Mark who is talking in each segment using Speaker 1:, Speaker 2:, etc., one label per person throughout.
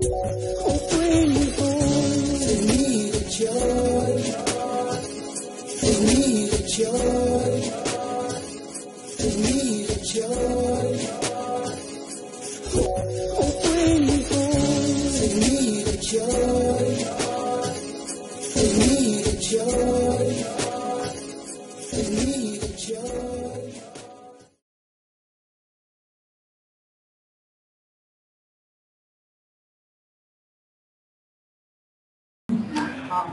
Speaker 1: Bring me home. Fill me with joy. Fill me with joy. Fill me with joy. Bring me home. Fill me with joy. Fill me with joy. Fill me with joy.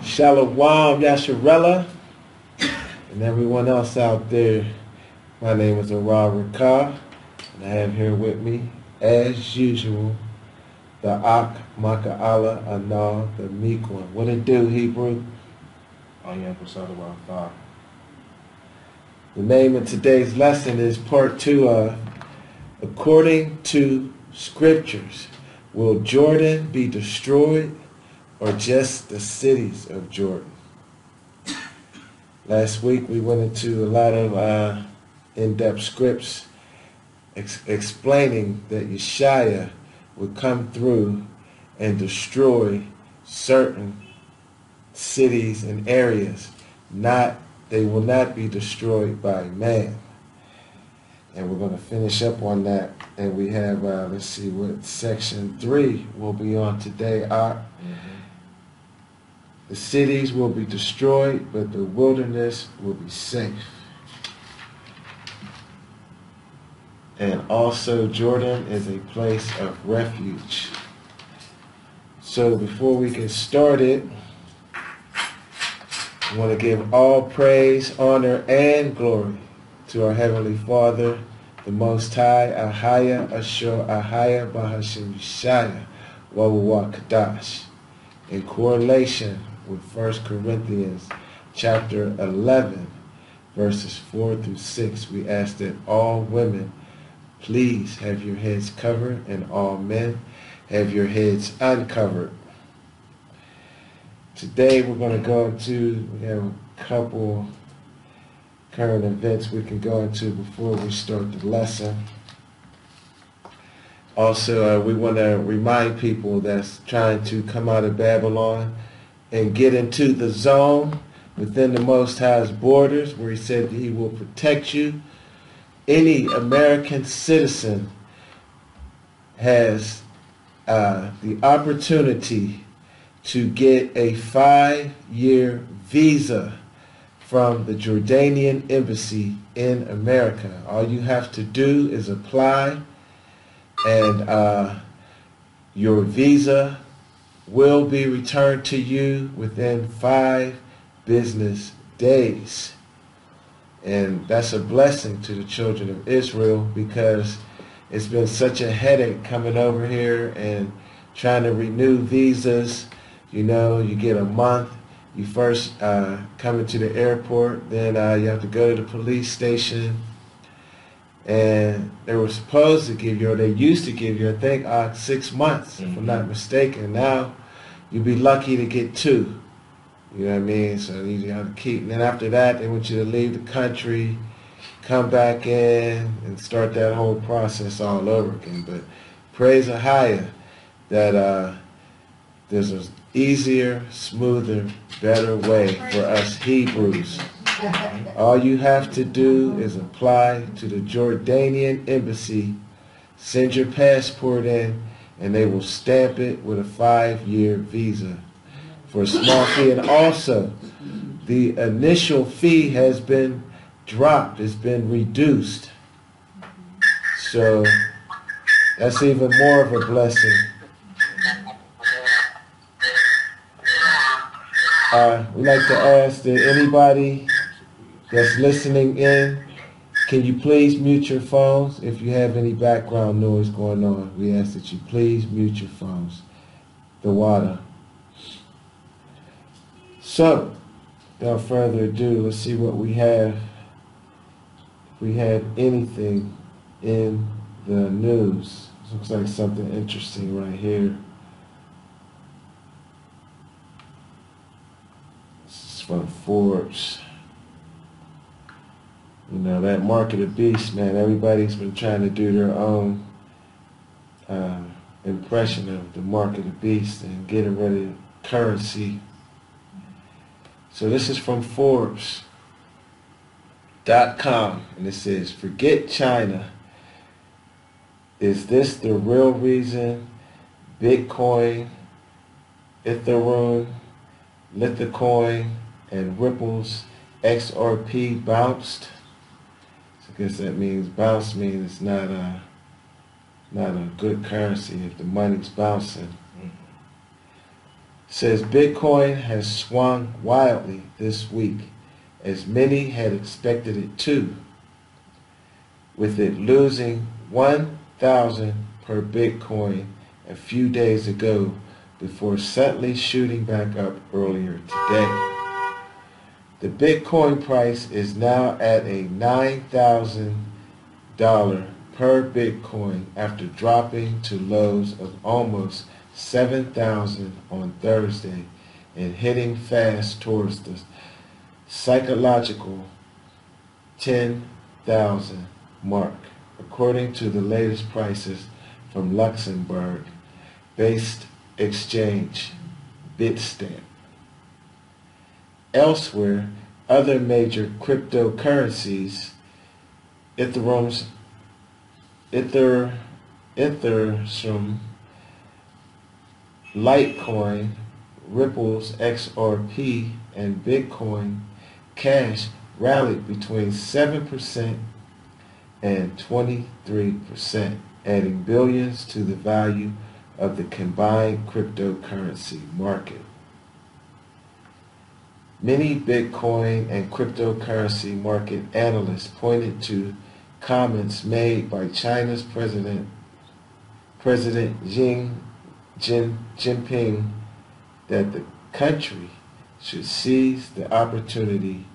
Speaker 2: Shalom, Yashaya, and everyone else out there. My name is Rawchaa, and I have here with me, as usual, the Ahch, Makaahla, Ahnah, the Meek One. What it do, Hebrew?
Speaker 3: Rawchaa.
Speaker 2: The name of today's lesson is part 2 of According to Scriptures, will Jordan be destroyed or just the cities of Jordan? Last week we went into a lot of in-depth scripts explaining that Yashaya would come through and destroy certain cities and areas. They will not be destroyed by man. And we're going to finish up on that. And we have, let's see what section 3 will be on today. The cities will be destroyed, but the wilderness will be safe. And also Jordan is a place of refuge. So before we get started, I want to give all praise, honor, and glory to our Heavenly Father, the Most High, AHAYAH, AHAYAH, Bahashim Yashaya, Wawa Kadash, in correlation with 1 Corinthians chapter 11, verses 4 through 6. We ask that all women please have your heads covered and all men have your heads uncovered. Today we're going to go into, we have a couple current events we can go into before we start the lesson. Also, we want to remind people that's trying to come out of Babylon and get into the zone within the Most High's borders, where he said that he will protect you. Any American citizen has the opportunity to get a 5-year visa from the Jordanian embassy in America. All you have to do is apply, and your visa will be returned to you within 5 business days. And that's a blessing to the children of Israel, because it's been such a headache coming over here and trying to renew visas. You know, you get a month. You first come into the airport, then you have to go to the police station. And they were supposed to give you, or they used to give you, I think, 6 months, if I'm not mistaken. Now, you'd be lucky to get 2. You know what I mean? So you have to keep. And then after that, they want you to leave the country, come back in, and start that whole process all over again. But praise AHAYAH that there's an easier, smoother, better way for us Hebrews. All you have to do is apply to the Jordanian embassy, send your passport in, and they will stamp it with a 5-year visa for a small fee. And also, the initial fee has been dropped, it's been reduced. So that's even more of a blessing. We'd like to ask that anybody that's listening in, can you please mute your phones? If you have any background noise going on, we ask that you please mute your phones. The water. So, without further ado, let's see what we have. If we have anything in the news. This looks like something interesting right here. This is from Forbes. You know, that mark of the beast, man, everybody's been trying to do their own impression of the mark of the beast and getting rid of currency. So this is from Forbes.com, and it says, forget China. Is this the real reason Bitcoin, Ethereum, Litecoin, and Ripple's XRP bounced? So I guess that means bounce means it's not a good currency if the money's bouncing. Says Bitcoin has swung wildly this week, as many had expected it to, with it losing 1,000 per Bitcoin a few days ago before suddenly shooting back up earlier today. The Bitcoin price is now at a $9,000 per Bitcoin after dropping to lows of almost 7,000 on Thursday and heading fast towards the psychological 10,000 mark, according to the latest prices from Luxembourg-based exchange Bitstamp. Elsewhere, other major cryptocurrencies, Ethereum, Litecoin, Ripple's XRP, and Bitcoin Cash rallied between 7% and 23%, adding billions to the value of the combined cryptocurrency market. Many Bitcoin and cryptocurrency market analysts pointed to comments made by China's President Xi Jinping that the country should seize the opportunity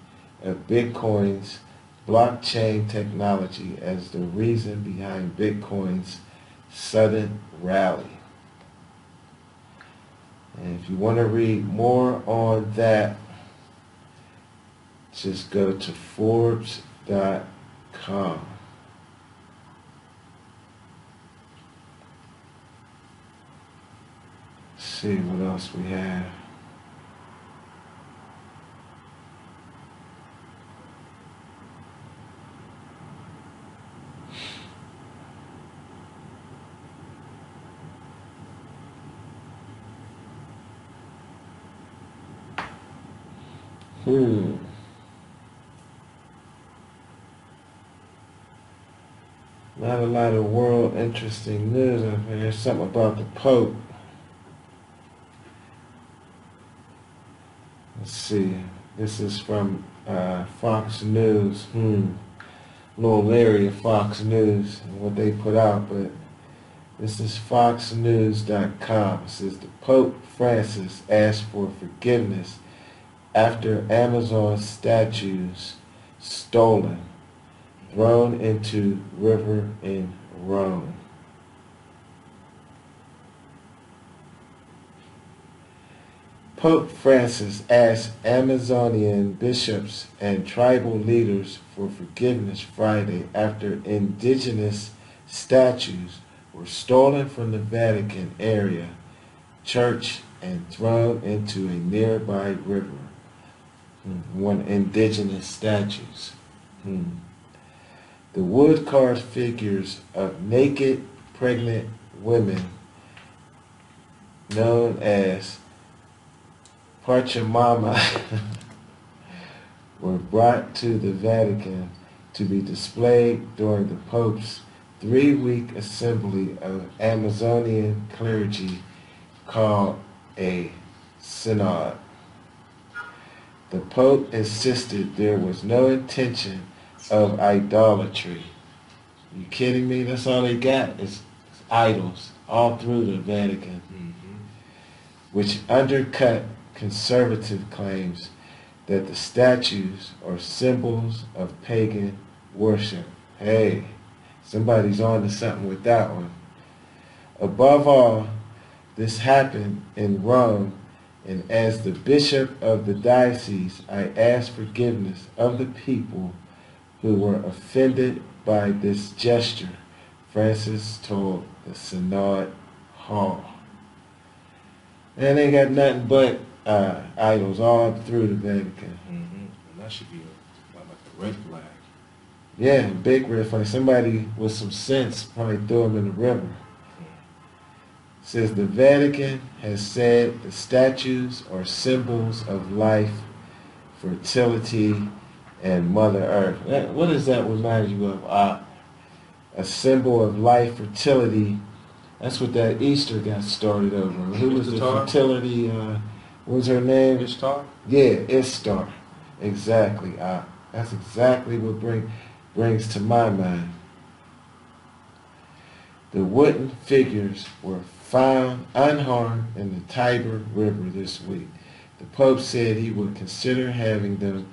Speaker 2: of Bitcoin's blockchain technology as the reason behind Bitcoin's sudden rally. And if you want to read more on that, just go to Forbes.com. See what else we have. Not a lot of world interesting news up here. There's something about the Pope. Let's see. This is from Fox News. Little Larry of Fox News and what they put out, but this is foxnews.com. It says the Pope Francis asked for forgiveness after Amazon statues stolen, thrown into river in Rome. Pope Francis asked Amazonian bishops and tribal leaders for forgiveness Friday after indigenous statues were stolen from the Vatican area church and thrown into a nearby river. One indigenous statues. The wood-carved figures of naked pregnant women known as Pachamama were brought to the Vatican to be displayed during the Pope's 3-week assembly of Amazonian clergy called a synod. The Pope insisted there was no intention of idolatry. You kidding me? That's all they got is idols all through the Vatican, which undercut conservative claims that the statues are symbols of pagan worship. Hey, somebody's on to something with that one. Above all, this happened in Rome, and as the bishop of the diocese, I ask forgiveness of the people who were offended by this gesture, Francis told the synod Hall. And they got nothing but idols all through the Vatican.
Speaker 3: And that should be like a red flag.
Speaker 2: Yeah, big red flag. Somebody with some sense probably threw them in the river. Says the Vatican has said the statues are symbols of life, fertility, and Mother Earth. What does that remind you of? A symbol of life, fertility. That's what that Easter got started over. Who was the fertility? What was her name?
Speaker 3: Ishtar?
Speaker 2: Yeah, Ishtar. Exactly. That's exactly what brings to my mind. The wooden figures were found unharmed in the Tiber River this week. The Pope said he would consider having them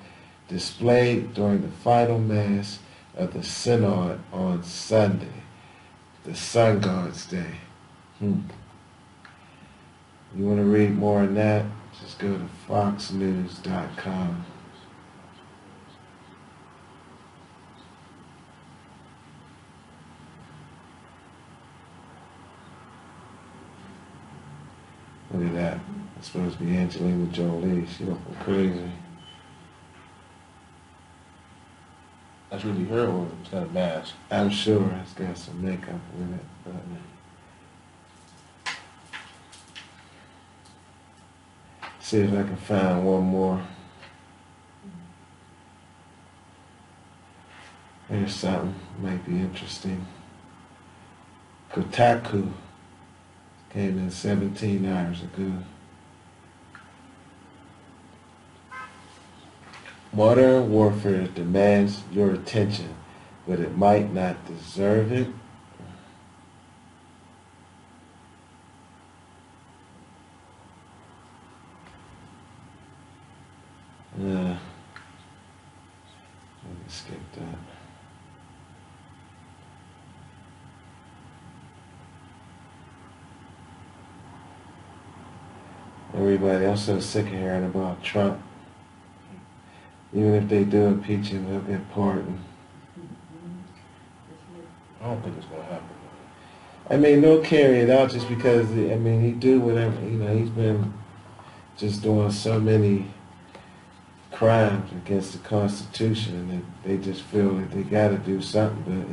Speaker 2: displayed during the final Mass of the Synod on Sunday, the Sun God's Day. You want to read more on that? Just go to foxnews.com. Look at that. It's supposed to be Angelina Jolie. She looking crazy.
Speaker 3: That's really her, or it's got a mask?
Speaker 2: I'm sure it's got some makeup with it. But see if I can find one more. Here's something might be interesting. Kotaku came in 17 hours ago. Modern warfare demands your attention, but it might not deserve it. Let me skip that. Everybody, I'm so sick of hearing about Trump. Even if they do impeach him, he'll get pardoned.
Speaker 3: I don't think it's going to happen.
Speaker 2: I mean, they'll carry it out just because, I mean, he do whatever, he's been just doing so many crimes against the Constitution that they just feel that they got to do something, but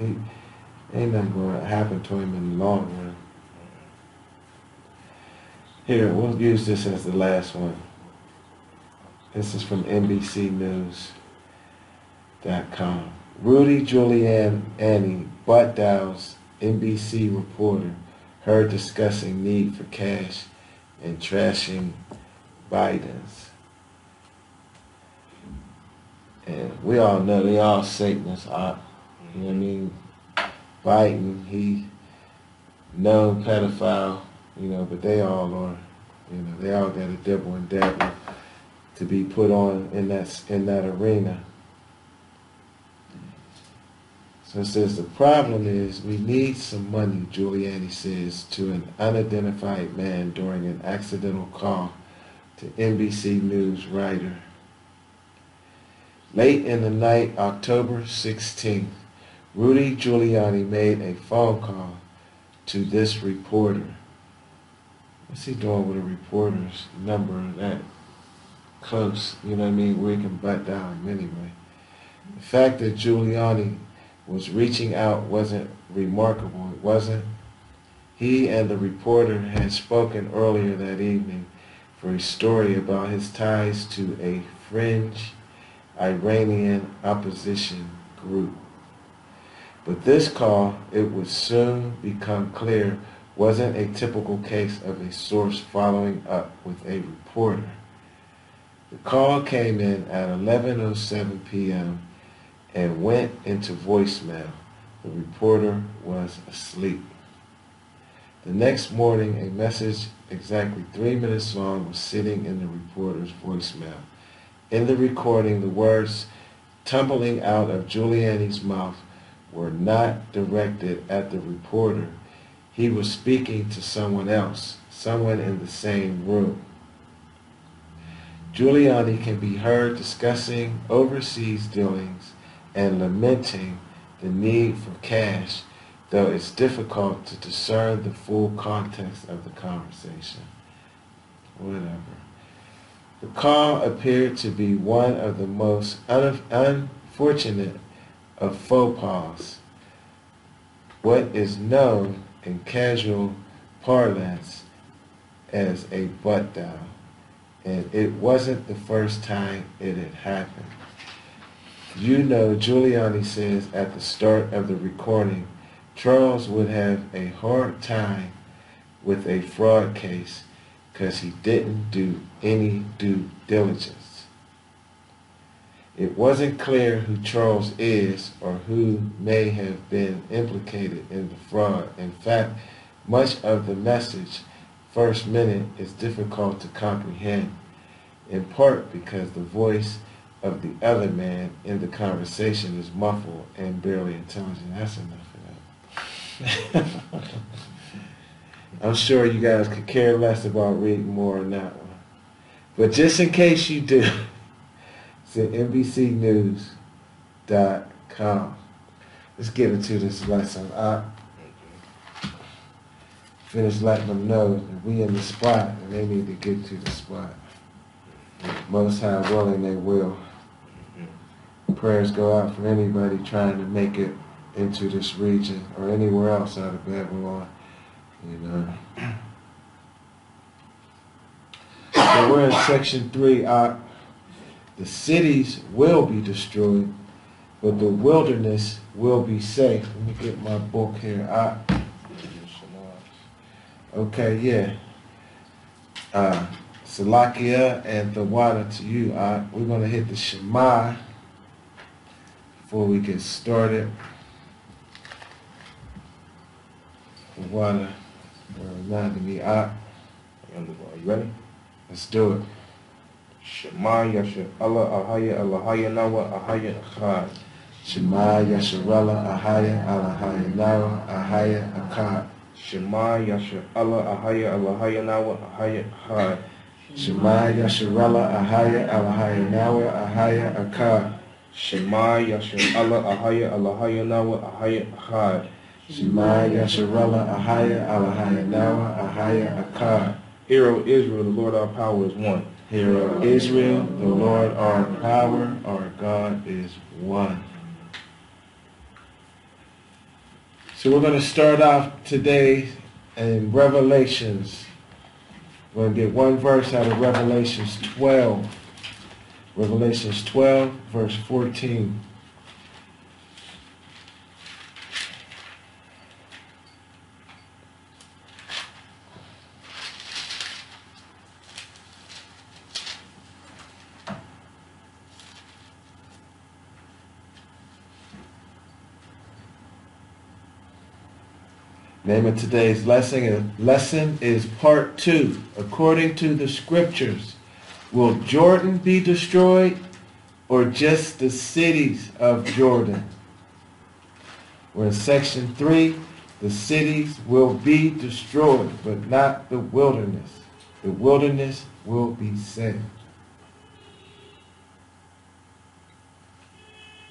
Speaker 2: ain't nothing going to happen to him in the long run. Here, we'll use this as the last one. This is from NBCnews.com. Rudy Giuliani, Butt Dow's NBC reporter, heard discussing need for cash and trashing Biden's. And we all know they all Satanists. You know what I mean? Biden, he known pedophile, but they all are, they all got a dibble and dabble to be put on in that arena. So it says the problem is we need some money, Giuliani says to an unidentified man during an accidental call to NBC News writer. Late in the night, October 16th, Rudy Giuliani made a phone call to this reporter. What's he doing with a reporter's number that close, where he can butt down him anyway? The fact that Giuliani was reaching out wasn't remarkable, it wasn't. He and the reporter had spoken earlier that evening for a story about his ties to a fringe Iranian opposition group. But this call, it would soon become clear, wasn't a typical case of a source following up with a reporter. The call came in at 11:07 p.m. and went into voicemail. The reporter was asleep. The next morning, a message exactly 3 minutes long was sitting in the reporter's voicemail. In the recording, the words tumbling out of Giuliani's mouth were not directed at the reporter. He was speaking to someone else, someone in the same room. Giuliani can be heard discussing overseas dealings and lamenting the need for cash though it's difficult to discern the full context of the conversation. Whatever. The call appeared to be one of the most unfortunate of faux pas, what is known in casual parlance as a butt dial, and it wasn't the first time it had happened. You know, Giuliani says at the start of the recording, Charles would have a hard time with a fraud case because he didn't do any due diligence. It wasn't clear who Charles is or who may have been implicated in the fraud. In fact, much of the message, first minute, is difficult to comprehend, in part because the voice of the other man in the conversation is muffled and barely intelligent. That's enough of that. I'm sure you guys could care less about reading more on that one. But just in case you do, it's at NBCnews.com. Let's get into this lesson. I finish letting them know that we in the spot and they need to get to the spot. Most High willing, they will. Prayers go out for anybody trying to make it into this region or anywhere else out of Babylon. You know. So we're in section 3. The cities will be destroyed, but the wilderness will be safe. Let me get my book here. Okay, yeah. Salakia and Thawada to you. We're going to hit the Shema before we get started. Thawada reminded me. Are
Speaker 3: you ready?
Speaker 2: Let's do it.
Speaker 3: Shema Yashaya AHAYAH AHAYAH Nawa AHAYAH Ahch.
Speaker 2: Shema Yasharella AHAYAH AHAYAH AHAYAH Ahch.
Speaker 3: Shema Yashaya AHAYAH Nawa AHAYAH Ahch.
Speaker 2: Shema Yasharella AHAYAH AHAYAH Ahch.
Speaker 3: Shema Yashaya AHAYAH Nawa AHAYAH Ahch.
Speaker 2: Shema Yasharella AHAYAH AHAYAH Ahch.
Speaker 3: Hear, O Israel, the Lord our power is one.
Speaker 2: Hear, O Israel, the Lord our power, our God is one. So we're going to start off today in Revelations. We're going to get one verse out of Revelations 12. Revelations 12, verse 14. Name of today's lesson is part 2. According to the scriptures, will Jordan be destroyed or just the cities of Jordan? We're in section 3. The cities will be destroyed, but not the wilderness. The wilderness will be saved.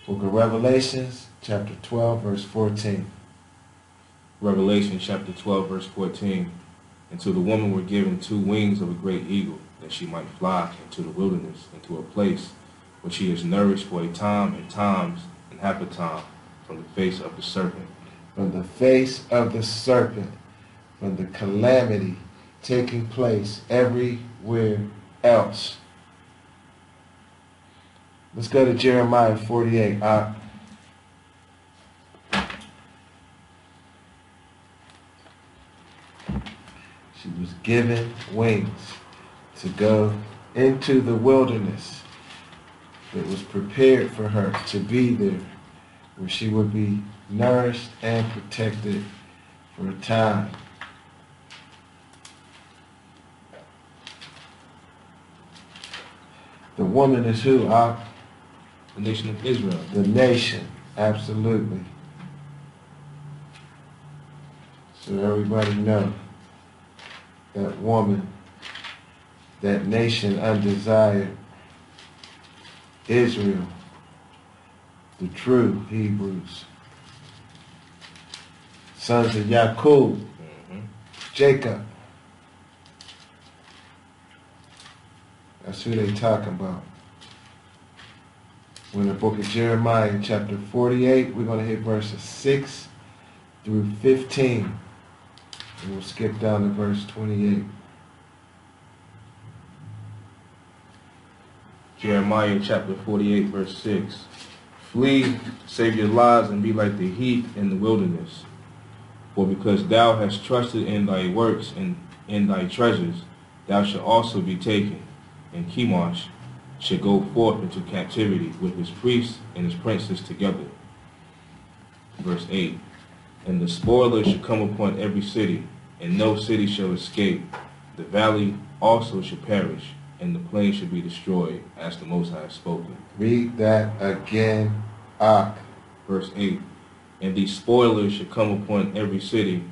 Speaker 2: Book of Revelations, chapter 12, verse 14.
Speaker 3: Revelation chapter 12, verse 14. And to the woman were given 2 wings of a great eagle, that she might fly into the wilderness, into a place where she is nourished for a time and times and half a time from the face of the serpent.
Speaker 2: From the face of the serpent, from the calamity taking place everywhere else. Let's go to Jeremiah 48. She was given wings to go into the wilderness that was prepared for her to be there, where she would be nourished and protected for a time. The woman is who?
Speaker 3: The nation of Israel.
Speaker 2: The nation, absolutely. So everybody know that woman, that nation undesired, Israel, the true Hebrews. Sons of Yaqub, Jacob. That's who they talking about. We're in the book of Jeremiah, chapter 48. We're going to hit verses 6 through 15. And we'll skip down to verse 28.
Speaker 3: Jeremiah chapter 48, verse 6. Flee, save your lives, and be like the heath in the wilderness. For because thou hast trusted in thy works and in thy treasures, thou shalt also be taken. And Chemosh shall go forth into captivity with his priests and his princes together. Verse 8. And the spoiler shall come upon every city, and no city shall escape. The valley also shall perish, and the plain shall be destroyed, as the Most High has spoken.
Speaker 2: Read that again, Ahch.
Speaker 3: Verse 8. And the spoilers shall come upon every city,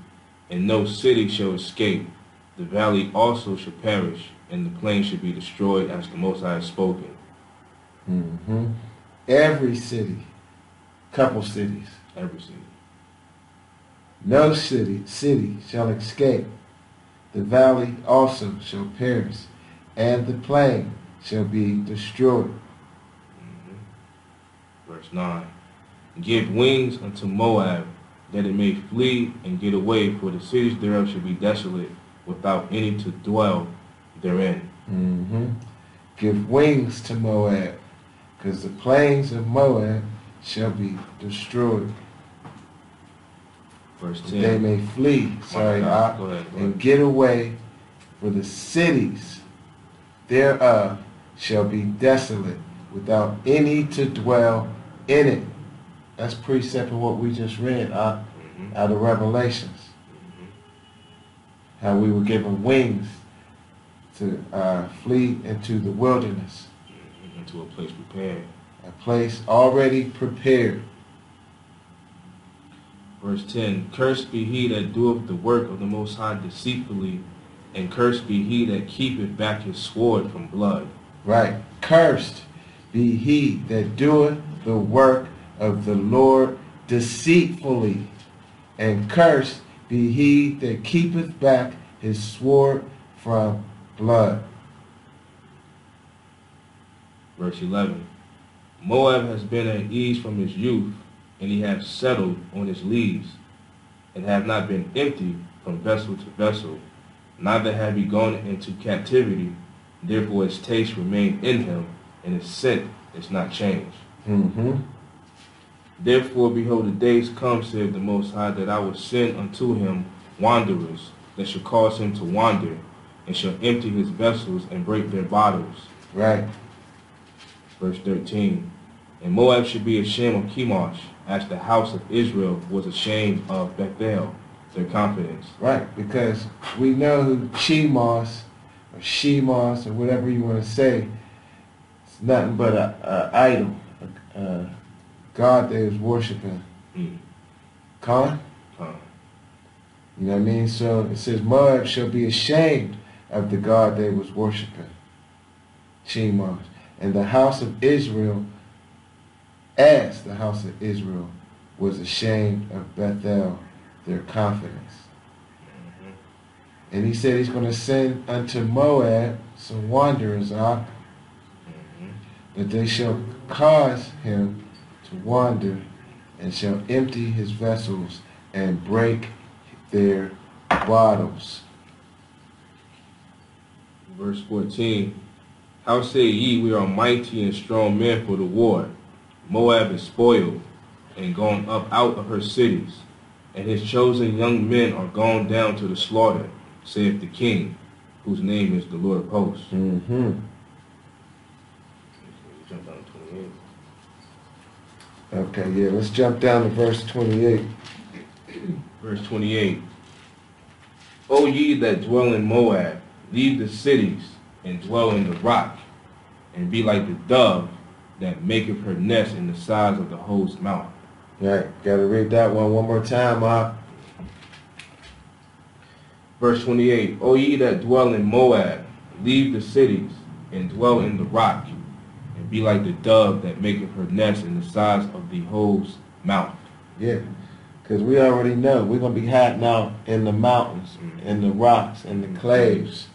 Speaker 3: and no city shall escape. The valley also shall perish, and the plain shall be destroyed, as the Most High has spoken.
Speaker 2: Every city, couple cities.
Speaker 3: Every city.
Speaker 2: No city shall escape. The valley also shall perish, and the plain shall be destroyed.
Speaker 3: Verse 9. Give wings unto Moab, that it may flee and get away, for the cities thereof shall be desolate, without any to dwell therein.
Speaker 2: Give wings to Moab, because the plains of Moab shall be destroyed.
Speaker 3: Verse 10.
Speaker 2: They may flee, Ahch,
Speaker 3: Go ahead.
Speaker 2: and get away, for the cities thereof shall be desolate, without any to dwell in it. That's precept of what we just read out of Revelations. How we were given wings to flee into the wilderness.
Speaker 3: Into a place prepared.
Speaker 2: A place already prepared.
Speaker 3: Verse 10. Cursed be he that doeth the work of the Most High deceitfully, and cursed be he that keepeth back his sword from blood.
Speaker 2: Right. Cursed be he that doeth the work of the Lord deceitfully, and cursed be he that keepeth back his sword from blood.
Speaker 3: Verse 11. Moab has been at ease from his youth, and he hath settled on his leaves, and have not been empty from vessel to vessel, neither have he gone into captivity. Therefore his taste remained in him, and his scent is not changed. Therefore, behold, the days come, saith the Most High, that I will send unto him wanderers, that shall cause him to wander, and shall empty his vessels and break their bottles.
Speaker 2: Right.
Speaker 3: Verse 13. And Moab shall be ashamed of Chemosh, as the house of Israel was ashamed of Bethel, their confidence.
Speaker 2: Right, because we know who Chemosh or Shemos or whatever you want to say, it's nothing but an idol, a God they was worshiping. Con? You know what I mean? So it says Moab shall be ashamed of the God they was worshiping. Chemosh. And the house of Israel, as the house of Israel, was ashamed of Bethel, their confidence. And he said he's going to send unto Moab some wanderers, that they shall cause him to wander, and shall empty his vessels and break their bottles.
Speaker 3: Verse 14. How say ye, we are mighty and strong men for the war? Moab is spoiled and gone up out of her cities, and his chosen young men are gone down to the slaughter, saith the King, whose name is the Lord of hosts.
Speaker 2: Mm-hmm.
Speaker 3: Jump down to 28.
Speaker 2: Okay, yeah, let's jump down to verse 28.
Speaker 3: Verse 28. O ye that dwell in Moab, leave the cities and dwell in the rock, and be like the dove that maketh her nest in the sides of the host's mouth.
Speaker 2: Right, gotta read that one more time, Ahch.
Speaker 3: Verse 28. O ye that dwell in Moab, leave the cities and dwell in the rock, and be like the dove that maketh her nest in the sides of the host's mouth.
Speaker 2: Yeah, Because we already know we're going to be hiding out in the mountains, in the rocks, in the caves.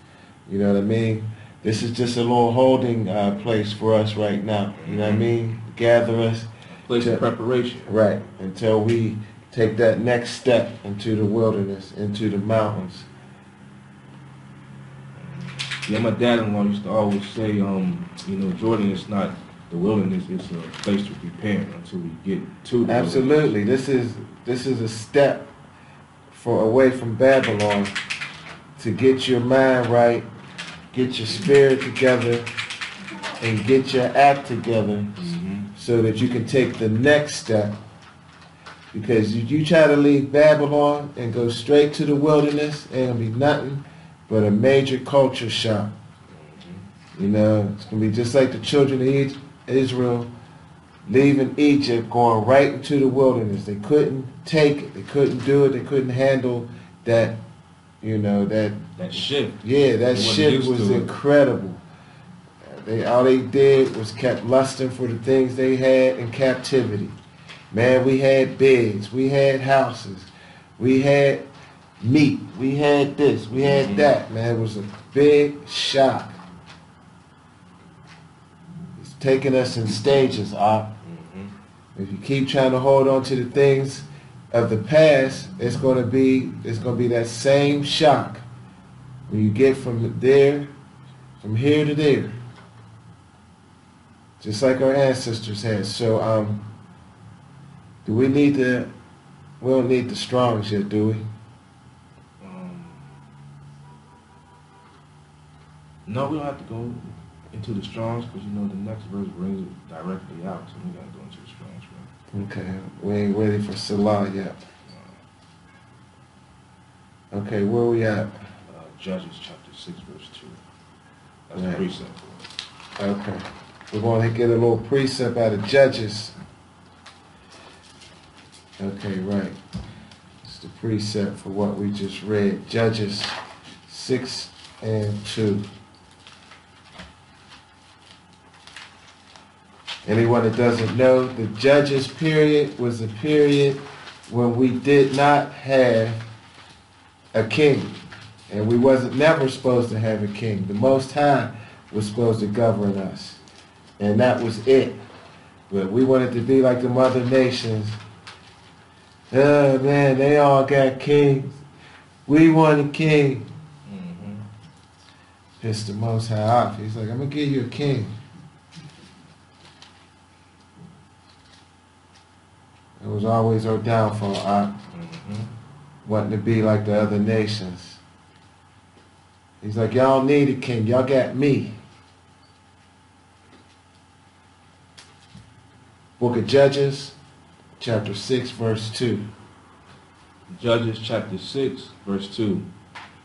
Speaker 2: You know what I mean? This is just a little holding place for us right now. You know what I mean? Gather us.
Speaker 3: A place of preparation.
Speaker 2: Right. Until we take that next step into the wilderness, into the mountains.
Speaker 3: Yeah, my dad-in-law used to always say, you know, Jordan is not the wilderness, it's a place to prepare until we get to the
Speaker 2: Absolutely.
Speaker 3: wilderness.
Speaker 2: This is a step away from Babylon to get your mind right, get your spirit together, and get your act together so that you can take the next step. Because you try to leave Babylon and go straight to the wilderness, it ain't gonna be nothing but a major culture shock. You know, it's going to be just like the children of Israel leaving Egypt, going right into the wilderness. They couldn't take it. They couldn't do it. They couldn't handle that, you know, that
Speaker 3: shift.
Speaker 2: Yeah, that shift was incredible. All they did was kept lusting for the things they had in captivity. Man, we had beds. We had houses. We had meat. We had this. We had that. Man, it was a big shock. It's taking us in stages, Ahch. If you keep trying to hold on to the things of the past, it's going to be that same shock when you get from here to there. Just like our ancestors had. So, do we need we don't need the Strongs yet, do we?
Speaker 3: No, we don't have to go into the Strongs because, you know, the next verse brings it directly out, so we got to go into the Strongs, right?
Speaker 2: Okay, we ain't ready for Salah yet. Okay, where we at?
Speaker 3: Judges chapter 6, verse 2. That's
Speaker 2: Right.
Speaker 3: the precept for it.
Speaker 2: Okay, we're going to get a little precept out of Judges. Okay, right. It's the precept for what we just read. Judges 6 and 2. Anyone that doesn't know, the Judges period was a period when we did not have a king. And we wasn't never supposed to have a king. The Most High was supposed to govern us. And that was it. But we wanted to be like the other nations. Oh man, they all got kings. We want a king. Pissed the Most High off. He's like, I'm going to give you a king. It was always our downfall, Ahch. Wanting to be like the other nations. He's like, y'all don't need a king. Y'all got me. Book of Judges, chapter 6, verse 2.
Speaker 3: Judges chapter 6, verse 2.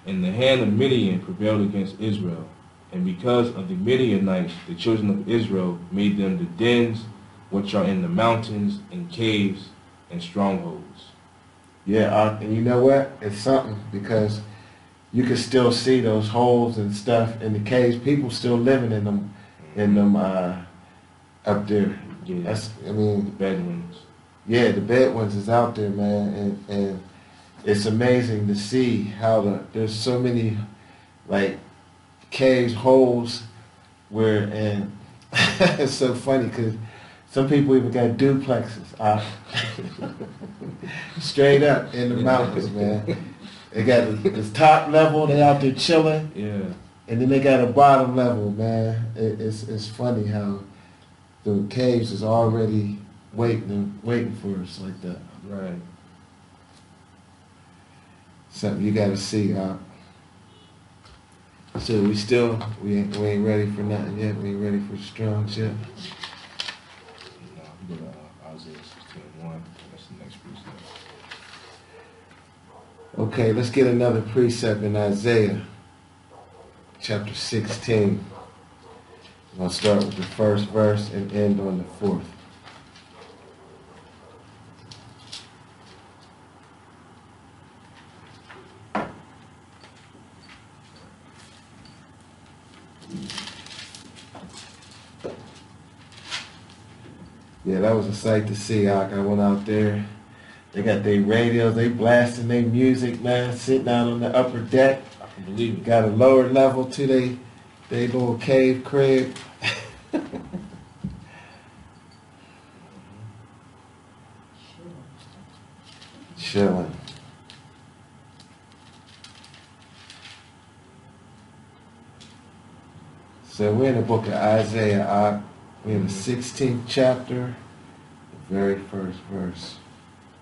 Speaker 3: And the hand of Midian prevailed against Israel. And because of the Midianites, the children of Israel made them the dens which are in the mountains and caves and strongholds.
Speaker 2: Yeah, and you know what? It's something because you can still see those holes and stuff in the caves. People still living in them up there.
Speaker 3: Yeah,
Speaker 2: That's, I mean,
Speaker 3: the Bedouins.
Speaker 2: Yeah, the Bedouins is out there, man, and it's amazing to see how there's so many like caves, holes where, and it's so funny because some people even got duplexes straight up in the mountains, man. They got this top level, they out there chilling, and then they got a bottom level, man. It's funny how the caves is already waiting for us like that.
Speaker 3: Right.
Speaker 2: Something you got to see, Ahch. So we ain't ready for nothing yet. We ain't ready for Strongs yet.
Speaker 3: We go to Isaiah 16:1. That's the next precept.
Speaker 2: Okay, let's get another precept in Isaiah chapter 16. I'm going to start with the first verse and end on the fourth. Yeah, that was a sight to see, Ahch. I went out there They got their radios, they blasting their music, man, sitting out on the upper deck.
Speaker 3: I can believe it.
Speaker 2: Got a lower level to they little cave crib. Chilling. So we're in the book of Isaiah. We're in the 16th chapter, the very first verse.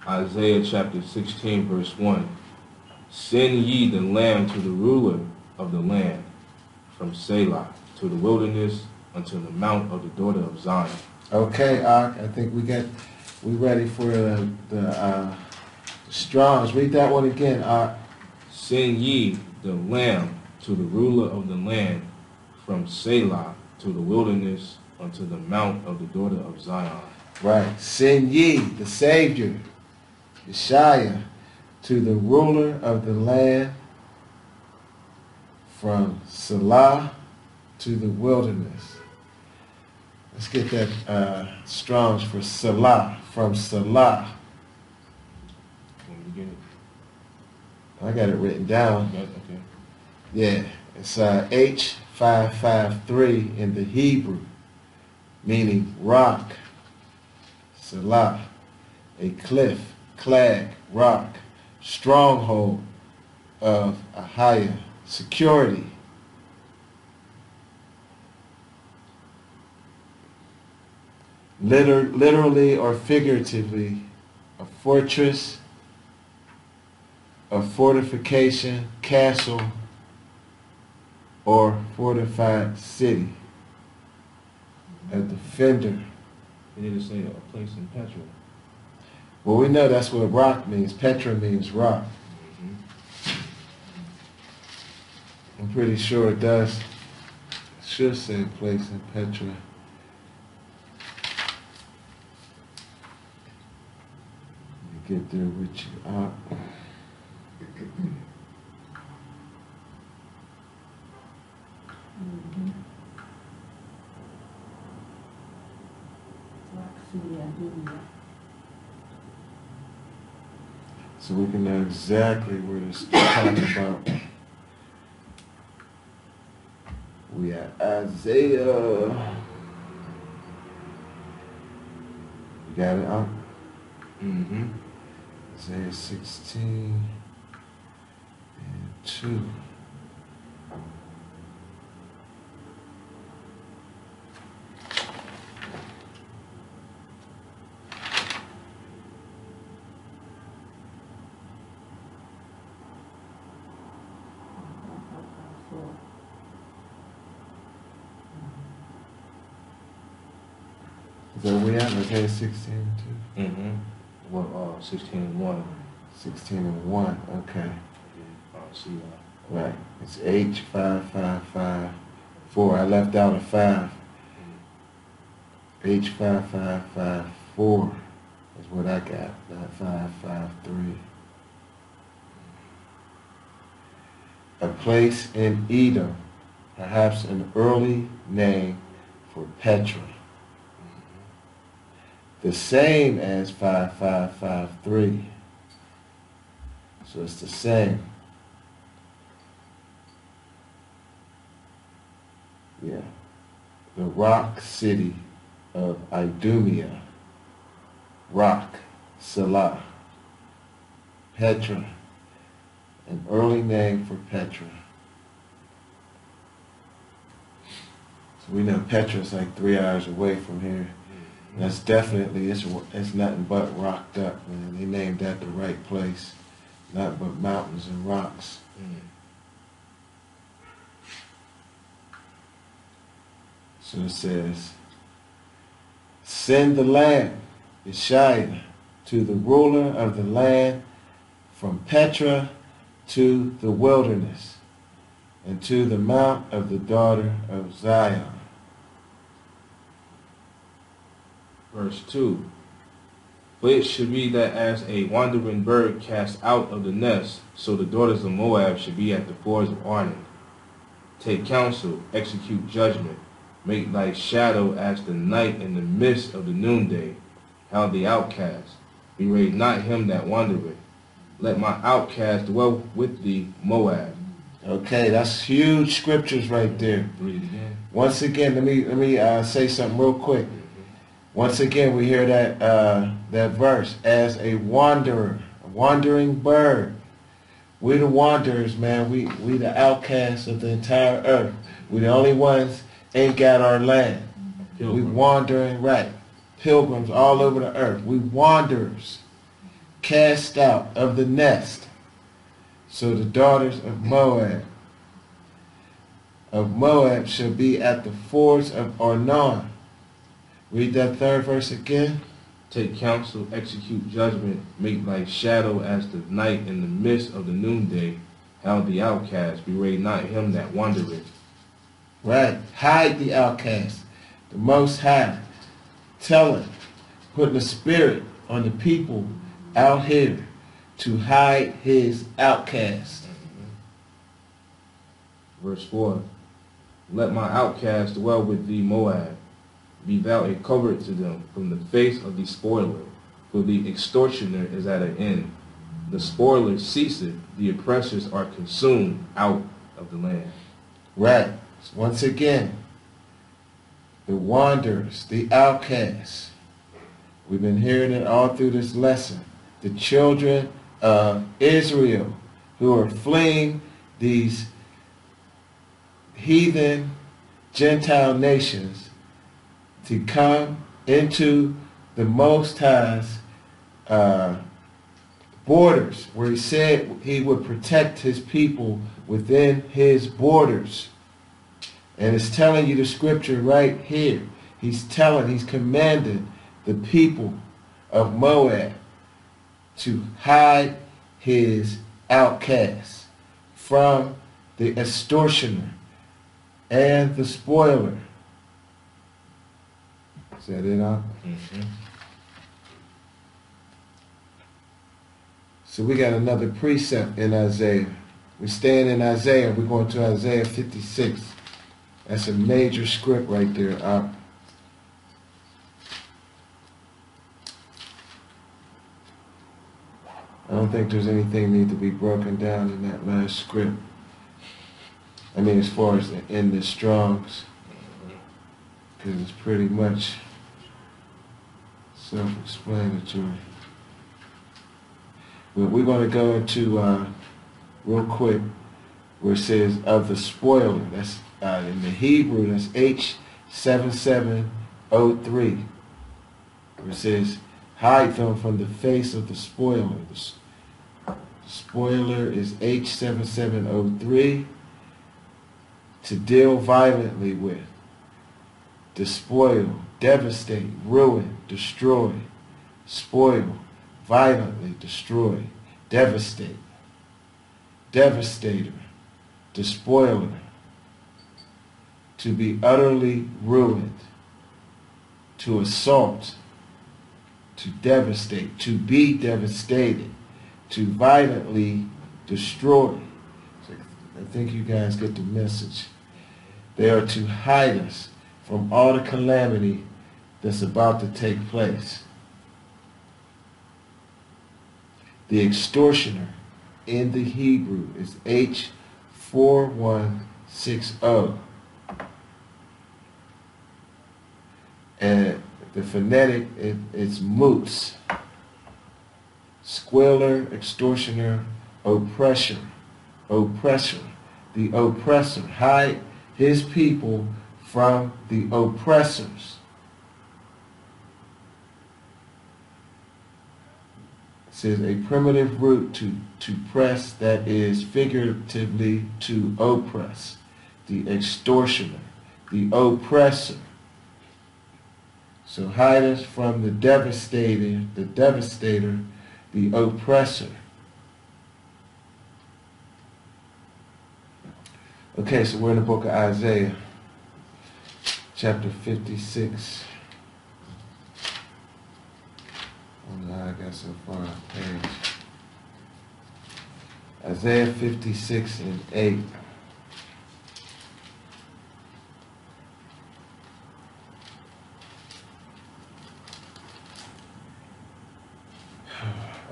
Speaker 3: Isaiah chapter 16, verse 1. Send ye the lamb to the ruler of the land, from Selah to the wilderness unto the mount of the daughter of Zion.
Speaker 2: Okay, Ahch, I think we ready for the Strongs. Read that one again, Ahch.
Speaker 3: Send ye the lamb to the ruler of the land, from Selah to the wilderness unto the mount of the daughter of Zion.
Speaker 2: Right. Send ye the Savior, Yashaya, to the ruler of the land, from Selah to the wilderness. Let's get that Strong's for Selah, from Selah.
Speaker 3: When we get it.
Speaker 2: I got it written down.
Speaker 3: Okay.
Speaker 2: Yeah, it's H553 in the Hebrew, meaning rock, Selah, a cliff, clag, rock, stronghold of AHAYAH, security. Literally or figuratively, a fortress, a fortification, castle, or fortified city. A defender.
Speaker 3: They need to say a place in Petra.
Speaker 2: Well, we know that's what rock means. Petra means rock. I'm pretty sure it does. It should say place in Petra. Let me get there with you. So we can know exactly where this is talking about. We at Isaiah. You got it out?
Speaker 3: Mm-hmm.
Speaker 2: Isaiah 16 and 2. Is that where we at? Isaiah 16 and 2?
Speaker 3: Mm-hmm. Well, 16 and 1.
Speaker 2: 16 and 1, okay.
Speaker 3: See
Speaker 2: Right. It's H5554. I left out a 5. H5554 is what I got, not 553. A place in Edom, perhaps an early name for Petra. The same as 5553. So it's the same. Yeah. The rock city of Idumea. Rock, Selah. Petra. An early name for Petra. So we know Petra's like 3 hours away from here. That's definitely, it's nothing but rocked up, man. They named that the right place. Nothing but mountains and rocks. So it says, send the lamb, Yashaya, to the ruler of the land, from Petra to the wilderness, and to the mount of the daughter of Zion.
Speaker 3: Verse 2. For it should be that as a wandering bird cast out of the nest, so the daughters of Moab should be at the fords of Ahnah. Take counsel, execute judgment, make thy shadow as the night in the midst of the noonday, how the outcast, Berate not him that wandereth. Let my outcast dwell with thee, Moab.
Speaker 2: Okay, that's huge scriptures right there.
Speaker 3: Read it again.
Speaker 2: Once again, let me say something real quick. Once again, we hear that verse, as a wanderer, a wandering bird. We the wanderers, man. We the outcasts of the entire earth. We the only ones ain't got our land.
Speaker 3: Pilgrim.
Speaker 2: We wandering, right. Pilgrims all over the earth. We wanderers, cast out of the nest. So the daughters of Moab shall be at the fords of Arnon. Read that third verse again.
Speaker 3: Take counsel, execute judgment, make thy shadow as the night in the midst of the noonday. How the outcast, berate not him that wandereth.
Speaker 2: Right. Hide the outcast. The Most High telling, putting a spirit on the people out here to hide his outcast.
Speaker 3: Verse 4. Let my outcast dwell with thee, Moab. Be thou a covert to them from the face of the spoiler, for the extortioner is at an end. The spoiler ceaseth, the oppressors are consumed out of the land.
Speaker 2: Right. Once again, the wanderers, the outcasts. We've been hearing it all through this lesson. The children of Israel who are fleeing these heathen Gentile nations to come into the Most High's borders, where he said he would protect his people within his borders. And it's telling you the scripture right here. He's commanding the people of Moab to hide his outcasts from the extortioner and the spoiler. Is that it, Ahch?
Speaker 3: Mm-hmm.
Speaker 2: So we got another precept in Isaiah. We're staying in Isaiah. We're going to Isaiah 56. That's a major script right there, Ahch. I don't think there's anything need to be broken down in that last script. I mean, as far as in the Strongs, because it's pretty much self-explanatory. But we're going to go into, real quick, where it says, of the spoiler. That's in the Hebrew, that's H7703. Where it says, hide them from the face of the spoiler. The spoiler is H7703. To deal violently with, despoil, devastate, ruin, destroy, spoil, violently destroy, devastate, devastator, despoiler, to be utterly ruined, to assault, to devastate, to be devastated, to violently destroy. So I think you guys get the message. They are to hide us from all the calamity that's about to take place. The extortioner in the Hebrew is H4160. And the phonetic is moots. Squiller, extortioner, oppressor. Oppressor. The oppressor. Hide his people from the oppressors. It says a primitive root to press, that is figuratively to oppress. The extortioner. The oppressor. So hide us from the devastator, the oppressor. Okay, so we're in the book of Isaiah, chapter 56. I don't know how I got so far off page. Isaiah 56 and 8.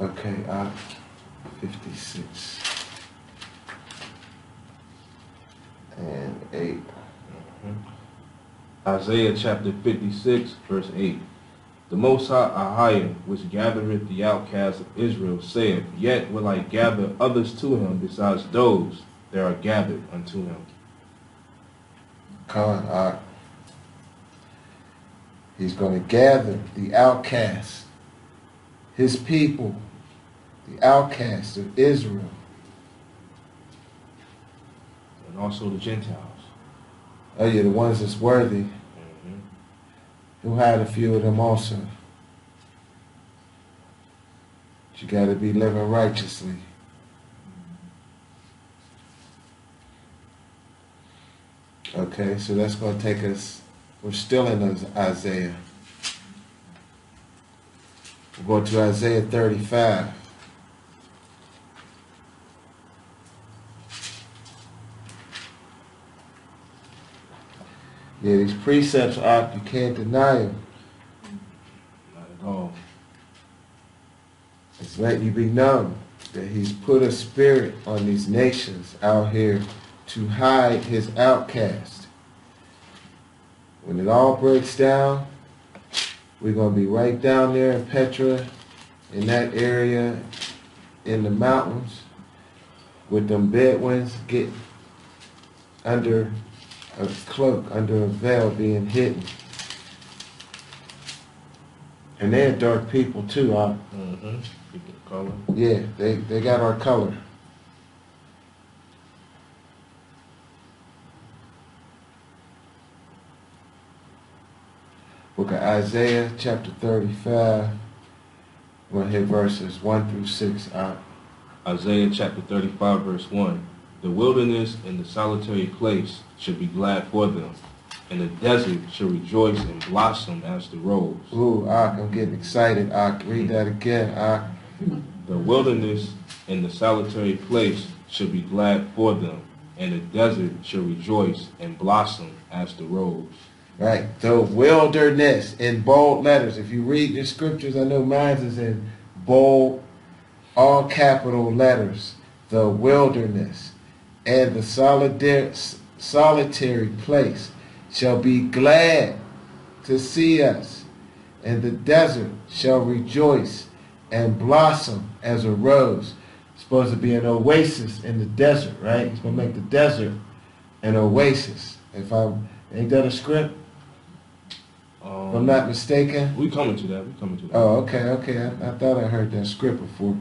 Speaker 2: Okay, 56 and 8.
Speaker 3: Isaiah chapter 56, verse 8. The Most High AHAYAH, which gathereth the outcasts of Israel, saith, Yet will I gather others to him besides those that are gathered unto him.
Speaker 2: He's going to gather the outcasts, his people, the outcasts of Israel.
Speaker 3: And also the Gentiles.
Speaker 2: Oh yeah, the ones that's worthy. He'll hide a few of them also. But you got to be living righteously. Okay, so that's going to take us, we're still in Isaiah. We're going to Isaiah 35. Yeah, these precepts, you can't deny them.
Speaker 3: Not at all.
Speaker 2: It's letting you be known that he's put a spirit on these nations out here to hide his outcast. When it all breaks down, we're going to be right down there in Petra, in that area, in the mountains, with them Bedouins get under a cloak, under a veil being hidden. And they're dark people too,
Speaker 3: People of color.
Speaker 2: Yeah, they got our color. Book of Isaiah, chapter 35. We'll hit verses 1 through 6.
Speaker 3: Isaiah chapter 35, verse 1. The wilderness and the solitary place should be glad for them, and the desert shall rejoice and blossom as the rose.
Speaker 2: Ooh, I'm getting excited. Read that again.
Speaker 3: The wilderness and the solitary place shall be glad for them, and the desert shall rejoice and blossom as the rose.
Speaker 2: Right, the wilderness in bold letters. If you read your scriptures, I know mine is in bold, all capital letters. The wilderness and the solitary place shall be glad to see us, and the desert shall rejoice and blossom as a rose. It's supposed to be an oasis in the desert, right? It's going to make the desert an oasis. Ain't that a script? If I'm not mistaken.
Speaker 3: We coming to that.
Speaker 2: Oh, okay. I thought I heard that script before.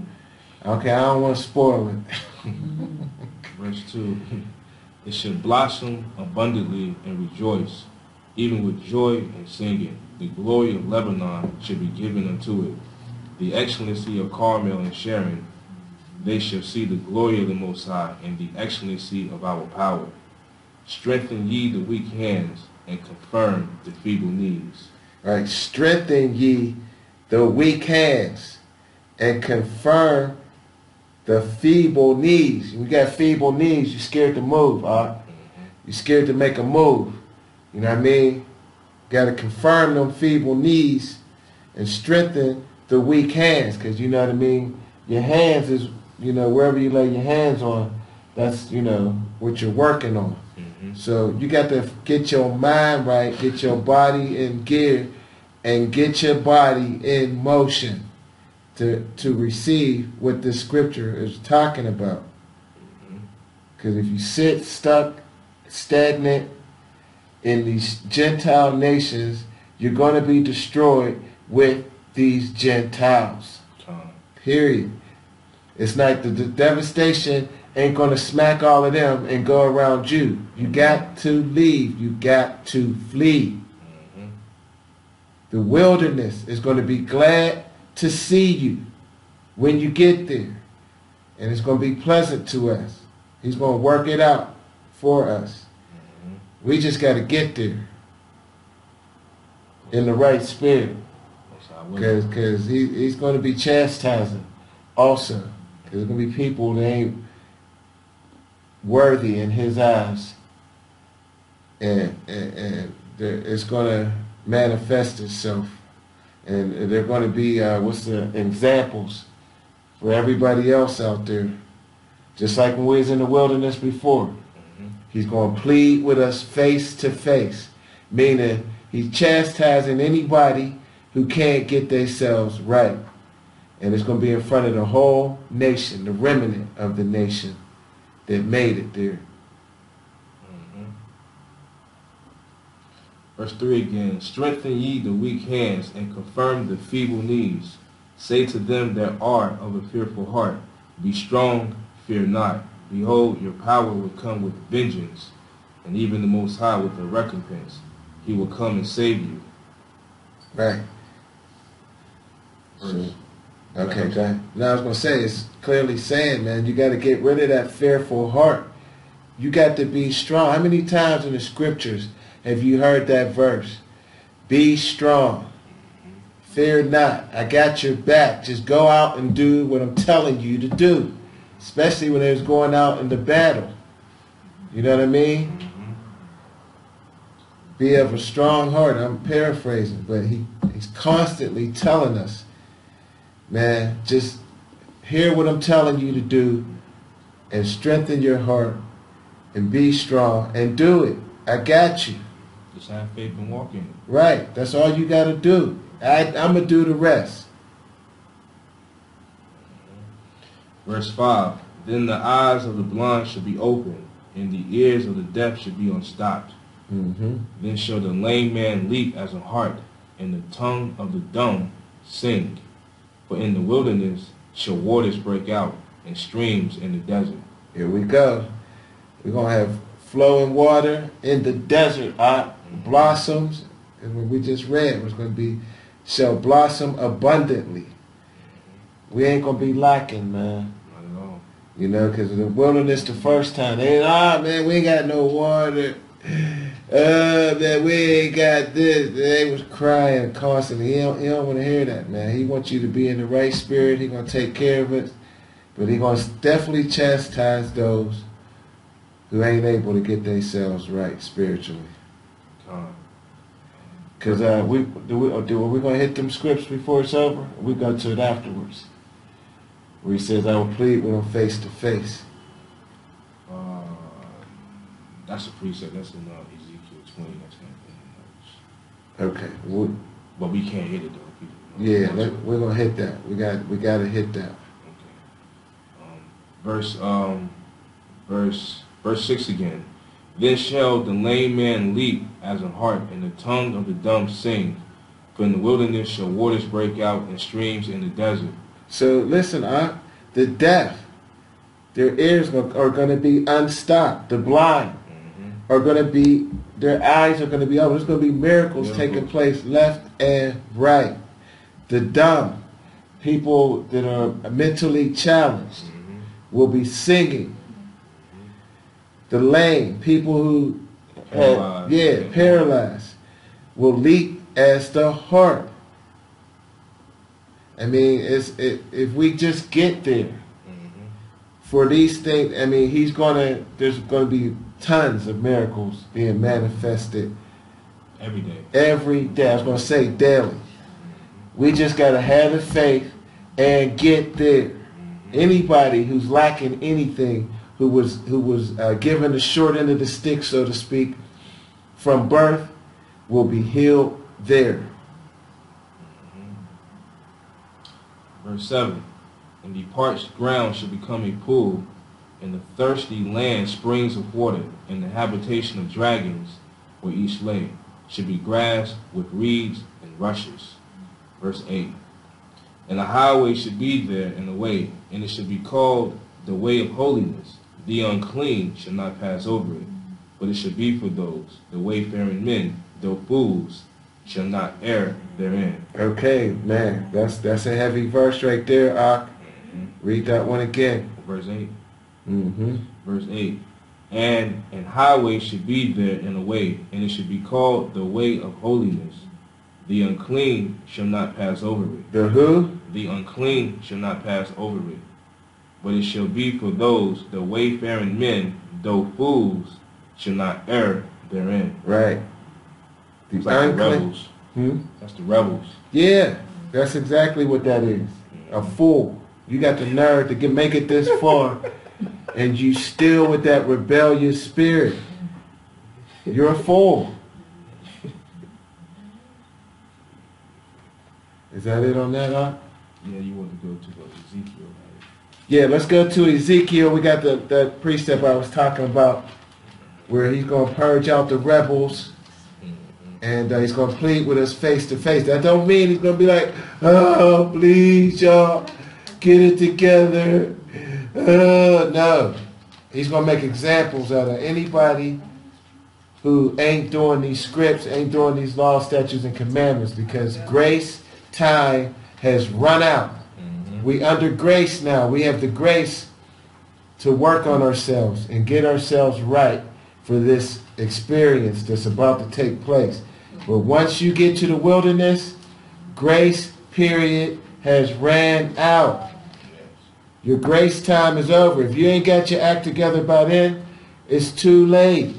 Speaker 2: Okay, I don't want to spoil it.
Speaker 3: Verse 2. It should blossom abundantly and rejoice, even with joy and singing. The glory of Lebanon should be given unto it. The excellency of Carmel and Sharon, they shall see the glory of the Most High and the excellency of our power. Strengthen ye the weak hands and confirm the feeble knees.
Speaker 2: Right, strengthen ye the weak hands and confirm the feeble knees. You got feeble knees, you're scared to move, You're scared to make a move. You know what I mean? Got to confirm them feeble knees and strengthen the weak hands, because you know what I mean? Your hands is, wherever you lay your hands on, that's, what you're working on. So you got to get your mind right, get your body in gear, and get your body in motion to receive what this scripture is talking about. Because if you sit stuck, stagnant in these Gentile nations, you're going to be destroyed with these Gentiles. Period. It's like the devastation ain't going to smack all of them and go around you. You got to leave. You got to flee. The wilderness is going to be glad to see you when you get there. And it's going to be pleasant to us. He's going to work it out for us. We just got to get there in the right spirit. Because he's going to be chastising also. There's going to be people that ain't worthy in his eyes. And it's going to manifest itself. And they're going to be, examples for everybody else out there. Just like when we was in the wilderness before. He's going to plead with us face to face. Meaning he's chastising anybody who can't get themselves right. And it's going to be in front of the whole nation, the remnant of the nation that made it there.
Speaker 3: Verse 3 again. Strengthen ye the weak hands and confirm the feeble knees. Say to them that are of a fearful heart, be strong, fear not. Behold, your power will come with vengeance, and even the Most High with a recompense. He will come and save you.
Speaker 2: Right. So, okay, go ahead. Now I was going to say, it's clearly saying, man, you got to get rid of that fearful heart. You got to be strong. How many times in the scriptures have you heard that verse? Be strong. Fear not. I got your back. Just go out and do what I'm telling you to do. Especially when they was going out in the battle. You know what I mean? Be of a strong heart. I'm paraphrasing, but he's constantly telling us, man, just hear what I'm telling you to do and strengthen your heart and be strong and do it. I got you.
Speaker 3: Just have faith and walk in it.
Speaker 2: Right. That's all you got to do. I'm going to do the rest.
Speaker 3: Verse 5. Then the eyes of the blind shall be opened, and the ears of the deaf shall be unstopped. Then shall the lame man leap as a hart, and the tongue of the dumb sing. For in the wilderness shall waters break out, and streams in the desert.
Speaker 2: Here we go. We're going to have flowing water in the desert. Blossoms, and what we just read was going to be, shall blossom abundantly. We ain't going to be lacking, man.
Speaker 3: Not at all.
Speaker 2: You know, because the wilderness the first time, they man, we ain't got no water. Man, we ain't got this. They was crying constantly. He don't want to hear that, man. He wants you to be in the right spirit. He going to take care of it. But he going to definitely chastise those who ain't able to get themselves right spiritually. Because are we going to hit them scripts before it's over? Or we go to it afterwards? Where he says, I will plead with them face to face.
Speaker 3: That's a precept. That's in Ezekiel 20. That's going to be in the notes.
Speaker 2: Okay.
Speaker 3: But we can't hit it though.
Speaker 2: Yeah, we're going to hit that. We got to hit that.
Speaker 3: Okay. Verse 6 again. Then shall the lame man leap as an hart, and the tongue of the dumb sing. For in the wilderness shall waters break out, and streams in the desert.
Speaker 2: So listen, the deaf, their ears are going to be unstopped. The blind are going to be, their eyes are going to be open. There's going to be miracles taking place left and right. The dumb, people that are mentally challenged, will be singing. The lame, people who paralyzed, will leap as the hart. I mean, if we just get there for these things, I mean, there's going to be tons of miracles being manifested
Speaker 3: every day.
Speaker 2: Every day. I was going to say daily. We just got to have the faith and get there. Anybody who's lacking anything, who was given the short end of the stick, so to speak, from birth, will be healed there.
Speaker 3: Verse 7. And the parched ground shall become a pool, and the thirsty land springs of water, and the habitation of dragons, where each lay, should be grass with reeds and rushes. Verse 8. And a highway should be there in the way, and it should be called the way of holiness. The unclean shall not pass over it, but it shall be for those, the wayfaring men, though fools, shall not err therein.
Speaker 2: Okay, man, that's a heavy verse right there, Ahch. Read that one again.
Speaker 3: Verse 8. Verse 8. And an highway should be there in a way, and it should be called the way of holiness. The unclean shall not pass over it.
Speaker 2: The who?
Speaker 3: The unclean shall not pass over it. But it shall be for those, the wayfaring men, though fools, shall not err therein.
Speaker 2: Right.
Speaker 3: It's like the rebels. That's the rebels.
Speaker 2: Yeah, that's exactly what that is. A fool. You got the nerve to make it this far, and you still with that rebellious spirit. You're a fool. Is that it on that, huh?
Speaker 3: Yeah, you want to go to Ezekiel, right?
Speaker 2: Yeah, let's go to Ezekiel. We got the precept I was talking about, where he's going to purge out the rebels, and he's going to plead with us face to face. That don't mean he's going to be like, oh, please, y'all, get it together. No. He's going to make examples out of anybody who ain't doing these scripts, ain't doing these laws, statutes, and commandments, because grace time has run out. We under grace now. We have the grace to work on ourselves and get ourselves right for this experience that's about to take place. But once you get to the wilderness, grace period has ran out. Your grace time is over. If you ain't got your act together by then, it's too late.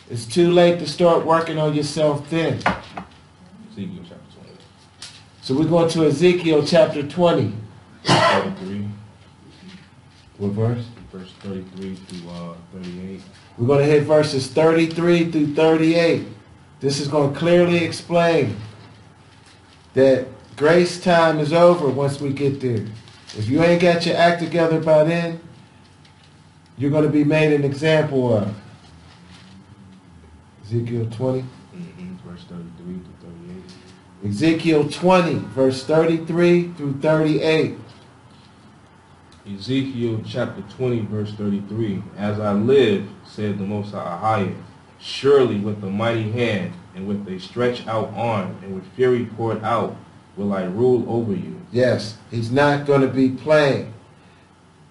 Speaker 2: It's too late to start working on yourself then.
Speaker 3: Ezekiel chapter 20.
Speaker 2: So we're going to Ezekiel chapter 20.
Speaker 3: 33.
Speaker 2: What verse?
Speaker 3: Verse 33 through 38.
Speaker 2: We're going to hit verses 33 through 38. This is going to clearly explain that grace time is over once we get there. If you ain't got your act together by then, you're going to be made an example of. Ezekiel 20.
Speaker 3: Verse 33 to 38.
Speaker 2: Ezekiel 20, verse 33 through 38.
Speaker 3: Ezekiel chapter 20, verse 33. As I live, said the Most High, AHAYAH, surely with a mighty hand and with a stretched out arm and with fury poured out will I rule over you.
Speaker 2: Yes, he's not going to be playing.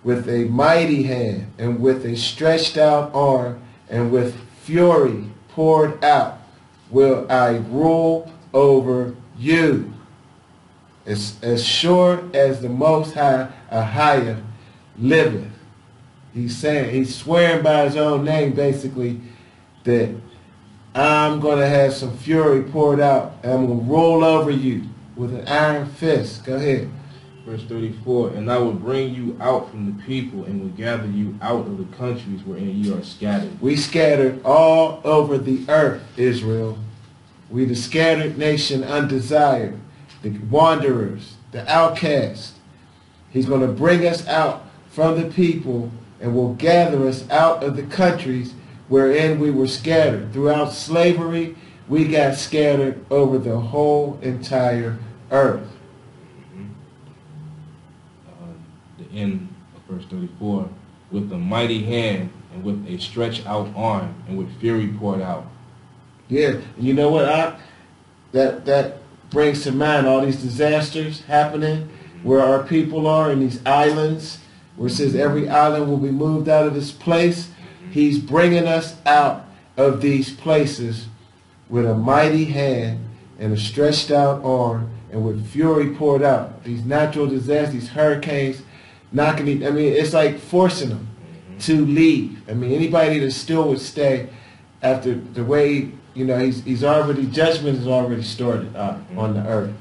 Speaker 2: With a mighty hand and with a stretched out arm and with fury poured out will I rule over you. As sure as the Most High AHAYAH liveth. He's saying, he's swearing by his own name basically that I'm going to have some fury poured out and I'm going to roll over you with an iron fist. Go ahead.
Speaker 3: Verse 34, and I will bring you out from the people and will gather you out of the countries wherein you are scattered.
Speaker 2: We scattered all over the earth, Israel. We the scattered nation undesired, the wanderers, the outcasts. He's going to bring us out from the people and will gather us out of the countries wherein we were scattered. Throughout slavery, we got scattered over the whole entire earth.
Speaker 3: The end of verse 34, with a mighty hand and with a stretched out arm and with fury poured out.
Speaker 2: Yeah, and you know what? That brings to mind all these disasters happening where our people are in these islands, where it says every island will be moved out of this place. He's bringing us out of these places with a mighty hand and a stretched out arm and with fury poured out. These natural disasters, these hurricanes, knocking, I mean, it's like forcing them to leave. I mean, anybody that still would stay after the way, you know, he's already, judgment has already started on the earth.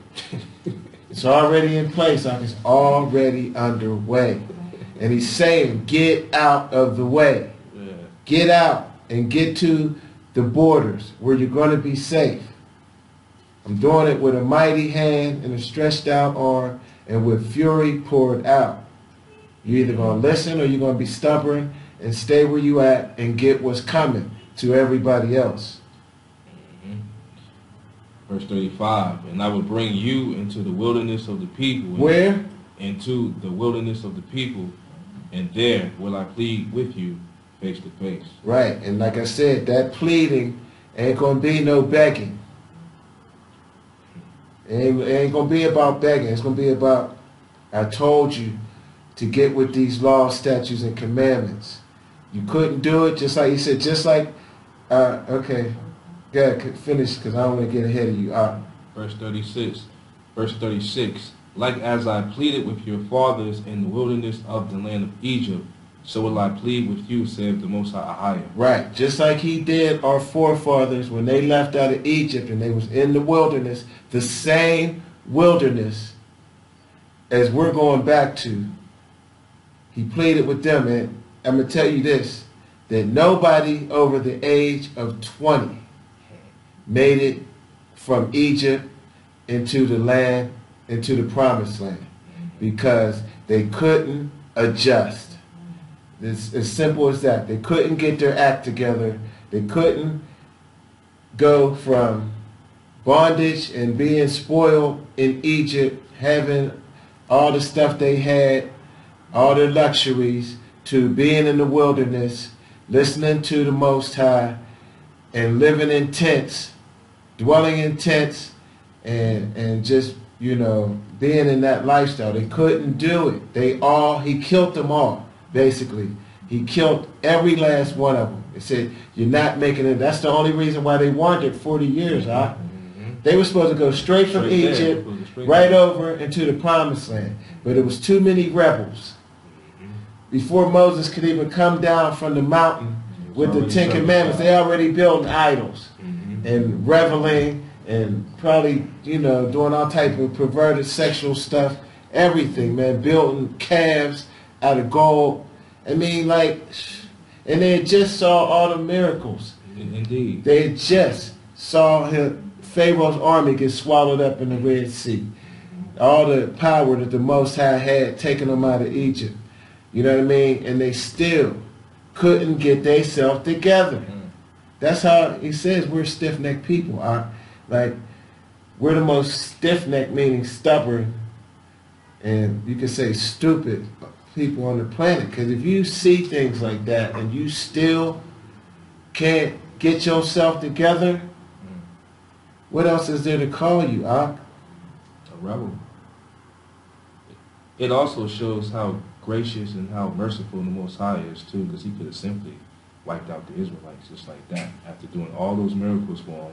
Speaker 2: It's already in place. It's already underway. And he's saying, get out of the way. Yeah. Get out and get to the borders where you're going to be safe. I'm doing it with a mighty hand and a stretched out arm and with fury poured out. You're either going to listen or you're going to be stubborn and stay where you at and get what's coming to everybody else.
Speaker 3: Verse 35, and I will bring you into the wilderness of the people.
Speaker 2: Where?
Speaker 3: Into the wilderness of the people, and there will I plead with you face to face.
Speaker 2: Right, and like I said, that pleading ain't going to be no begging. It ain't going to be about begging. It's going to be about, I told you to get with these laws, statutes, and commandments. You couldn't do it, just like you said, just like, okay, go ahead, finish, because I don't want to get ahead of you.
Speaker 3: Verse 36, like as I pleaded with your fathers in the wilderness of the land of Egypt, so will I plead with you, saith the Most High AHAYAH.
Speaker 2: Right, just like he did our forefathers when they left out of Egypt and they was in the wilderness, the same wilderness as we're going back to, he pleaded with them, and I'm going to tell you this, that nobody over the age of 20 made it from Egypt into the land, into the promised land, because they couldn't adjust. It's as simple as that. They couldn't get their act together. They couldn't go from bondage and being spoiled in Egypt, having all the stuff they had, all their luxuries, to being in the wilderness, listening to the Most High, and living in tents, dwelling in tents, and just, you know, being in that lifestyle. They couldn't do it. He killed them all, basically. He killed every last one of them. He said, you're not making it. That's the only reason why they wandered 40 years, huh? They were supposed to go straight from Egypt, right over into the promised land. But it was too many rebels. Before Moses could even come down from the mountain with the Ten Commandments, they already built idols and reveling and probably, you know, doing all type of perverted sexual stuff, everything, man, building calves out of gold. I mean, like, and they had just saw all the miracles.
Speaker 3: Indeed.
Speaker 2: They had just saw Pharaoh's army get swallowed up in the Red Sea. All the power that the Most High had taken them out of Egypt. You know what I mean? And they still couldn't get themselves together. That's how he says we're stiff-necked people. Like, we're the most stiff-necked, meaning stubborn, and you could say stupid people on the planet. Because if you see things like that and you still can't get yourself together, what else is there to call you, Ahch?
Speaker 3: A rebel. It also shows how gracious and how merciful the Most High is too, because he could have simply wiped out the Israelites just like that after doing all those miracles for them,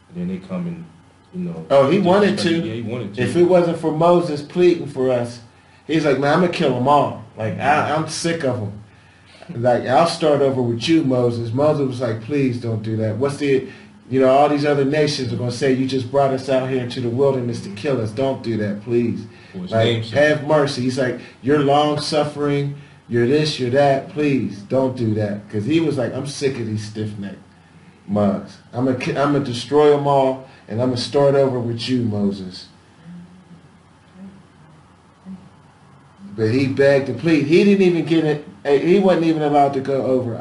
Speaker 3: and then they come and, you know.
Speaker 2: Oh, he wanted to.
Speaker 3: Yeah, he wanted to.
Speaker 2: If it wasn't for Moses pleading for us, he's like, man, I'm gonna kill them all. Like, I'm sick of them. Like, I'll start over with you, Moses. Moses was like, please don't do that. What's the, you know, all these other nations are gonna say you just brought us out here into the wilderness to kill us. Don't do that, please. Like, have mercy. He's like, you're long suffering, you're this, you're that, please don't do that. Because he was like, I'm sick of these stiff-necked mugs. I'm gonna destroy them all, and I'm gonna start over with you, Moses. But he begged and pleaded. He didn't even get it. He wasn't even allowed to go over.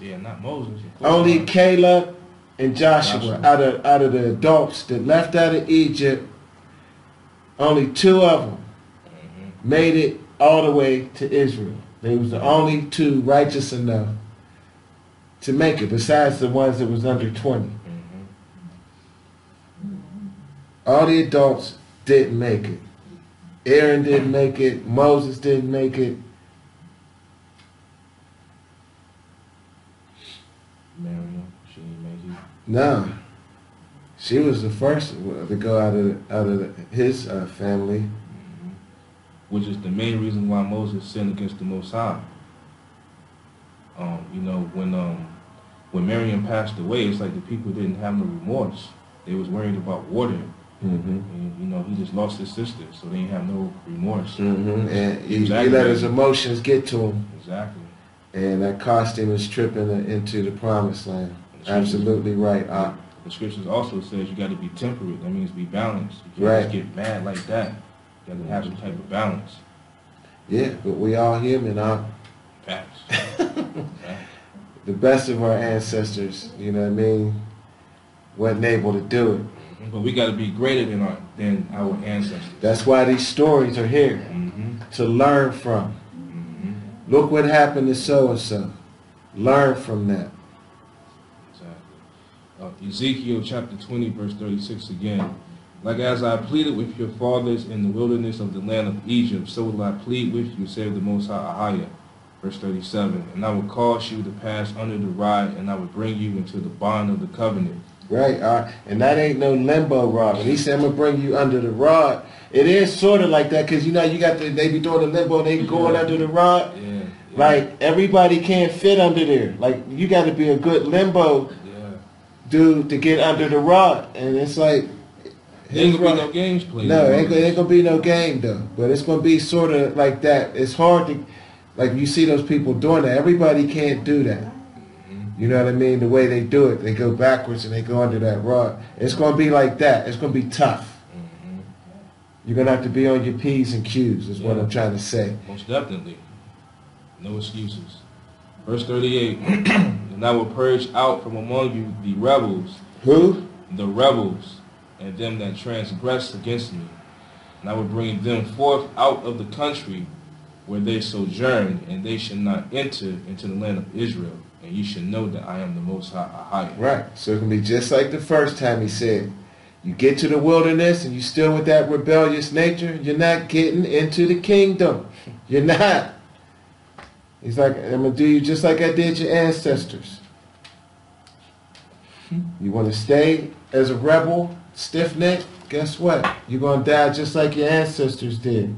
Speaker 3: Yeah, not Moses.
Speaker 2: Only Caleb and Joshua. Out of the adults that left out of Egypt, only 2 of them made it all the way to Israel. They was the only 2 righteous enough to make it, besides the ones that was under 20. All the adults didn't make it. Aaron didn't make it. Moses didn't make it.
Speaker 3: Miriam, she didn't make it.
Speaker 2: No. She was the first to go out of his family.
Speaker 3: Which is the main reason why Moses sinned against the Most High. You know, when Miriam passed away, it's like the people didn't have no remorse. They was worried about water. And, you know, he just lost his sister, so they didn't have no remorse.
Speaker 2: And he let his emotions get to him.
Speaker 3: Exactly.
Speaker 2: And that cost him his trip into the promised land. Absolutely right.
Speaker 3: The scriptures also says you got to be temperate. That means be balanced. You can't just get mad like that. You got to have some type of balance.
Speaker 2: Yeah, but we all human,
Speaker 3: Facts.
Speaker 2: The best of our ancestors, you know what I mean, wasn't able to do it.
Speaker 3: But we got to be greater than our ancestors.
Speaker 2: That's why these stories are here, to learn from. Look what happened to so-and-so. Learn from that.
Speaker 3: Exactly. Ezekiel chapter 20, verse 36 again. Like as I pleaded with your fathers in the wilderness of the land of Egypt, so will I plead with you, saith the Most High, AHAYAH. Verse 37. And I will cause you to pass under the rod, and I will bring you into the bond of the covenant.
Speaker 2: Right, and that ain't no limbo rod. When he said, I'm going to bring you under the rod, it is sort of like that, because, you know, you got they be doing the limbo, they going under the rod.
Speaker 3: Yeah.
Speaker 2: Like, everybody can't fit under there. Like, you got to be a good limbo dude to get under the rod. And it's like,
Speaker 3: There ain't gonna be no games played.
Speaker 2: No, ain't gonna be no game though. But it's gonna be sort of like that. It's hard to, like you see those people doing that. Everybody can't do that. You know what I mean? The way they do it, they go backwards and they go under that rod. It's gonna be like that. It's gonna be tough. You're gonna have to be on your P's and Q's. Is what I'm trying to say.
Speaker 3: Most definitely. No excuses. Verse 38. And I will purge out from among you the rebels.
Speaker 2: Who?
Speaker 3: The rebels, and them that transgress against me. And I will bring them forth out of the country where they sojourn, and they shall not enter into the land of Israel. And you should know that I am the Most High, AHAYAH.
Speaker 2: Right. So it can be just like the first time he said, you get to the wilderness and you still with that rebellious nature, you're not getting into the kingdom. You're not. He's like, I'm going to do you just like I did your ancestors. You want to stay as a rebel, stiff-necked, guess what? You're going to die just like your ancestors did.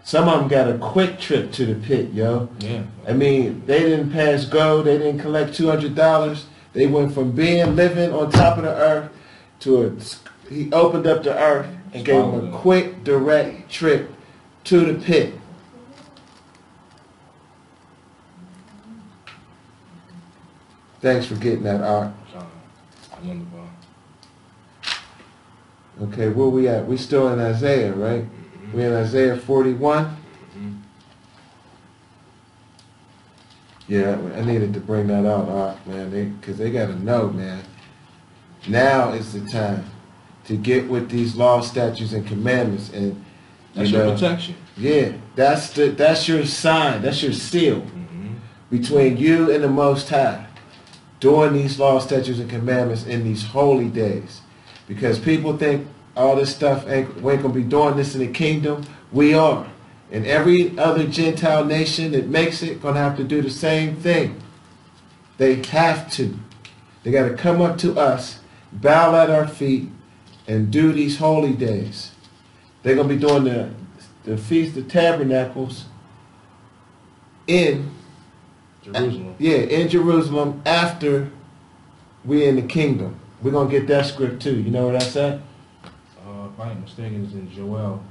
Speaker 2: Some of them got a quick trip to the pit, yo.
Speaker 3: Yeah.
Speaker 2: I mean, they didn't pass go. They didn't collect $200. They went from living on top of the earth to he opened up the earth and gave them a quick, direct trip to the pit. Thanks for getting that, Ahch. Okay, where we at? We still in Isaiah, right? We in Isaiah 41. Yeah, I needed to bring that out, Ahch, man, because they got to know, man. Now is the time to get with these laws, statutes, and commandments, and
Speaker 3: that's your protection.
Speaker 2: Yeah, that's your sign. That's your seal between you and the Most High. Doing these laws, statutes, and commandments in these holy days. Because people think all this stuff we ain't going to be doing this in the kingdom. We are. And every other Gentile nation that makes it going to have to do the same thing. They have to. They got to come up to us, bow at our feet, and do these holy days. They're going to be doing the Feast of Tabernacles in
Speaker 3: Jerusalem.
Speaker 2: Yeah, in Jerusalem after we're in the kingdom. We're going to get that script too. You know what I said?
Speaker 3: If I ain't mistaken, it's in Joel.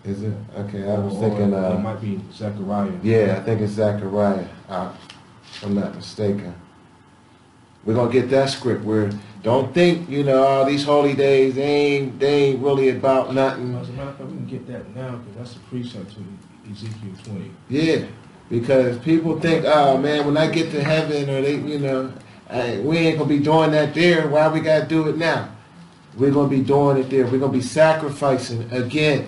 Speaker 2: Is it? Okay, I was thinking...
Speaker 3: it might be Zechariah.
Speaker 2: Yeah, I think it's Zechariah. I'm not mistaken. We're going to get that script where don't think, all these holy days, they ain't really about nothing.
Speaker 3: As a matter of fact, we can get that now because that's a precept to Ezekiel 20.
Speaker 2: Yeah. Because people think, oh man, when I get to heaven, or they, we ain't gonna be doing that there. Why we gotta do it now? We're gonna be doing it there. We're gonna be sacrificing again.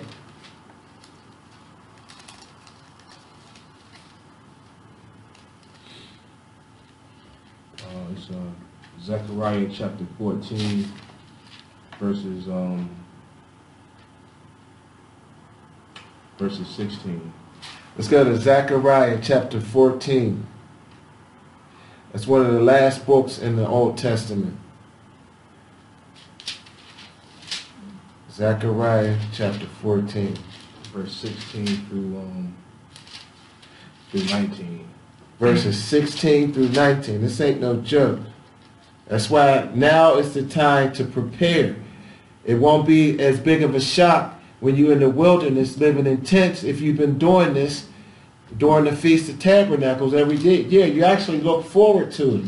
Speaker 3: It's Zechariah chapter 14, verses 16.
Speaker 2: Let's go to Zechariah chapter 14. That's one of the last books in the Old Testament. Zechariah chapter 14.
Speaker 3: Verse 16 through 19.
Speaker 2: Verses 16 through 19. This ain't no joke. That's why now is the time to prepare. It won't be as big of a shock when you're in the wilderness living in tents if you've been doing this during the Feast of Tabernacles every day. Yeah, you actually look forward to it.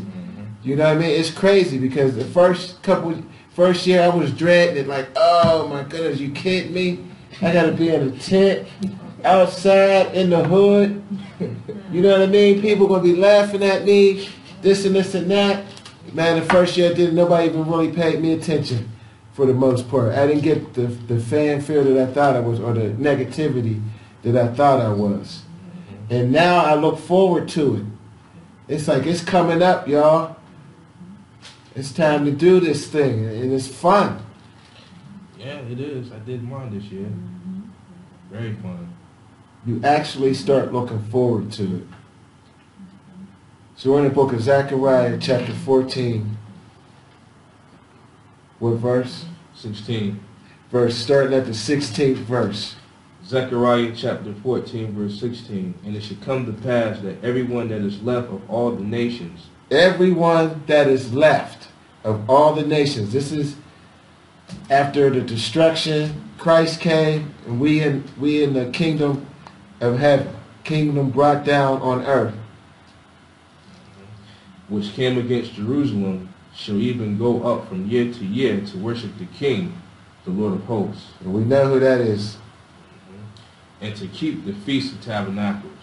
Speaker 2: You know what I mean? It's crazy because the first year I was dreading it like, oh my goodness, you kidding me? I got to be in a tent, outside, in the hood. You know what I mean? People going to be laughing at me, this and that. Man, the first year I did it, nobody even really paid me attention for the most part. I didn't get the fanfare that I thought I was, or the negativity that I thought I was. And now I look forward to it. It's like it's coming up, y'all. It's time to do this thing, and it's fun.
Speaker 3: Yeah, it is. I did mine this year. Very fun.
Speaker 2: You actually start looking forward to it. So we're in the book of Zechariah, chapter 14. What verse?
Speaker 3: 16.
Speaker 2: Starting at the 16th verse.
Speaker 3: Zechariah chapter 14, verse 16. And it should come to pass that everyone that is left of all the nations.
Speaker 2: Everyone that is left of all the nations. This is after the destruction, Christ came, and we in the kingdom of heaven, kingdom brought down on earth.
Speaker 3: Which came against Jerusalem shall even go up from year to year to worship the King, the Lord of hosts.
Speaker 2: And we know who that is.
Speaker 3: And to keep the Feast of Tabernacles.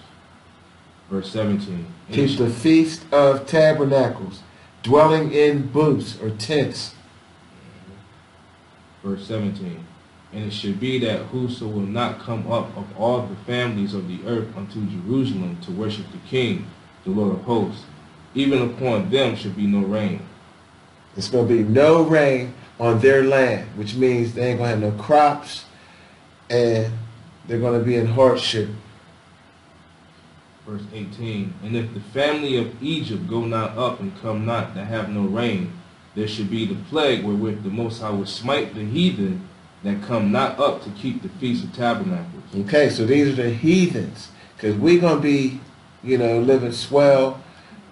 Speaker 3: Verse 17.
Speaker 2: Keep the Feast of Tabernacles, dwelling in booths or tents.
Speaker 3: Verse 17. And it should be that whoso will not come up of all the families of the earth unto Jerusalem to worship the King, the Lord of hosts, even upon them should be no rain.
Speaker 2: There's going to be no rain on their land, which means they ain't going to have no crops, and they're going to be in hardship.
Speaker 3: Verse 18. And if the family of Egypt go not up and come not that have no rain, there should be the plague wherewith the Most High will smite the heathen that come not up to keep the Feast of Tabernacles.
Speaker 2: Okay, so these are the heathens, because we're going to be, living swell,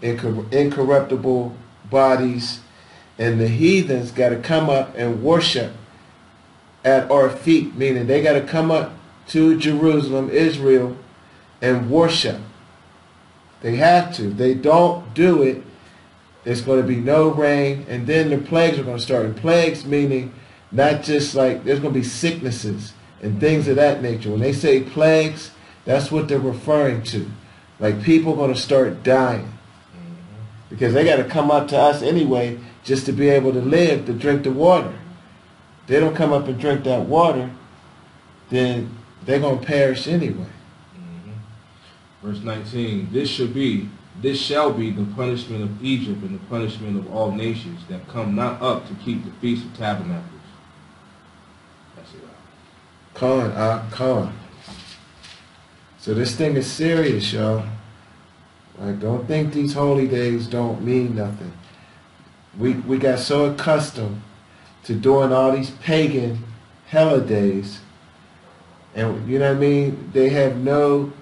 Speaker 2: incorruptible bodies, and the heathens got to come up and worship at our feet, meaning they got to come up to Jerusalem, Israel, and worship. They have to. If they don't do it, there's going to be no rain, and then the plagues are going to start. And plagues meaning not just like there's going to be sicknesses and things of that nature. When they say plagues, that's what they're referring to. Like people are going to start dying. Because they got to come up to us anyway just to be able to live, to drink the water. If they don't come up and drink that water, then they're going to perish anyway.
Speaker 3: Verse 19, this shall be the punishment of Egypt and the punishment of all nations that come not up to keep the Feast of Tabernacles. That's it.
Speaker 2: Con. So this thing is serious, y'all. Like, don't think these holy days don't mean nothing. We got so accustomed to doing all these pagan holidays, and you know what I mean? They have no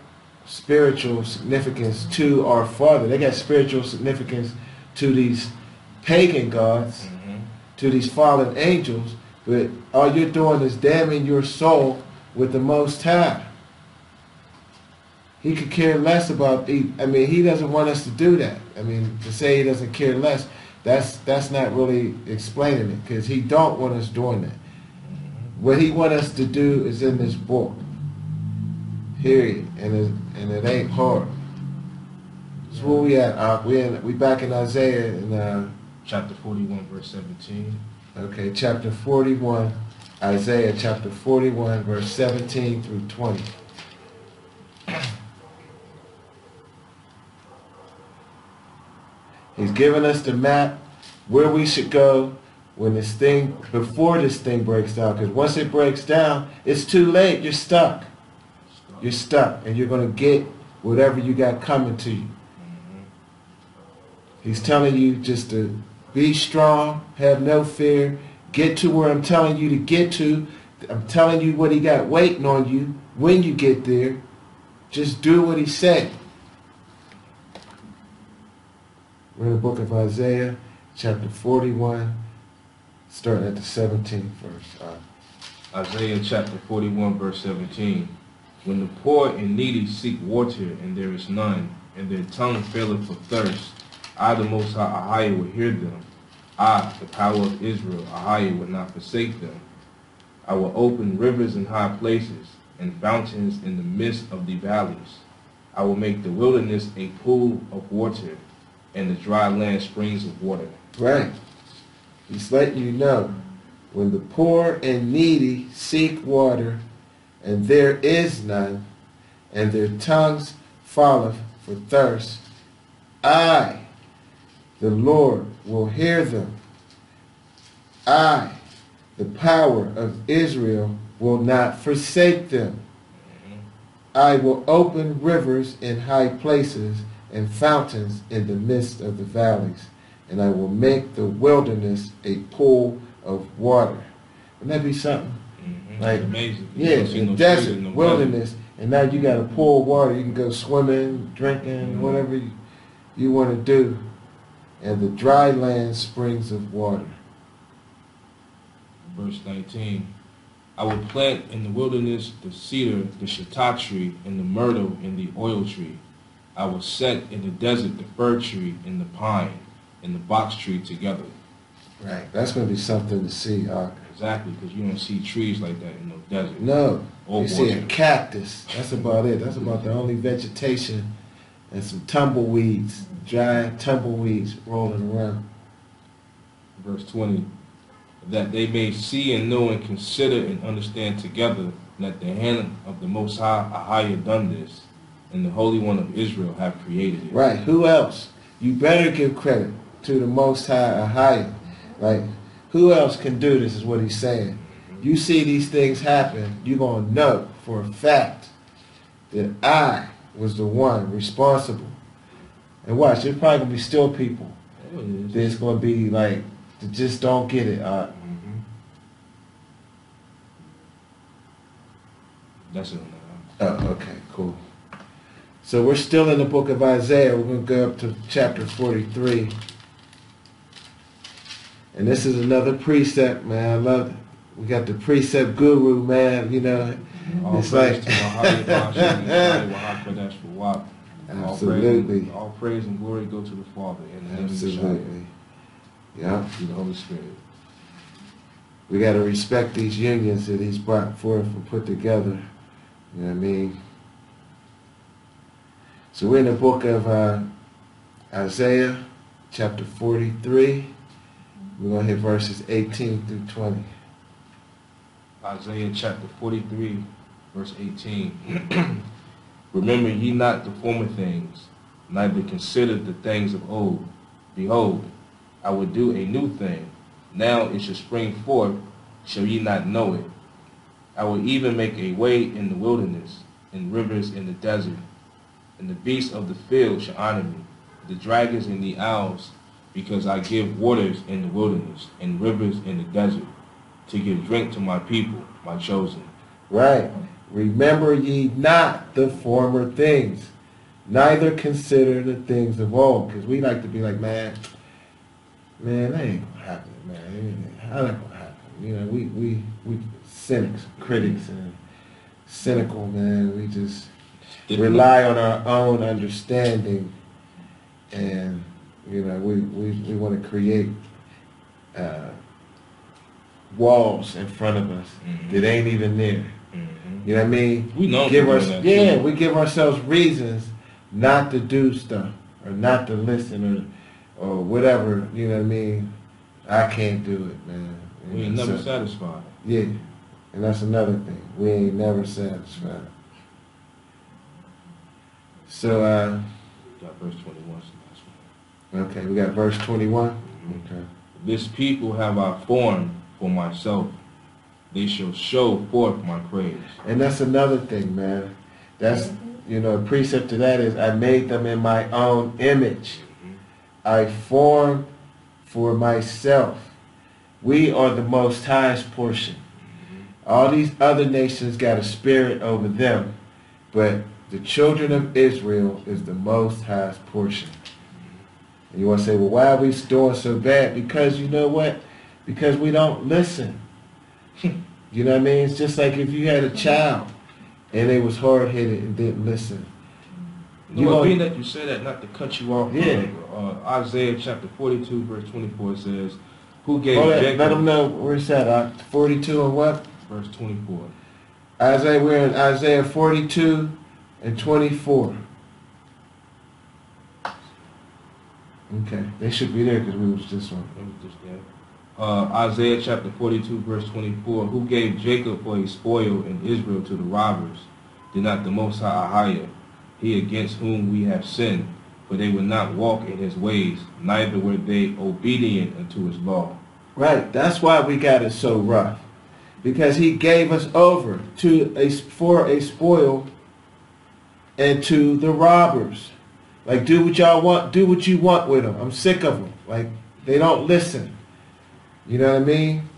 Speaker 2: spiritual significance to our Father. They got spiritual significance to these pagan gods, to these fallen angels, but all you're doing is damning your soul with the Most High. He could care less about he doesn't want us to do that. To say he doesn't care less, that's not really explaining it, because he don't want us doing that. What he want us to do is in this book. Period. And it ain't hard. So where we at? We back in Isaiah in
Speaker 3: chapter 41, verse 17.
Speaker 2: Okay, chapter 41, Isaiah chapter 41, verse 17 through 20. He's given us the map where we should go before this thing breaks down. Because once it breaks down, it's too late. You're stuck. You're stuck, and you're going to get whatever you got coming to you. He's telling you just to be strong, have no fear, get to where I'm telling you to get to. I'm telling you what he got waiting on you when you get there. Just do what he said. We're in the book of Isaiah, chapter 41, starting at the 17th verse.
Speaker 3: Isaiah chapter 41, verse 17. When the poor and needy seek water, and there is none, and their tongue faileth for thirst, I, the Most High, AHAYAH, will hear them. I, the power of Israel, AHAYAH, will not forsake them. I will open rivers in high places, and fountains in the midst of the valleys. I will make the wilderness a pool of water, and the dry land springs of water.
Speaker 2: Right. He's letting you know, when the poor and needy seek water, and there is none, and their tongues falleth for thirst, I, the Lord, will hear them. I, the power of Israel, will not forsake them. I will open rivers in high places and fountains in the midst of the valleys, and I will make the wilderness a pool of water. Wouldn't that be something? Like,
Speaker 3: amazing.
Speaker 2: Yeah, the desert, wilderness, and now you got a pool of water. You can go swimming, drinking, whatever you want to do. And the dry land springs of water.
Speaker 3: Verse 19. I will plant in the wilderness the cedar, the shittah tree, and the myrtle, and the oil tree. I will set in the desert the fir tree, and the pine, and the box tree together.
Speaker 2: Right. That's going to be something to see, Ahch.
Speaker 3: Exactly, because you don't see trees like that in no desert.
Speaker 2: No.
Speaker 3: Or
Speaker 2: You see a
Speaker 3: orchard.
Speaker 2: cactus. That's about it. That's about the only vegetation. And some tumbleweeds, dry tumbleweeds rolling around.
Speaker 3: Verse 20. That they may see and know and consider and understand together that the hand of the Most High AHAYAH done this, and the Holy One of Israel have created it.
Speaker 2: Right. Who else? You better give credit to the Most High AHAYAH. Like, who else can do this is what he's saying. You see these things happen, you're going to know for a fact that I was the one responsible. And watch, there's probably going to be still people that's going to be like, that just don't get it.
Speaker 3: That's it.
Speaker 2: Oh, okay, cool. So we're still in the book of Isaiah. We're going to go up to chapter 43. And this is another precept, man. I love it. We got the precept guru, man. You know,
Speaker 3: All
Speaker 2: it's
Speaker 3: praise
Speaker 2: like...
Speaker 3: to AHAYAH.
Speaker 2: Absolutely.
Speaker 3: All praise and glory go to the Father and the name of Yashaya,
Speaker 2: Absolutely. Yeah.
Speaker 3: through the Holy Spirit.
Speaker 2: We got to respect these unions that he's brought forth and put together. You know what I mean? So we're in the book of Isaiah, chapter 43. We're going to hit verses 18 through 20.
Speaker 3: Isaiah chapter 43, verse 18. Remember ye not the former things, neither consider the things of old. Behold, I will do a new thing. Now it shall spring forth, shall ye not know it? I will even make a way in the wilderness, and rivers in the desert. And the beasts of the field shall honor me, the dragons and the owls, because I give waters in the wilderness, and rivers in the desert, to give drink to my people, my chosen.
Speaker 2: Right. Remember ye not the former things, neither consider the things of old. Because we like to be like, man, that ain't going to happen, man. How that going to happen? You know, we cynics, critics, and cynical, man. We just rely on our own understanding, and, you know, we want to create walls in front of us that ain't even there. You know what I mean?
Speaker 3: We know
Speaker 2: we give ourselves reasons not to do stuff or not to listen or whatever. You know what I mean? I can't do it, man.
Speaker 3: We ain't never satisfied.
Speaker 2: Yeah, and that's another thing. We ain't never satisfied. So,
Speaker 3: Got verse 21.
Speaker 2: okay, we got verse 21. Okay.
Speaker 3: This people have I formed for myself. They shall show forth my praise.
Speaker 2: And that's another thing, man. That's, you know, a precept to that is I made them in my own image. I formed for myself. We are the Most High's portion. All these other nations got a spirit over them, but the children of Israel is the Most High's portion. And you want to say, well, why are we doing so bad? Because you know what? Because we don't listen. You know what I mean? It's just like if you had a child and they was hard-headed and didn't listen.
Speaker 3: Being that you say that, not to cut you off,
Speaker 2: Yeah.
Speaker 3: Isaiah chapter 42, verse 24 says, who gave Jacob...
Speaker 2: Let them know where it's at. 42 and what?
Speaker 3: Verse 24.
Speaker 2: We're in Isaiah 42 and 24. Okay, they should be there because we was just on.
Speaker 3: Isaiah chapter 42, verse 24. Who gave Jacob for a spoil and Israel to the robbers? Did not the Most High AHAYAH, he against whom we have sinned, for they would not walk in his ways, neither were they obedient unto his law.
Speaker 2: Right, that's why we got it so rough. Because he gave us over for a spoil and to the robbers. Like, do what y'all want, do what you want with them. I'm sick of them. Like, they don't listen. You know what I mean?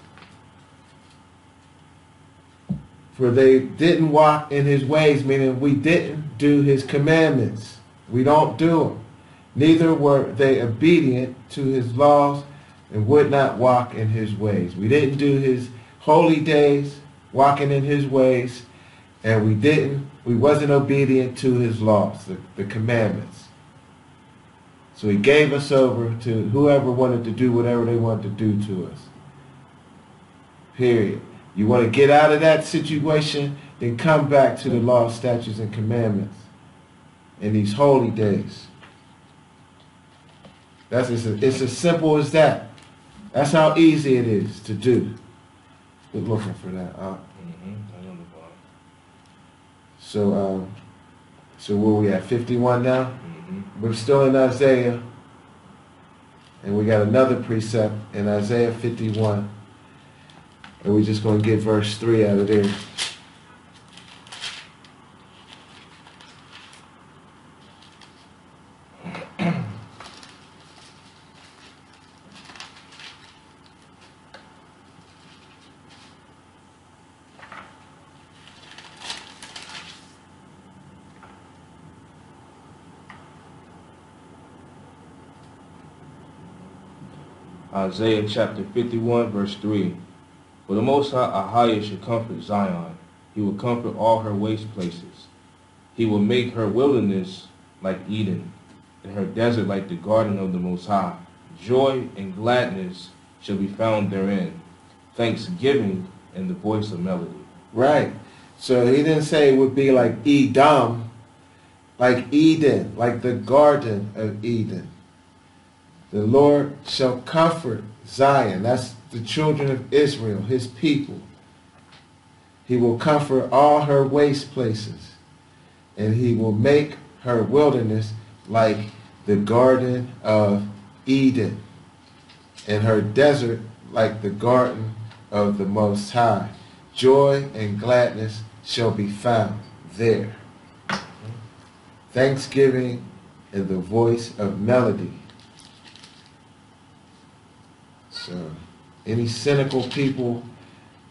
Speaker 2: For they didn't walk in his ways, meaning we didn't do his commandments. We don't do them. Neither were they obedient to his laws, and would not walk in his ways. We didn't do his holy days, walking in his ways, and we wasn't obedient to his laws, the commandments. So he gave us over to whoever wanted to do whatever they wanted to do to us. Period. You want to get out of that situation, then come back to the law, statutes, and commandments in these holy days. It's as simple as that. That's how easy it is to do. We're looking for that. So where we at? 51 now? We're still in Isaiah. And we got another precept in Isaiah 51. And we're just going to get verse 3 out of there.
Speaker 3: Isaiah chapter 51, verse 3. For the Most High, AHAYAH shall comfort Zion. He will comfort all her waste places. He will make her wilderness like Eden, and her desert like the garden of the Most High. Joy and gladness shall be found therein, thanksgiving and the voice of melody.
Speaker 2: Right. So he didn't say it would be like Edom, like Eden, like the garden of Eden. The Lord shall comfort Zion. That's the children of Israel, his people. He will comfort all her waste places, and he will make her wilderness like the garden of Eden, and her desert like the garden of the Most High. Joy and gladness shall be found there. Thanksgiving and the voice of melody. So any cynical people,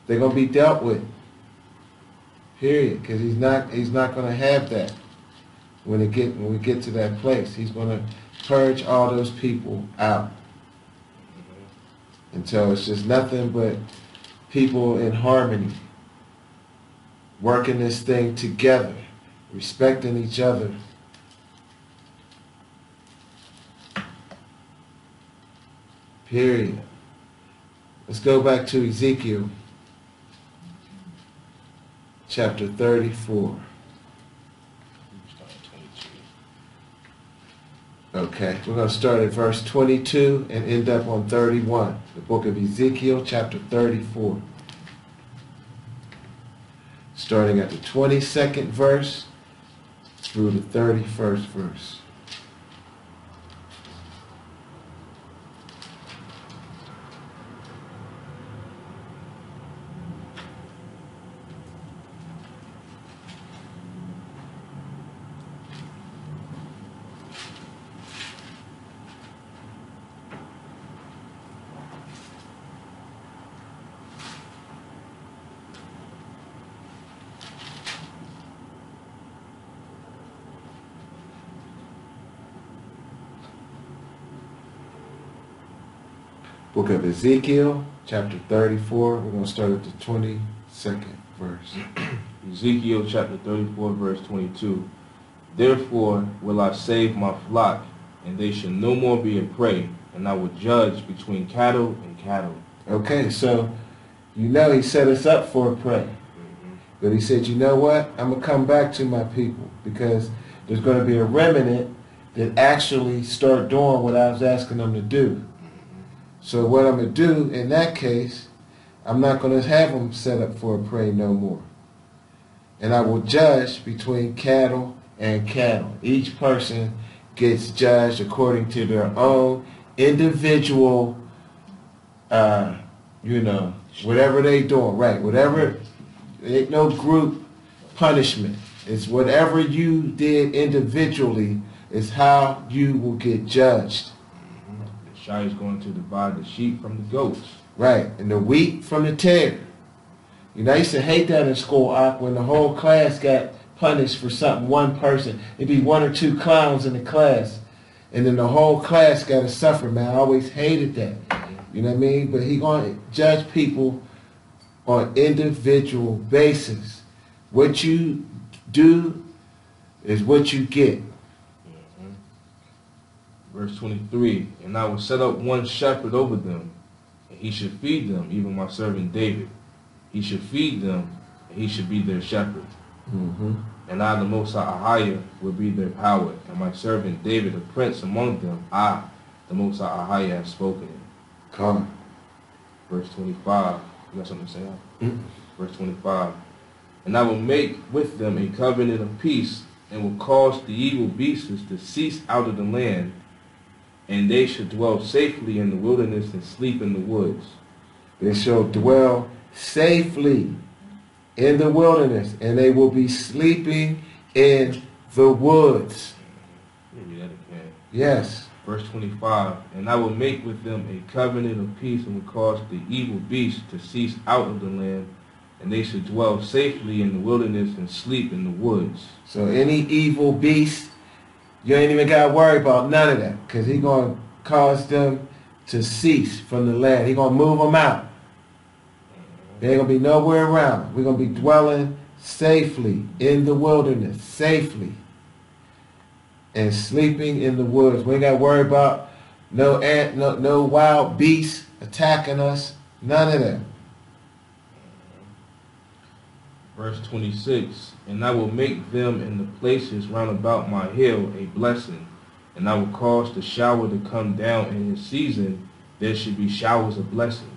Speaker 2: they're going to be dealt with. Period. Because he's not going to have that when we get to that place. He's going to purge all those people out until it's just nothing but people in harmony, working this thing together, respecting each other. Period. Let's go back to Ezekiel chapter 34. Okay, we're going to start at verse 22 and end up on 31. The book of Ezekiel chapter 34. Starting at the 22nd verse through the 31st verse. Book of Ezekiel, chapter 34. We're going to start at the 22nd verse.
Speaker 3: Ezekiel chapter 34, verse 22. Therefore will I save my flock, and they shall no more be a prey, and I will judge between cattle and cattle.
Speaker 2: Okay, so you know he set us up for a prey. But he said, you know what? I'm going to come back to my people, because there's going to be a remnant that actually start doing what I was asking them to do. So what I'm going to do in that case, I'm not going to have them set up for a prey no more. And I will judge between cattle and cattle. Each person gets judged according to their own individual, whatever they doing, right? Whatever, ain't no group punishment. It's whatever you did individually is how you will get judged.
Speaker 3: Yashaya is going to divide the sheep from the goats.
Speaker 2: Right, and the wheat from the tare. You know, I used to hate that in school, Ahch, when the whole class got punished for something, one person. It'd be one or two clowns in the class, and then the whole class got to suffer, man. I always hated that. You know what I mean? But he going to judge people on individual basis. What you do is what you get.
Speaker 3: Verse 23, and I will set up one shepherd over them, and he should feed them, even my servant David. He should feed them, and he should be their shepherd. And I, the Most High AHAYAH, will be their power, and my servant David, a prince among them. I, the Most High AHAYAH, have spoken it.
Speaker 2: Come.
Speaker 3: Verse 25, you got something to say? Verse 25, and I will make with them a covenant of peace, and will cause the evil beasts to cease out of the land, and they shall dwell safely in the wilderness and sleep in the woods.
Speaker 2: They shall dwell safely in the wilderness, and they will be sleeping in the woods.
Speaker 3: Maybe that again.
Speaker 2: Yes.
Speaker 3: Verse 25, and I will make with them a covenant of peace, and will cause the evil beasts to cease out of the land, and they shall dwell safely in the wilderness and sleep in the woods.
Speaker 2: So any evil beast, you ain't even got to worry about none of that, because he's going to cause them to cease from the land. He's going to move them out. They ain't going to be nowhere around. We're going to be dwelling safely in the wilderness, safely, and sleeping in the woods. We ain't got to worry about no wild beasts attacking us, none of that.
Speaker 3: Verse 26, and I will make them in the places round about my hill a blessing, and I will cause the shower to come down in his season. There should be showers of blessing.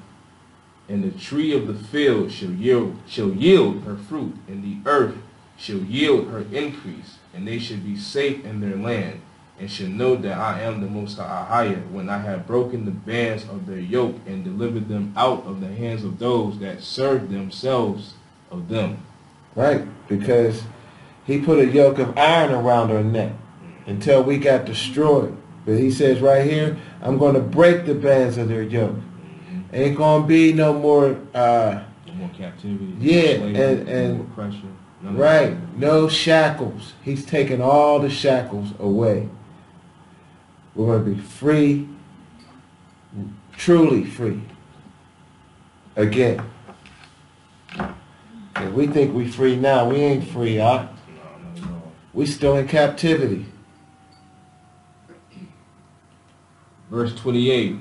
Speaker 3: And the tree of the field shall yield her fruit, and the earth shall yield her increase, and they shall be safe in their land, and shall know that I am the Most High AHAYAH, when I have broken the bands of their yoke, and delivered them out of the hands of those that serve themselves of them.
Speaker 2: Right, because he put a yoke of iron around her neck until we got destroyed. But he says right here, I'm going to break the bands of their yoke. Ain't going to be no more...
Speaker 3: no more captivity.
Speaker 2: Yeah,
Speaker 3: slavery,
Speaker 2: and
Speaker 3: no more oppression.
Speaker 2: Right, no shackles. He's taken all the shackles away. We're going to be free, truly free. Again. If we think we free now, we ain't free, Ahch.
Speaker 3: No.
Speaker 2: We still in captivity.
Speaker 3: Verse 28,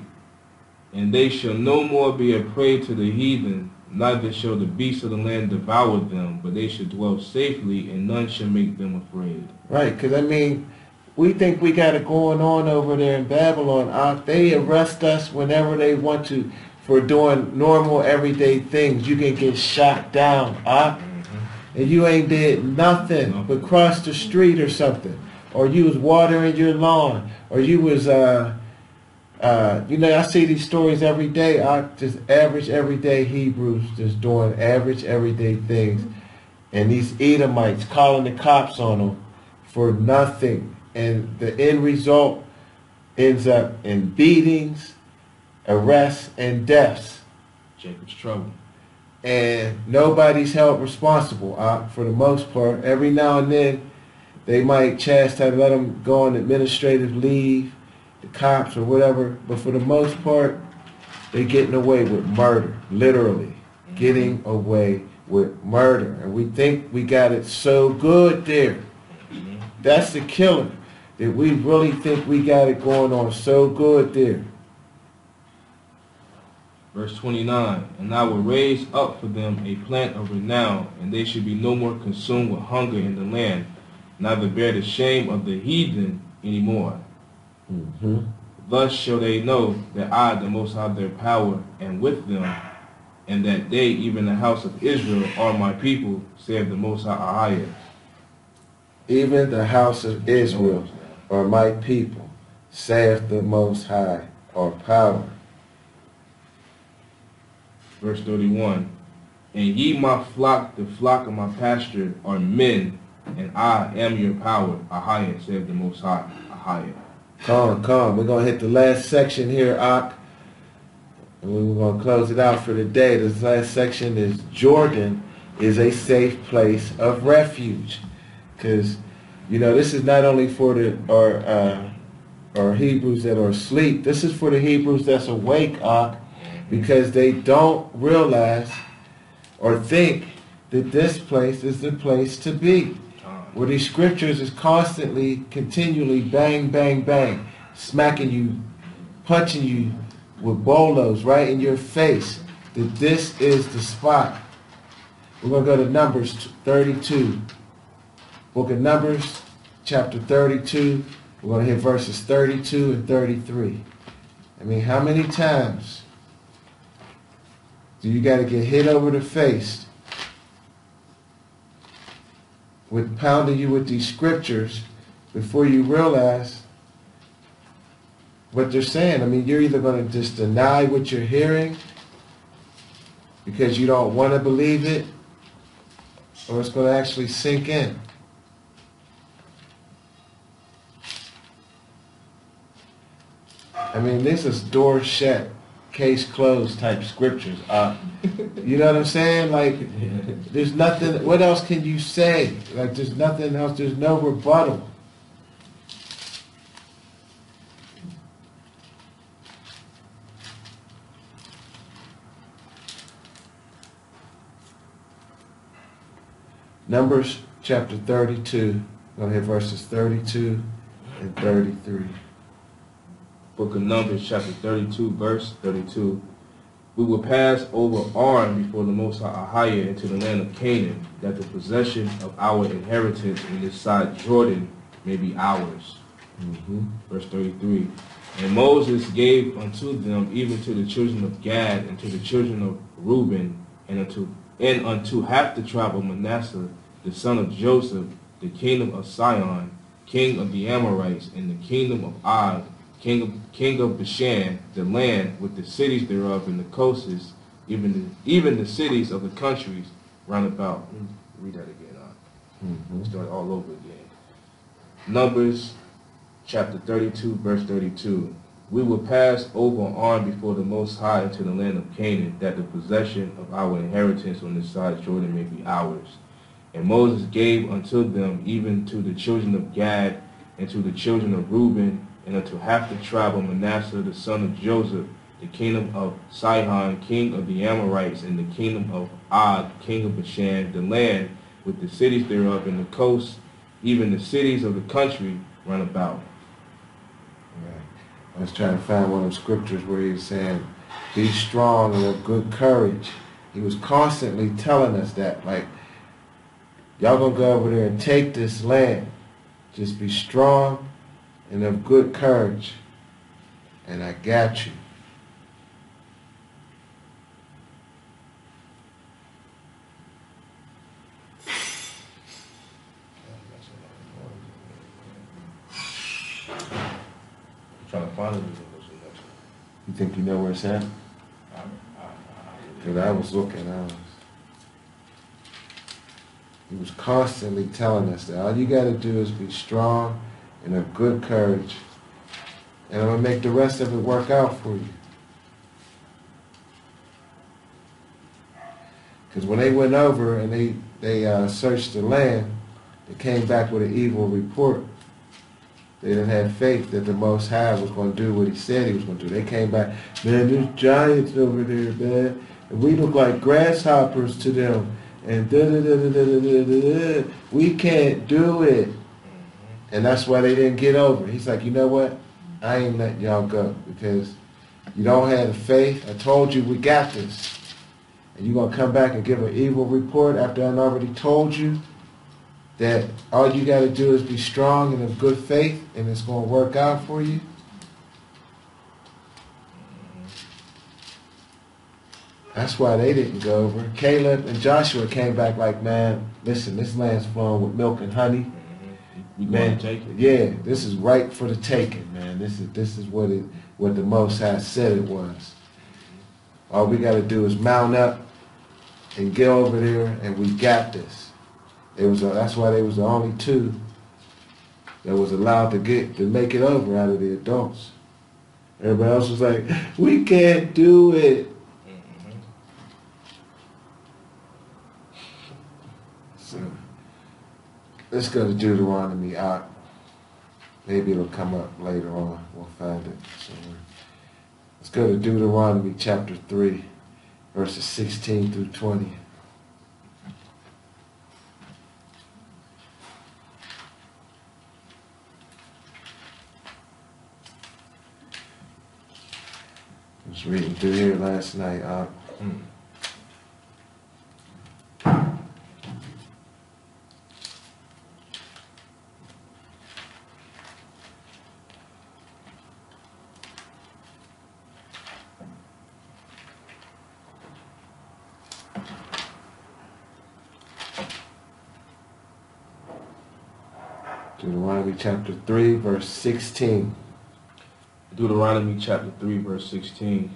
Speaker 3: and they shall no more be a prey to the heathen, neither shall the beasts of the land devour them, but they shall dwell safely, and none shall make them afraid.
Speaker 2: Right, because I mean, we think we got it going on over there in Babylon, Ahch. They arrest us whenever they want to for doing normal everyday things. You can get shot down, Ahch, and you ain't did nothing but cross the street or something, or you was watering your lawn, or you was I see these stories every day. Just average everyday Hebrews just doing average everyday things, and these Edomites calling the cops on them for nothing, and the end result ends up in beatings, arrests, and deaths.
Speaker 3: Jacob's trouble.
Speaker 2: And nobody's held responsible, for the most part. Every now and then, they might chastise, let them go on administrative leave, the cops or whatever. But for the most part, they're getting away with murder, literally. Getting away with murder. And we think we got it so good there. That's the killer. That we really think we got it going on so good there.
Speaker 3: Verse 29, and I will raise up for them a plant of renown, and they shall be no more consumed with hunger in the land, neither bear the shame of the heathen any more. Thus shall they know that I, the Most High, their power, am with them, and that they, even the house of Israel, are my people, saith the Most High AHAYAH.
Speaker 2: Even the house of Israel are my people, saith the Most High, our power.
Speaker 3: Verse 31, and ye my flock, the flock of my pasture, are men, and I am your power, AHAYAH, saith the Most High, AHAYAH.
Speaker 2: Come. We're going to hit the last section here, Ahch. And we're going to close it out for the day. This last section is Jordan is a safe place of refuge. Because, this is not only for our Hebrews that are asleep. This is for the Hebrews that's awake, Ahch. because they don't realize or think that this place is the place to be. Where these scriptures is constantly, continually bang, bang, bang, smacking you, punching you with bolos right in your face, that this is the spot. We're going to go to Numbers 32. Book of Numbers, chapter 32. We're going to hit verses 32 and 33. I mean, how many times do you got to get hit over the face with pounding you with these scriptures before you realize what they're saying? I mean, you're either going to just deny what you're hearing because you don't want to believe it, or it's going to actually sink in. I mean, this is door shut, case closed type scriptures. You know what I'm saying? Like, there's nothing, what else can you say? Like, there's nothing else, there's no rebuttal. Numbers chapter 32, we're going to hit verses 32 and 33.
Speaker 3: Book of Numbers, chapter 32, verse 32. We will pass over armed before the Most High AHAYAH into the land of Canaan, that the possession of our inheritance in this side Jordan may be ours. Verse 33. And Moses gave unto them, even to the children of Gad, and to the children of Reuben, and unto half the tribe of Manasseh, the son of Joseph, the kingdom of Sihon, king of the Amorites, and the kingdom of Og, king of Bashan, the land with the cities thereof and the coasts, even the cities of the countries round about. Read that again. Start all over again. Numbers chapter 32, verse 32. We will pass over armed before the Most High into the land of Canaan, that the possession of our inheritance on this side Jordan may be ours. And Moses gave unto them, even to the children of Gad, and to the children of Reuben, and unto half the tribe of Manasseh, the son of Joseph, the kingdom of Sihon, king of the Amorites, and the kingdom of Og, king of Bashan, the land with the cities thereof and the coasts, even the cities of the country round about.
Speaker 2: Right. I was trying to find one of the scriptures where he was saying, be strong and of good courage. He was constantly telling us that, like, y'all gonna go over there and take this land. Just be strong and of good courage, and I got you.
Speaker 3: I'm trying to find it.
Speaker 2: You think you know where it's at? Because I was looking, he was constantly telling us that all you got to do is be strong and of good courage, and I'm going to make the rest of it work out for you. Because when they went over and they searched the land, they came back with an evil report. They didn't have faith that the Most High was going to do what he said he was going to do. They came back, man, there's giants over there, man, and we look like grasshoppers to them, and da-da-da-da-da-da-da-da. We can't do it. And that's why they didn't get over. He's like, you know what? I ain't letting y'all go because you don't have the faith. I told you we got this. And you're going to come back and give an evil report after I already told you that all you got to do is be strong and of good faith and it's going to work out for you? That's why they didn't go over. Caleb and Joshua came back like, man, listen, this land's flowing with milk and honey. Man, take it. Yeah, this is right for the taking, man. This is what the Most High said it was. All we got to do is mount up and get over there, and we got this. That's why they was the only two that was allowed to make it over out of the adults. Everybody else was like, we can't do it. So let's go to Deuteronomy. Maybe it'll come up later on. We'll find it somewhere. Let's go to Deuteronomy chapter 3, verses 16 through 20. I was reading through here last night. Deuteronomy chapter 3, verse 16.
Speaker 3: Deuteronomy chapter 3, verse 16.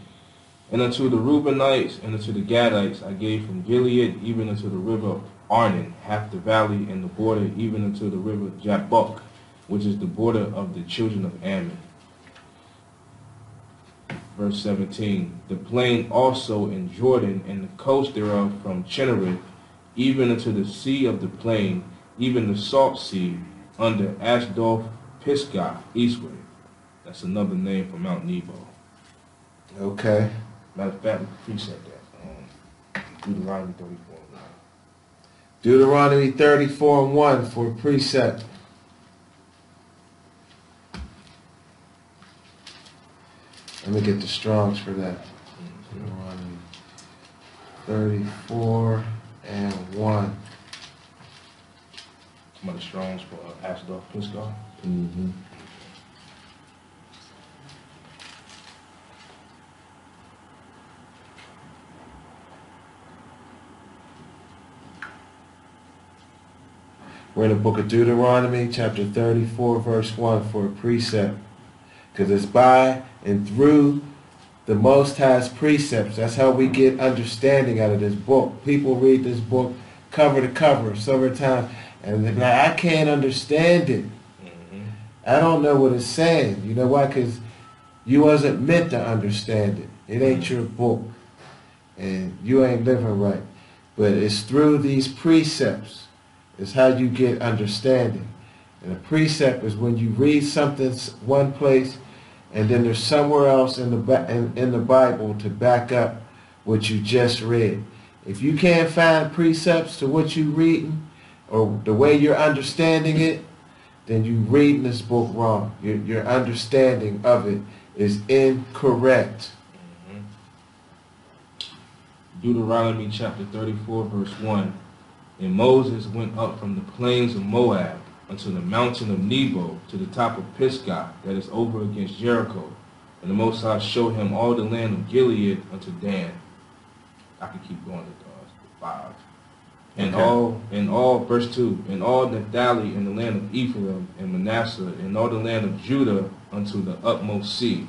Speaker 3: And unto the Reubenites and unto the Gadites I gave from Gilead even unto the river Arnon, half the valley and the border, even unto the river Jabbok, which is the border of the children of Ammon. Verse 17. The plain also in Jordan and the coast thereof from Chinnereth, even unto the sea of the plain, even the salt sea, under Ashdod Pisgah, eastward. That's another name for Mount Nebo.
Speaker 2: Okay.
Speaker 3: Matter of fact, we precept that. Deuteronomy 34:1.
Speaker 2: Deuteronomy 34:1 for precept. Let me get the Strongs for that. Deuteronomy 34:1.
Speaker 3: Some of the Strongs for Ashdod Pisgah.
Speaker 2: Mm-hmm. We're in the book of Deuteronomy, chapter 34, verse 1 for a precept. Because it's by and through the Most High's precepts. That's how we get understanding out of this book. People read this book cover to cover several times, and they're like, I can't understand it. I don't know what it's saying. You know why? Because you wasn't meant to understand it. It ain't your book. And you ain't living right. But it's through these precepts. It's how you get understanding. And a precept is when you read something one place, and then there's somewhere else in the Bible to back up what you just read. If you can't find precepts to what you're reading, or the way you're understanding it, then you're reading this book wrong. Your understanding of it is incorrect.
Speaker 3: Deuteronomy chapter 34, verse 1. And Moses went up from the plains of Moab unto the mountain of Nebo, to the top of Pisgah, that is over against Jericho. And the Most High showed him all the land of Gilead unto Dan. I could keep going to 5. And all, verse 2, and all Naphtali in the land of Ephraim and Manasseh, and all the land of Judah unto the utmost sea,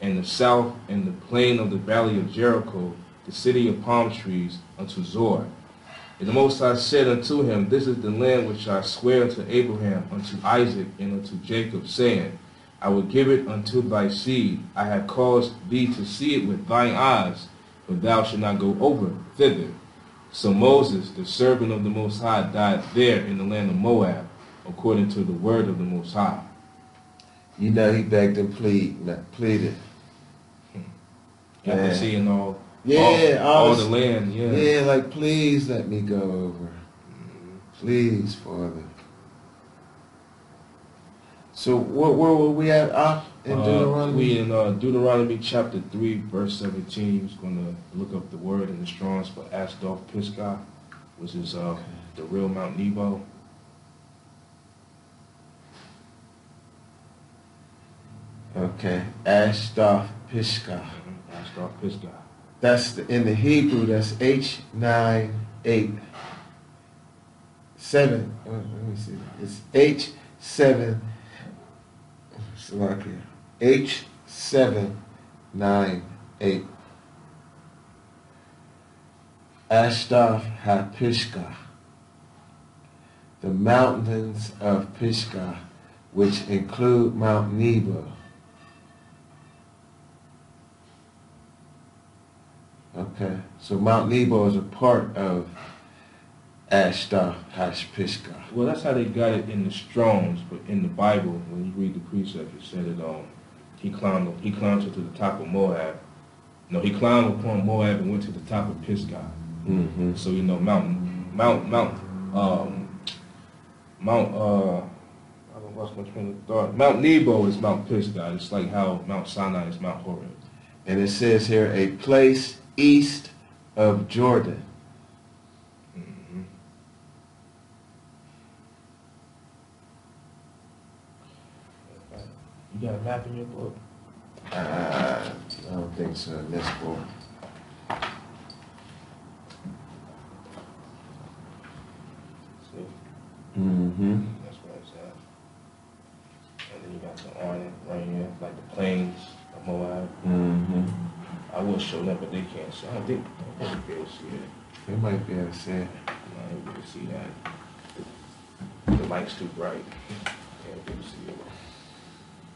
Speaker 3: and the south, and the plain of the valley of Jericho, the city of palm trees, unto Zor. And the Most High said unto him, This is the land which I swear unto Abraham, unto Isaac, and unto Jacob, saying, I will give it unto thy seed. I have caused thee to see it with thine eyes, but thou shalt not go over thither. So Moses, the servant of the Most High, died there in the land of Moab, according to the word of the Most High.
Speaker 2: You know he begged and pleaded.
Speaker 3: After seeing all the land,
Speaker 2: Yeah, like, please let me go over. Please, Father. So where were we at in Deuteronomy?
Speaker 3: We in Deuteronomy chapter 3, verse 17. He was going to look up the word in the Strongs for Ashdod Pisgah, which is the real Mount Nebo.
Speaker 2: Okay, Ashdod Pisgah.
Speaker 3: Ashdod Pisgah.
Speaker 2: That's in the Hebrew. That's H987. Let me see. It's H7. H798. Ashdod HaPisgah. The mountains of Pisgah, which include Mount Nebo. Okay, so Mount Nebo is a part of Ashdod HaPisgah.
Speaker 3: Well, that's how they got it in the Strongs, but in the Bible, when you read the precept, it said it he climbed to the top of Moab. No, he climbed upon Moab and went to the top of Pisgah.
Speaker 2: Mm-hmm.
Speaker 3: So you know I lost my train of thought. Mount Nebo is Mount Pisgah. It's like how Mount Sinai is Mount Horeb.
Speaker 2: And it says here, a place east of Jordan.
Speaker 3: Mm-hmm. You got a map in your book?
Speaker 2: I don't think so in this book.
Speaker 3: See?
Speaker 2: Mm-hmm.
Speaker 3: That's where it's at. And then you got the Ahnah right here, like the plains of Moab.
Speaker 2: Mm-hmm.
Speaker 3: I will show them, but they can't see. I don't think they can be able to see it.
Speaker 2: They might be able to see it.
Speaker 3: I ain't able to see that. The light's too bright. Can't be able to see it.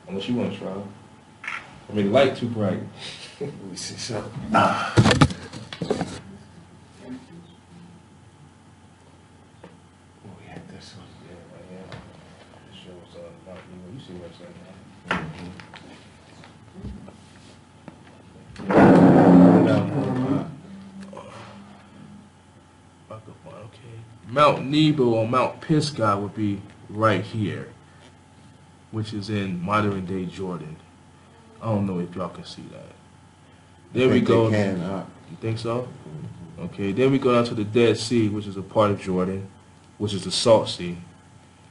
Speaker 3: Unless you want to try. I mean, the light too bright.
Speaker 2: Let me see something. We had this one.
Speaker 3: Yeah, right here. It shows Mount Nebo. You see what I'm saying, okay. Mount Nebo or Mount Pisgah would be right here, which is in modern day Jordan. I don't know if y'all can see that. There we go.
Speaker 2: They can,
Speaker 3: You think so? Okay, then we go down to the Dead Sea, which is a part of Jordan, which is the Salt Sea.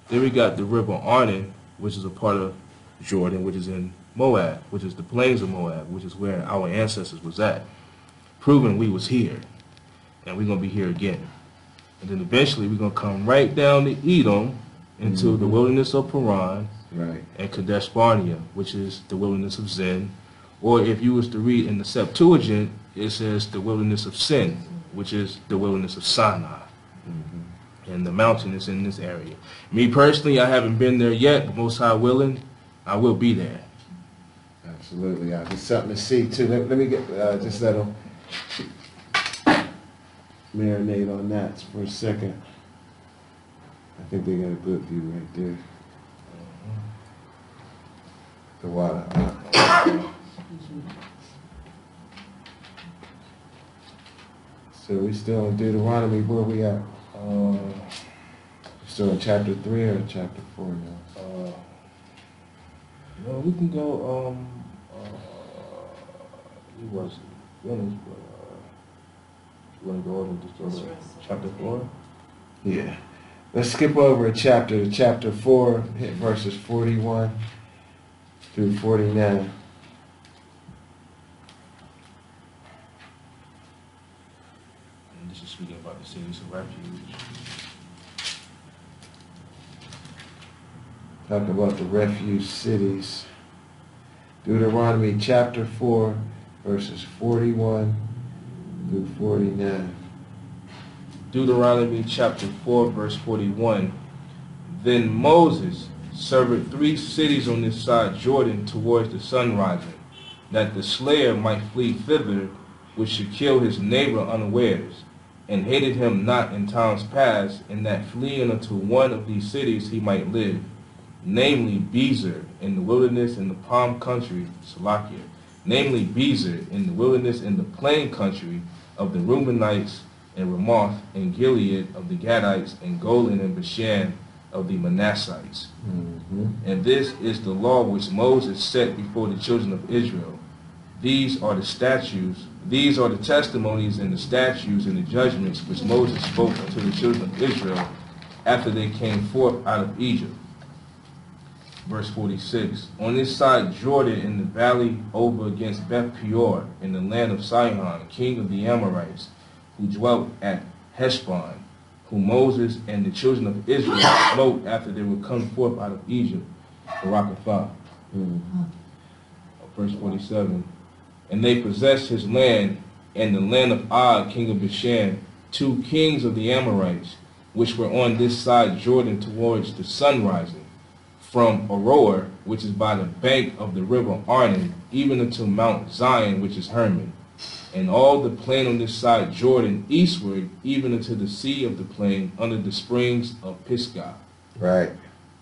Speaker 3: Then we got the river Arnon, which is a part of Jordan, which is in Moab, which is the plains of Moab, which is where our ancestors was at, proving we was here, and we're going to be here again. And then eventually we're going to come right down to Edom into the wilderness of Paran,
Speaker 2: right.
Speaker 3: and Kadesh Barnea, which is the wilderness of Zin. Or if you was to read in the Septuagint, it says the wilderness of Sin, which is the wilderness of Sinai. And the mountain is in this area. Me personally, I haven't been there yet, but Most High willing, I will be there.
Speaker 2: Absolutely. There's something to see too. Let me get just let them marinate on that for a second. I think they got a good view right there. The water. So we still in Deuteronomy. Where we at? Still in chapter 3 or chapter 4 now?
Speaker 3: No, we can go. He was finished, but you want to go over and just go to chapter 4?
Speaker 2: Yeah. Let's skip over a chapter. Chapter 4, hit verses 41 through 49.
Speaker 3: And this is speaking about the cities of refuge.
Speaker 2: Talking about the refuge cities. Deuteronomy chapter 4, verses 41 through 49.
Speaker 3: Deuteronomy chapter 4, verse 41. Then Moses severed 3 cities on this side Jordan towards the sun rising, that the slayer might flee thither, which should kill his neighbor unawares, and hated him not in times past, and that fleeing unto one of these cities he might live, namely Bezer in the wilderness in the palm country, Salakia, namely Bezer in the wilderness in the plain country of the Reubenites, and Ramoth and Gilead of the Gadites, and Golan and Bashan of the Manassites. And this is the law which Moses set before the children of Israel. These are the statutes, these are the testimonies and the statutes and the judgments which Moses spoke unto the children of Israel after they came forth out of Egypt. Verse 46. On this side Jordan in the valley over against Beth Peor in the land of Sihon, king of the Amorites, who dwelt at Heshbon, whom Moses and the children of Israel smote after they were come forth out of Egypt, Rawchaa. Verse 47. And they possessed his land, and the land of Og, king of Bashan, 2 kings of the Amorites, which were on this side Jordan towards the sun rising, from Aroer, which is by the bank of the river Arnon, even unto Mount Zion, which is Hermon, and all the plain on this side Jordan eastward, even unto the sea of the plain, under the springs of Pisgah.
Speaker 2: Right.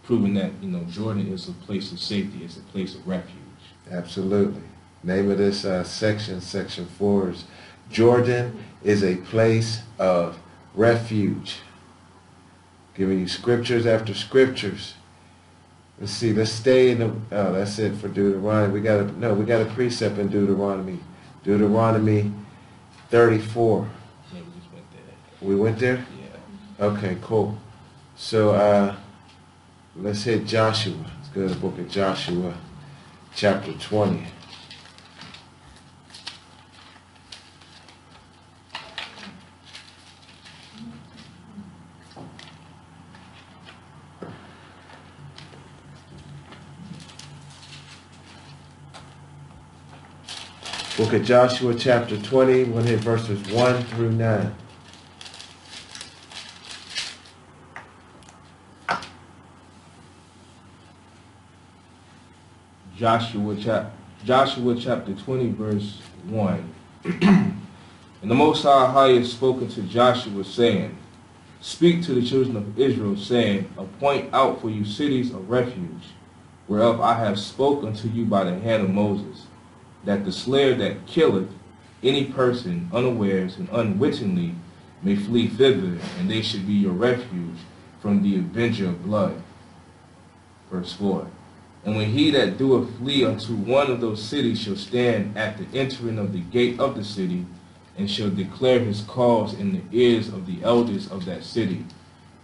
Speaker 3: Proving that, Jordan is a place of safety, it's a place of refuge.
Speaker 2: Absolutely. Name of this section 4 is Jordan is a place of refuge. Giving you scriptures after scriptures. Let's see, let's stay in the, oh, that's it for Deuteronomy. We got a precept in Deuteronomy. Deuteronomy 34.
Speaker 3: Yeah, we just went there.
Speaker 2: We went there?
Speaker 3: Yeah.
Speaker 2: Okay, cool. So let's hit Joshua. Let's go to the book of Joshua, chapter 20. Book of Joshua, chapter 20. We're going to hit verses 1 through 9.
Speaker 3: Joshua chapter 20, verse 1. And the Most High has spoken to Joshua, saying, Speak to the children of Israel, saying, Appoint out for you cities of refuge, whereof I have spoken unto you by the hand of Moses, that the slayer that killeth any person unawares and unwittingly may flee thither, and they should be your refuge from the avenger of blood. Verse 4. And when he that doeth flee unto one of those cities shall stand at the entering of the gate of the city, and shall declare his cause in the ears of the elders of that city,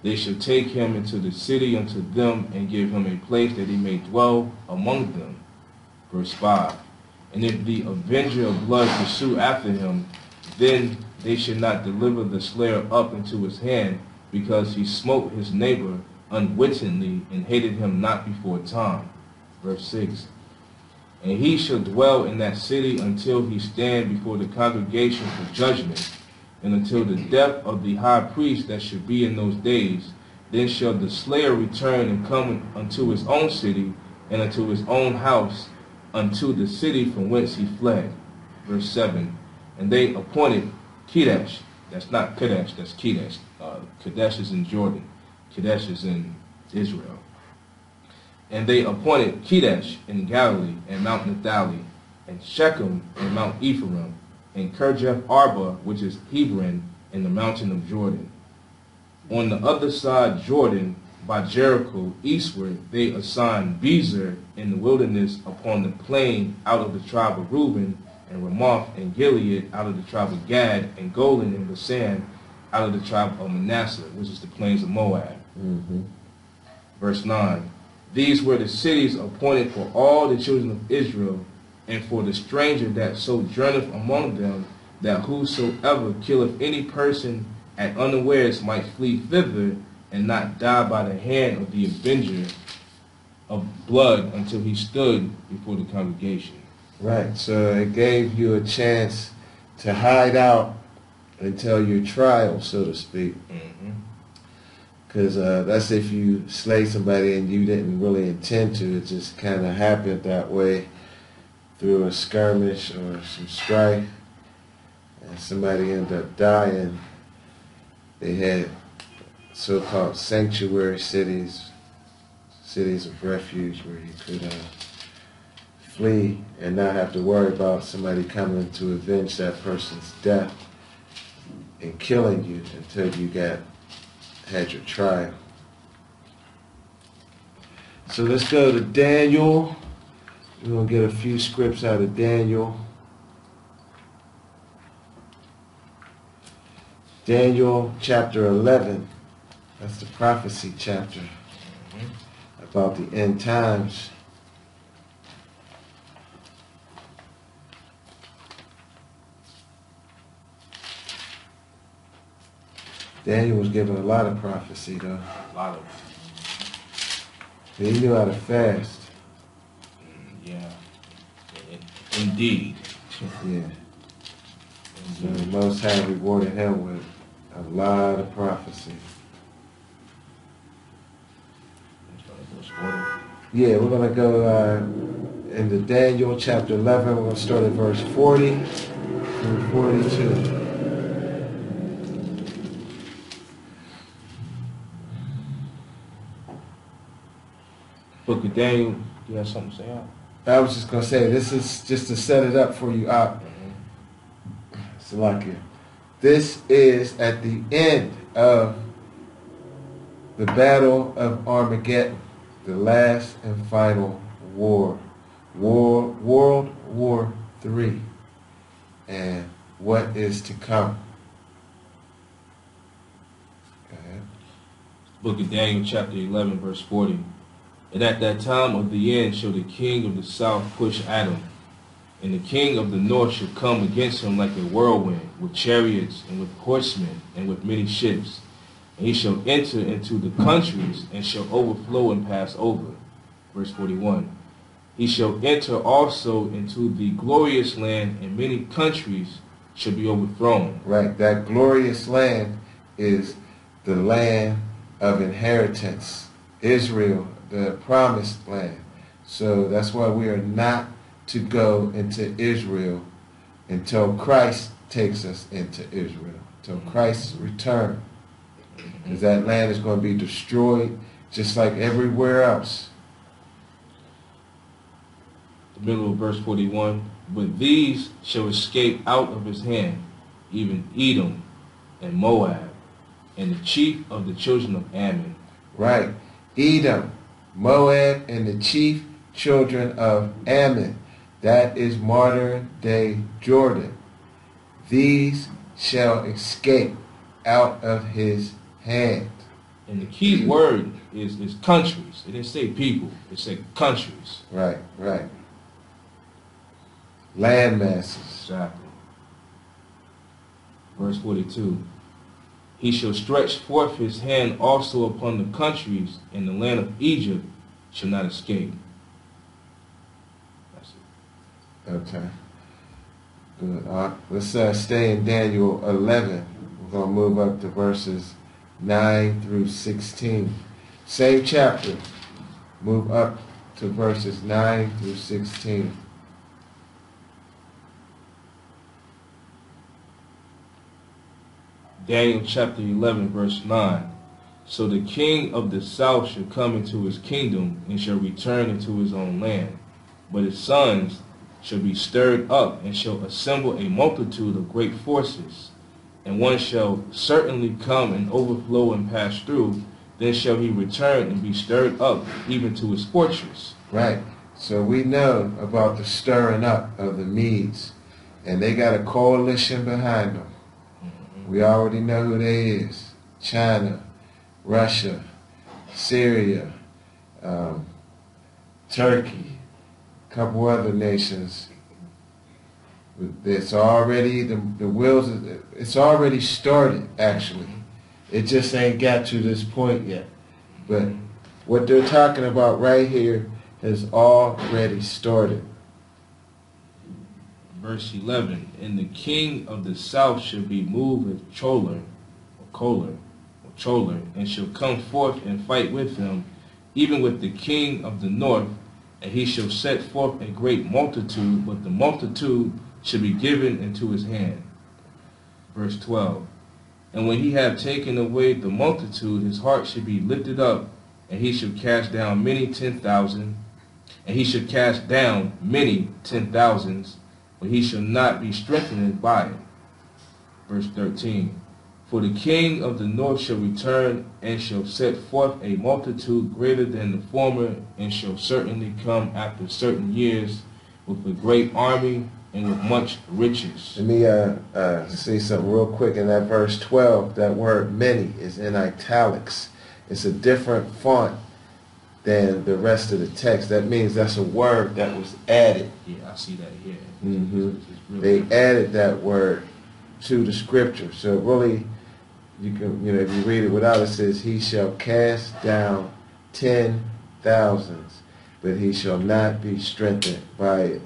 Speaker 3: they shall take him into the city unto them, and give him a place that he may dwell among them. Verse 5. And if the avenger of blood pursue after him, then they should not deliver the slayer up into his hand, because he smote his neighbor unwittingly, and hated him not before time. Verse 6. And he shall dwell in that city until he stand before the congregation for judgment, and until the death of the high priest that should be in those days. Then shall the slayer return and come unto his own city, and unto his own house, unto the city from whence he fled. Verse 7. And they appointed Kadesh. That's not Kadesh, that's Kadesh. Kadesh is in Jordan. Kadesh is in Israel. And they appointed Kadesh in Galilee, and Mount Naphtali, and Shechem, and Mount Ephraim, and Kirjath Arba, which is Hebron, in the mountain of Jordan. On the other side Jordan, by Jericho, eastward, they assigned Bezer in the wilderness upon the plain out of the tribe of Reuben, and Ramoth and Gilead out of the tribe of Gad, and Golan and Basan out of the tribe of Manasseh, which is the plains of Moab. Verse 9. These were the cities appointed for all the children of Israel, and for the stranger that sojourneth among them, that whosoever killeth any person at unawares might flee thither, and not die by the hand of the avenger of blood until he stood before the congregation.
Speaker 2: Right, so it gave you a chance to hide out until your trial, so to speak. Because that's if you slay somebody and you didn't really intend to. It just kind of happened that way through a skirmish or some strife, and somebody ended up dying. They had so-called sanctuary cities, cities of refuge where you could flee and not have to worry about somebody coming to avenge that person's death and killing you until you had your trial. So let's go to Daniel. We're going to get a few scripts out of Daniel. Daniel chapter 11. That's the prophecy chapter about the end times. Daniel was given a lot of prophecy, though.
Speaker 3: A lot of
Speaker 2: He knew how to fast.
Speaker 3: Yeah. Indeed.
Speaker 2: Yeah. So the Most High rewarded him with a lot of prophecy. Yeah, we're going to go into Daniel chapter 11. We're going to start at verse 40 through 42.
Speaker 3: Book of Daniel, you have something to say out?
Speaker 2: I was just going to say, this is just to set it up for you out. Salakia. This is at the end of the Battle of Armageddon, the last and final war. World War III. And what is to come. Go ahead.
Speaker 3: Book of Daniel, chapter 11, verse 40. And at that time of the end shall the king of the south push at him, and the king of the north shall come against him like a whirlwind, with chariots and with horsemen and with many ships. And he shall enter into the countries and shall overflow and pass over. Verse 41. He shall enter also into the glorious land, and many countries shall be overthrown.
Speaker 2: Right, that glorious land is the land of inheritance, Israel, the promised land. So that's why we are not to go into Israel until Christ takes us into Israel, until Christ's return. Because that land is going to be destroyed just like everywhere else.
Speaker 3: The middle of verse 41. But these shall escape out of his hand, even Edom and Moab, and the chief of the children of Ammon.
Speaker 2: Right. Edom, Moab, and the chief children of Ammon. That is modern day Jordan. These shall escape out of his hand.
Speaker 3: And the key word is countries. It didn't say people. It said countries.
Speaker 2: Right, right. Land masses.
Speaker 3: Exactly. Verse 42. He shall stretch forth his hand also upon the countries, and the land of Egypt shall not escape. That's it.
Speaker 2: Okay. Good. Let's stay in Daniel 11. We're going to move up to verses 9 through 16. Same chapter. Move up to verses 9 through 16.
Speaker 3: Daniel chapter 11, verse 9. So the king of the south shall come into his kingdom, and shall return into his own land. But his sons shall be stirred up, and shall assemble a multitude of great forces. And one shall certainly come and overflow and pass through. Then shall he return and be stirred up, even to his fortress.
Speaker 2: Right. So we know about the stirring up of the Medes. And they got a coalition behind them. We already know who they is. China, Russia, Syria, Turkey, a couple other nations. It's already, the wheels, it's already started, actually. It just ain't got to this point yet. But what they're talking about right here has already started.
Speaker 3: Verse 11, and the king of the south shall be moved with choler, and shall come forth and fight with him, even with the king of the north, and he shall set forth a great multitude, but the multitude shall be given into his hand. Verse 12, and when he have taken away the multitude, his heart shall be lifted up, and he shall cast down many 10,000, and he shall cast down many 10,000s, but he shall not be strengthened by it. Verse 13. For the king of the north shall return, and shall set forth a multitude greater than the former, and shall certainly come after certain years with a great army and with much riches.
Speaker 2: Let me say something real quick. In that verse 12, that word many is in italics. It's a different font than the rest of the text. That means that's a word that was added.
Speaker 3: Yeah, I see that here.
Speaker 2: Mm-hmm.
Speaker 3: Really
Speaker 2: they added that word to the scripture. So really, you can, if you read it without, it says, he shall cast down 10,000s, but he shall not be strengthened by it.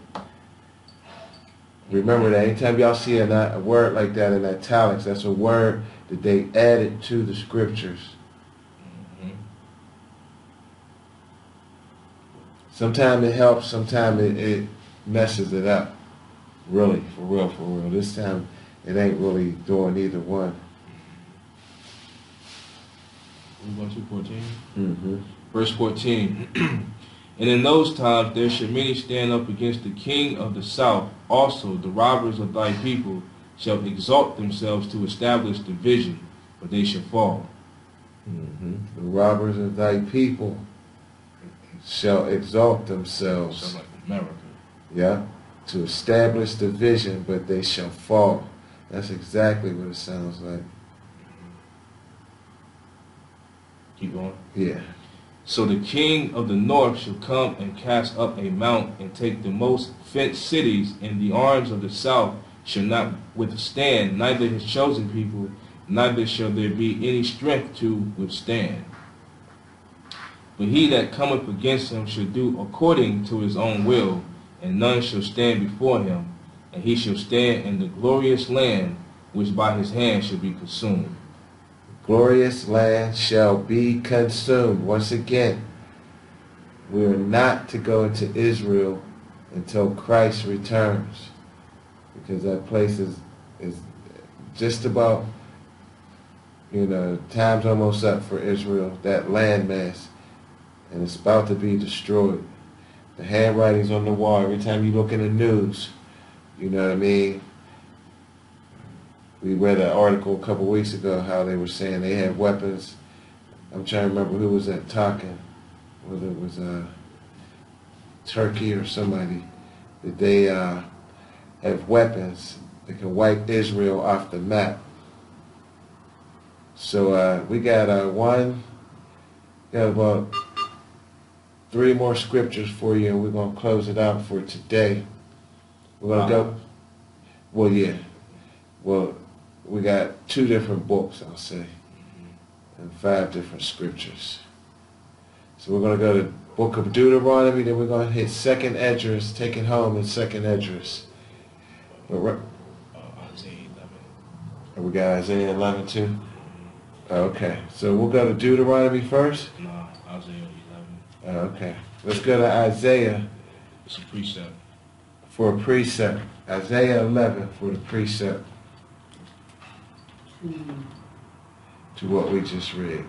Speaker 2: Remember that anytime y'all see a word like that in italics, that's a word that they added to the scriptures. Sometimes it helps, sometimes it messes it up. Really, for real, for real. This time, it ain't really doing either one.
Speaker 3: We going to 14?
Speaker 2: Mm-hmm.
Speaker 3: Verse 14. And in those times there shall many stand up against the king of the south. Also the robbers of thy people shall exalt themselves to establish division, but they shall fall.
Speaker 2: The robbers of thy people shall exalt themselves.
Speaker 3: Sounds like America.
Speaker 2: Yeah, to establish division, but they shall fall. That's exactly what it sounds like.
Speaker 3: Keep going.
Speaker 2: Yeah.
Speaker 3: So the king of the north shall come and cast up a mount and take the most fenced cities, and the arms of the south shall not withstand, neither his chosen people, neither shall there be any strength to withstand. But he that cometh against him shall do according to his own will, and none shall stand before him, and he shall stand in the glorious land which by his hand shall be consumed.
Speaker 2: Glorious land shall be consumed. Once again, we are not to go into Israel until Christ returns, because that place is just about, time's almost up for Israel, that landmass, and it's about to be destroyed. The handwriting's on the wall. Every time you look in the news, you know what I mean? We read an article a couple weeks ago how they were saying they had weapons. I'm trying to remember who was that talking, whether it was Turkey or somebody, that they have weapons that can wipe Israel off the map. So we got about 3 more scriptures for you, and we're going to close it out for today. We're going to go, well, yeah. Well, we got 2 different books, I'll say, and 5 different scriptures. So we're going to go to the book of Deuteronomy, then we're going to hit 2nd Esdras, take it home in 2nd Esdras.
Speaker 3: Isaiah 11.
Speaker 2: And we got Isaiah 11 too? Okay, so we'll go to Deuteronomy first?
Speaker 3: No, Isaiah 11.
Speaker 2: Okay, let's go to Isaiah.
Speaker 3: It's a precept.
Speaker 2: For a precept. Isaiah 11 for the precept. To what we just read.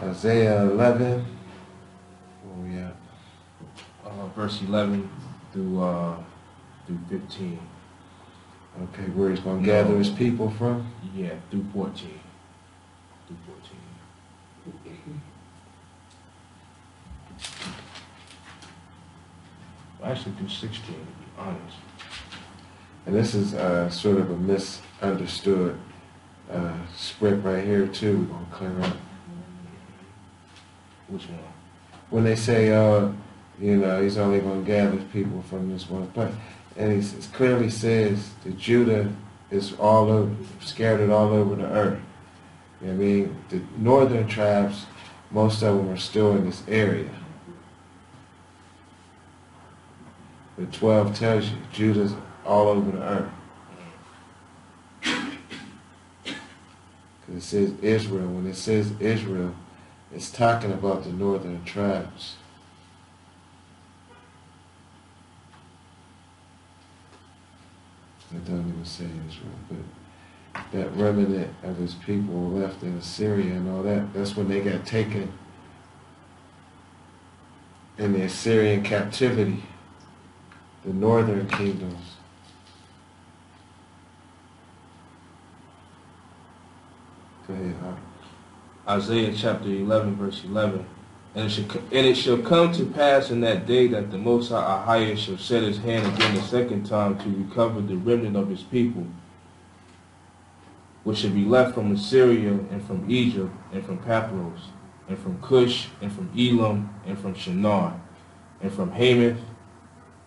Speaker 2: Isaiah 11, where we at?
Speaker 3: Verse 11 through 15.
Speaker 2: Okay, where he's going to gather his people from?
Speaker 3: Yeah, through 14. Through 14. Actually through 16, to be honest.
Speaker 2: And this is sort of a misunderstood script right here too. We're going to clear up.
Speaker 3: Which one?
Speaker 2: When they say, he's only going to gather people from this one place. And he clearly says that Judah is all over, scattered all over the earth. You know what I mean? The northern tribes, most of them are still in this area. But 12 tells you, Judah's all over the earth. Because it says Israel. When it says Israel, it's talking about the northern tribes. It doesn't even say Israel, but that remnant of his people were left in Assyria and all that, that's when they got taken in the Assyrian captivity, the northern kingdoms. Go ahead,
Speaker 3: Isaiah chapter 11, verse 11. And it shall come to pass in that day that the Most High AHAYAH shall set his hand again the second time to recover the remnant of his people, which shall be left from Assyria and from Egypt and from Pathros and from Cush and from Elam and from Shinar and from Hamath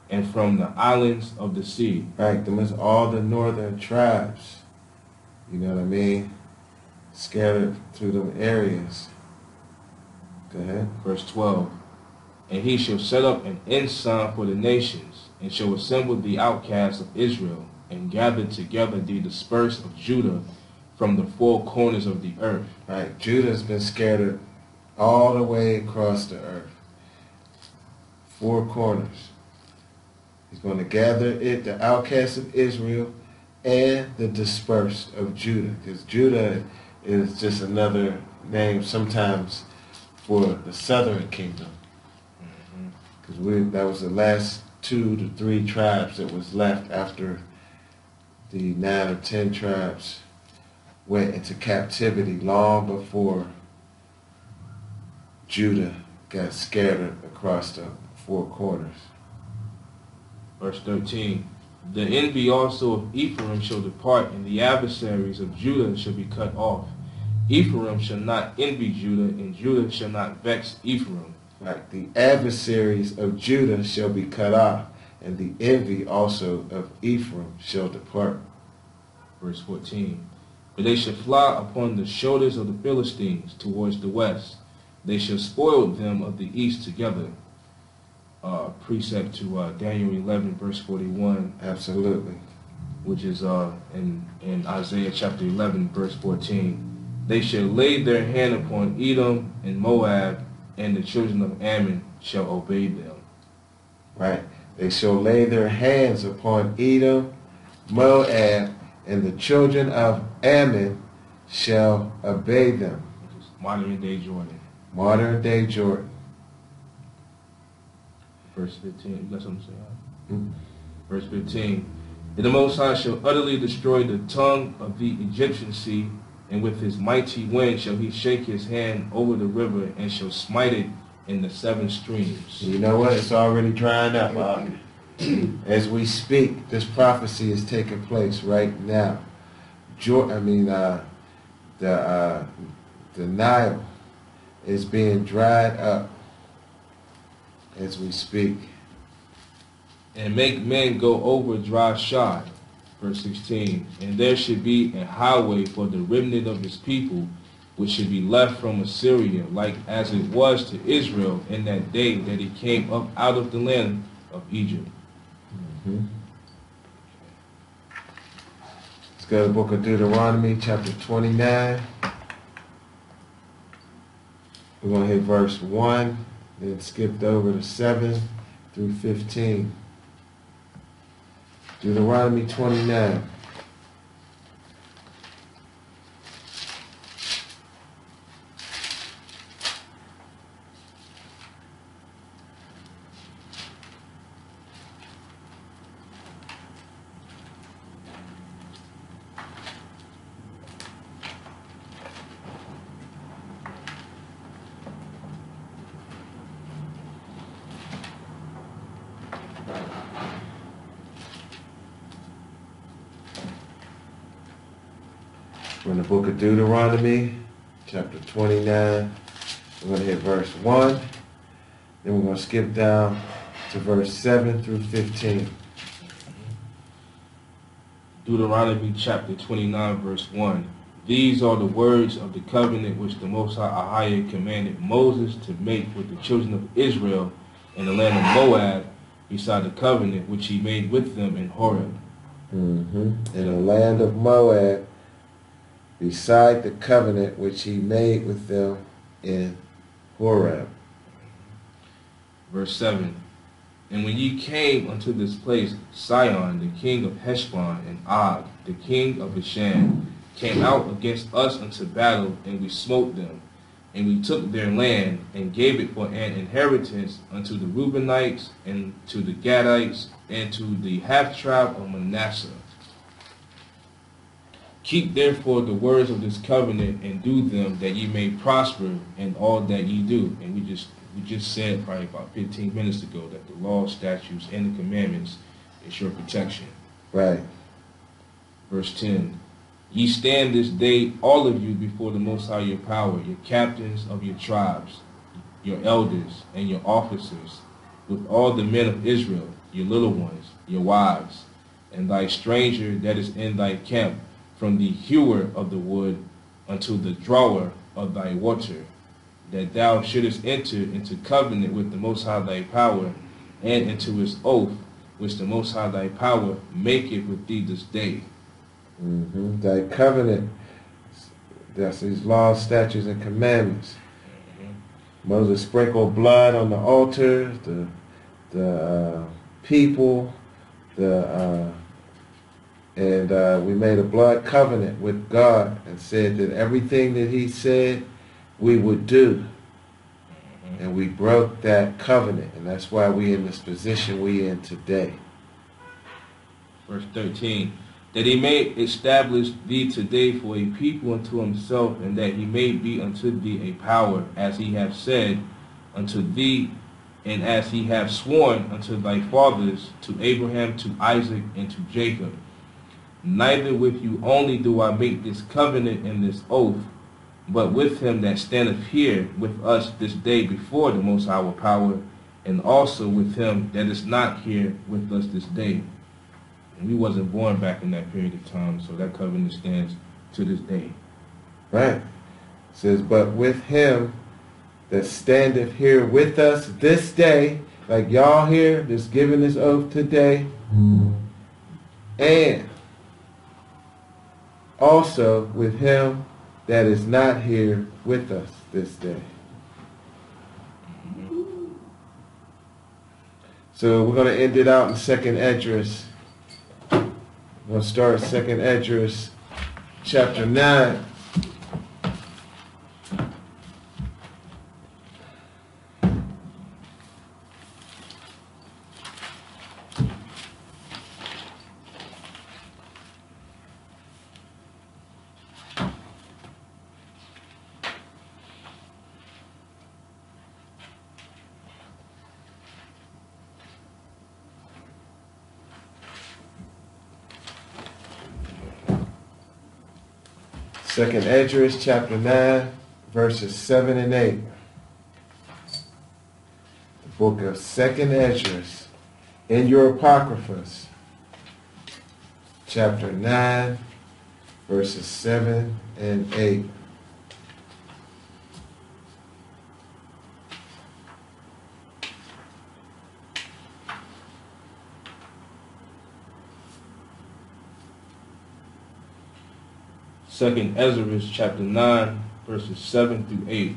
Speaker 3: and from the islands of the sea.
Speaker 2: Right, them is all the northern tribes. You know what I mean? Scattered through them areas. Go ahead.
Speaker 3: Verse 12. And he shall set up an ensign for the nations, and shall assemble the outcasts of Israel, and gather together the dispersed of Judah, from the four corners of the earth.
Speaker 2: Right. Judah's been scattered all the way across the earth. Four corners. He's going to gather it, the outcasts of Israel, and the dispersed of Judah. Because Judah is just another name sometimes for the southern kingdom. Because that was the last 2 to 3 tribes that was left after the 9 or 10 tribes went into captivity long before Judah got scattered across the four corners.
Speaker 3: Verse 13. The envy also of Ephraim shall depart, and the adversaries of Judah shall be cut off. Ephraim shall not envy Judah, and Judah shall not vex Ephraim.
Speaker 2: Right. The adversaries of Judah shall be cut off, and the envy also of Ephraim shall depart.
Speaker 3: Verse 14. But they shall fly upon the shoulders of the Philistines towards the west. They shall spoil them of the east together. Precept to Daniel 11, verse 41.
Speaker 2: Absolutely.
Speaker 3: Which is in Isaiah chapter 11, verse 14. They shall lay their hand upon Edom and Moab, and the children of Ammon shall obey them.
Speaker 2: Right. They shall lay their hands upon Edom, Moab, and the children of Ammon shall obey them.
Speaker 3: Which is modern day Jordan.
Speaker 2: Modern day Jordan.
Speaker 3: Verse 15. You got something to say?
Speaker 2: Mm-hmm.
Speaker 3: Verse 15. And the Most High shall utterly destroy the tongue of the Egyptian sea, and with his mighty wind shall he shake his hand over the river, and shall smite it in the 7 streams.
Speaker 2: You know what? It's already drying up. As we speak, this prophecy is taking place right now. The Nile is being dried up as we speak.
Speaker 3: And make men go over Rawchaa, verse 16. And there should be a highway for the remnant of his people, which should be left from Assyria, like as it was to Israel in that day that he came up out of the land of Egypt.
Speaker 2: Mm-hmm. Let's go to the book of Deuteronomy, chapter 29. We're going to hit verse 1, then skipped over to 7 through 15. Deuteronomy 29. From the book of Deuteronomy, chapter 29. We're going to hit verse 1. Then we're going to skip down to verse 7 through 15.
Speaker 3: Deuteronomy chapter 29, verse 1. These are the words of the covenant which the Most High AHAYAH commanded Moses to make with the children of Israel in the land of Moab, beside the covenant which he made with them in Horeb.
Speaker 2: In the land of Moab, beside the covenant which he made with them in Horeb.
Speaker 3: Verse 7. And when ye came unto this place, Sihon, the king of Heshbon, and Og, the king of Bashan, came out against us unto battle, and we smote them. And we took their land, and gave it for an inheritance unto the Reubenites, and to the Gadites, and to the half-tribe of Manasseh. Keep therefore the words of this covenant, and do them, that ye may prosper in all that ye do. And we just said probably about 15 minutes ago that the law, statutes, and the commandments is your protection.
Speaker 2: Right.
Speaker 3: Verse 10. Ye stand this day, all of you, before the Most High your power, your captains of your tribes, your elders, and your officers, with all the men of Israel, your little ones, your wives, and thy stranger that is in thy camp, from the hewer of the wood unto the drawer of thy water, that thou shouldest enter into covenant with the Most High thy power, and into his oath, which the Most High thy power maketh with thee this day.
Speaker 2: Thy covenant That's these laws, statutes, and commandments. Moses sprinkled blood on the altars, the people, and we made a blood covenant with God and said that everything that he said we would do. And we broke that covenant, and that's why we in this position we in today.
Speaker 3: Verse 13, that he may establish thee today for a people unto himself, and that he may be unto thee a power, as he hath said unto thee, and as he hath sworn unto thy fathers, to Abraham, to Isaac, and to Jacob. Neither with you only do I make this covenant and this oath, but with him that standeth here with us this day before the Most High power, and also with him that is not here with us this day. And we wasn't born back in that period of time, so that covenant stands to this day.
Speaker 2: Right. It says, but with him that standeth here with us this day, like y'all here, that's giving this oath today, and also with him that is not here with us this day. So we're going to end it out in 2nd Esdras. We're going to start 2nd Esdras, chapter 9. Second Esdras, chapter 9, verses 7 and 8. The book of 2nd Esdras, in your Apocryphas, chapter 9, verses 7 and 8.
Speaker 3: Second Esdras chapter 9, verses 7 through 8.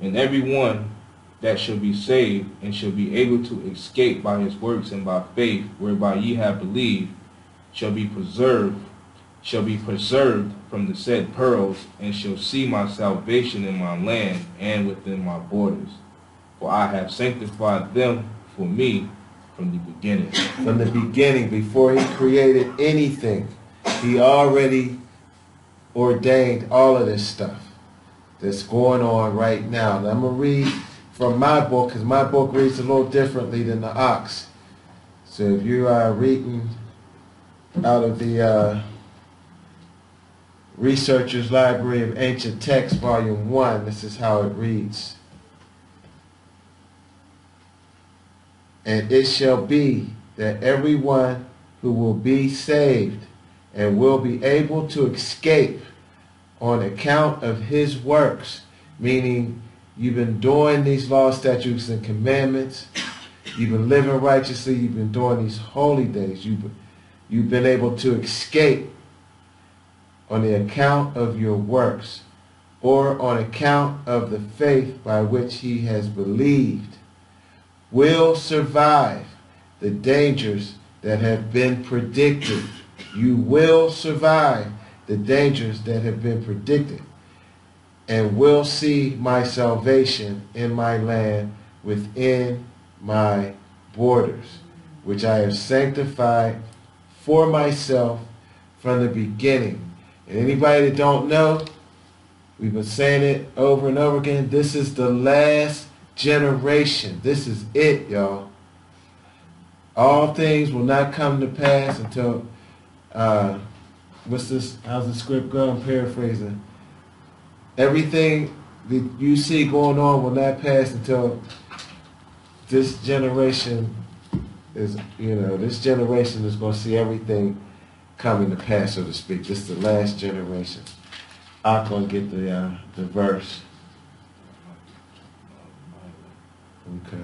Speaker 3: And every one that shall be saved and shall be able to escape by his works and by faith whereby ye have believed shall be preserved from the said pearls, and shall see my salvation in my land and within my borders. For I have sanctified them for me from the beginning.
Speaker 2: From the beginning, before he created anything, he already ordained all of this stuff that's going on right now. Now I'm going to read from my book, because my book reads a little differently than the Ahch. So if you are reading out of the Researcher's Library of Ancient Texts, Volume 1, this is how it reads. And it shall be that everyone who will be saved and will be able to escape on account of his works, meaning you've been doing these laws, statutes, and commandments, you've been living righteously, you've been doing these holy days, you've been able to escape on the account of your works, or on account of the faith by which he has believed, will survive the dangers that have been predicted. You will survive the dangers that have been predicted, and will see my salvation in my land within my borders, which I have sanctified for myself from the beginning. And anybody that don't know, we've been saying it over and over again, this is the last generation. This is it, y'all. All things will not come to pass until, what's this, how's the script go? I'm paraphrasing. Everything that you see going on will not pass until this generation is, this generation is going to see everything coming to pass, so to speak. This is the last generation. I'm going to get the verse. Okay.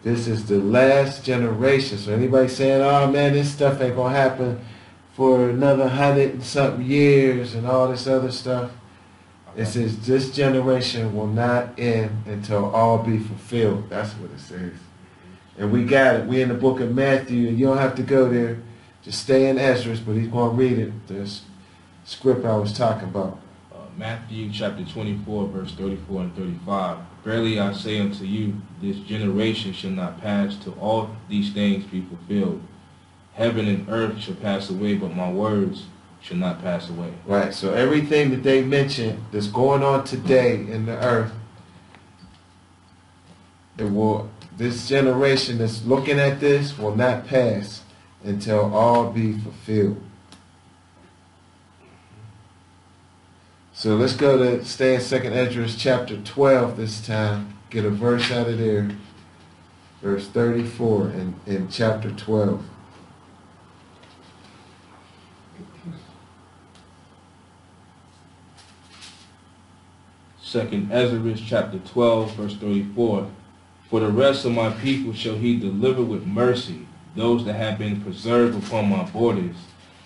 Speaker 2: This is the last generation. So anybody saying, oh man, this stuff ain't going to happen for another 100 and something years and all this other stuff. It says this generation will not end until all be fulfilled. That's what it says. And we got it. We in the book of Matthew. You don't have to go there. Just stay in Ezra, but he's going to read it. This script I was talking about.
Speaker 3: Matthew chapter 24, verse 34 and 35. Verily I say unto you, this generation shall not pass till all these things be fulfilled. Heaven and earth shall pass away, but my words shall not pass away.
Speaker 2: Right, so everything that they mentioned that's going on today in the earth, this generation that's looking at this will not pass until all be fulfilled. So let's go to stay in 2nd Esdras chapter 12 this time. Get a verse out of there. Verse 34 in chapter 12.
Speaker 3: Second Ezra chapter 12, verse 34. For the rest of my people shall he deliver with mercy, those that have been preserved upon my borders.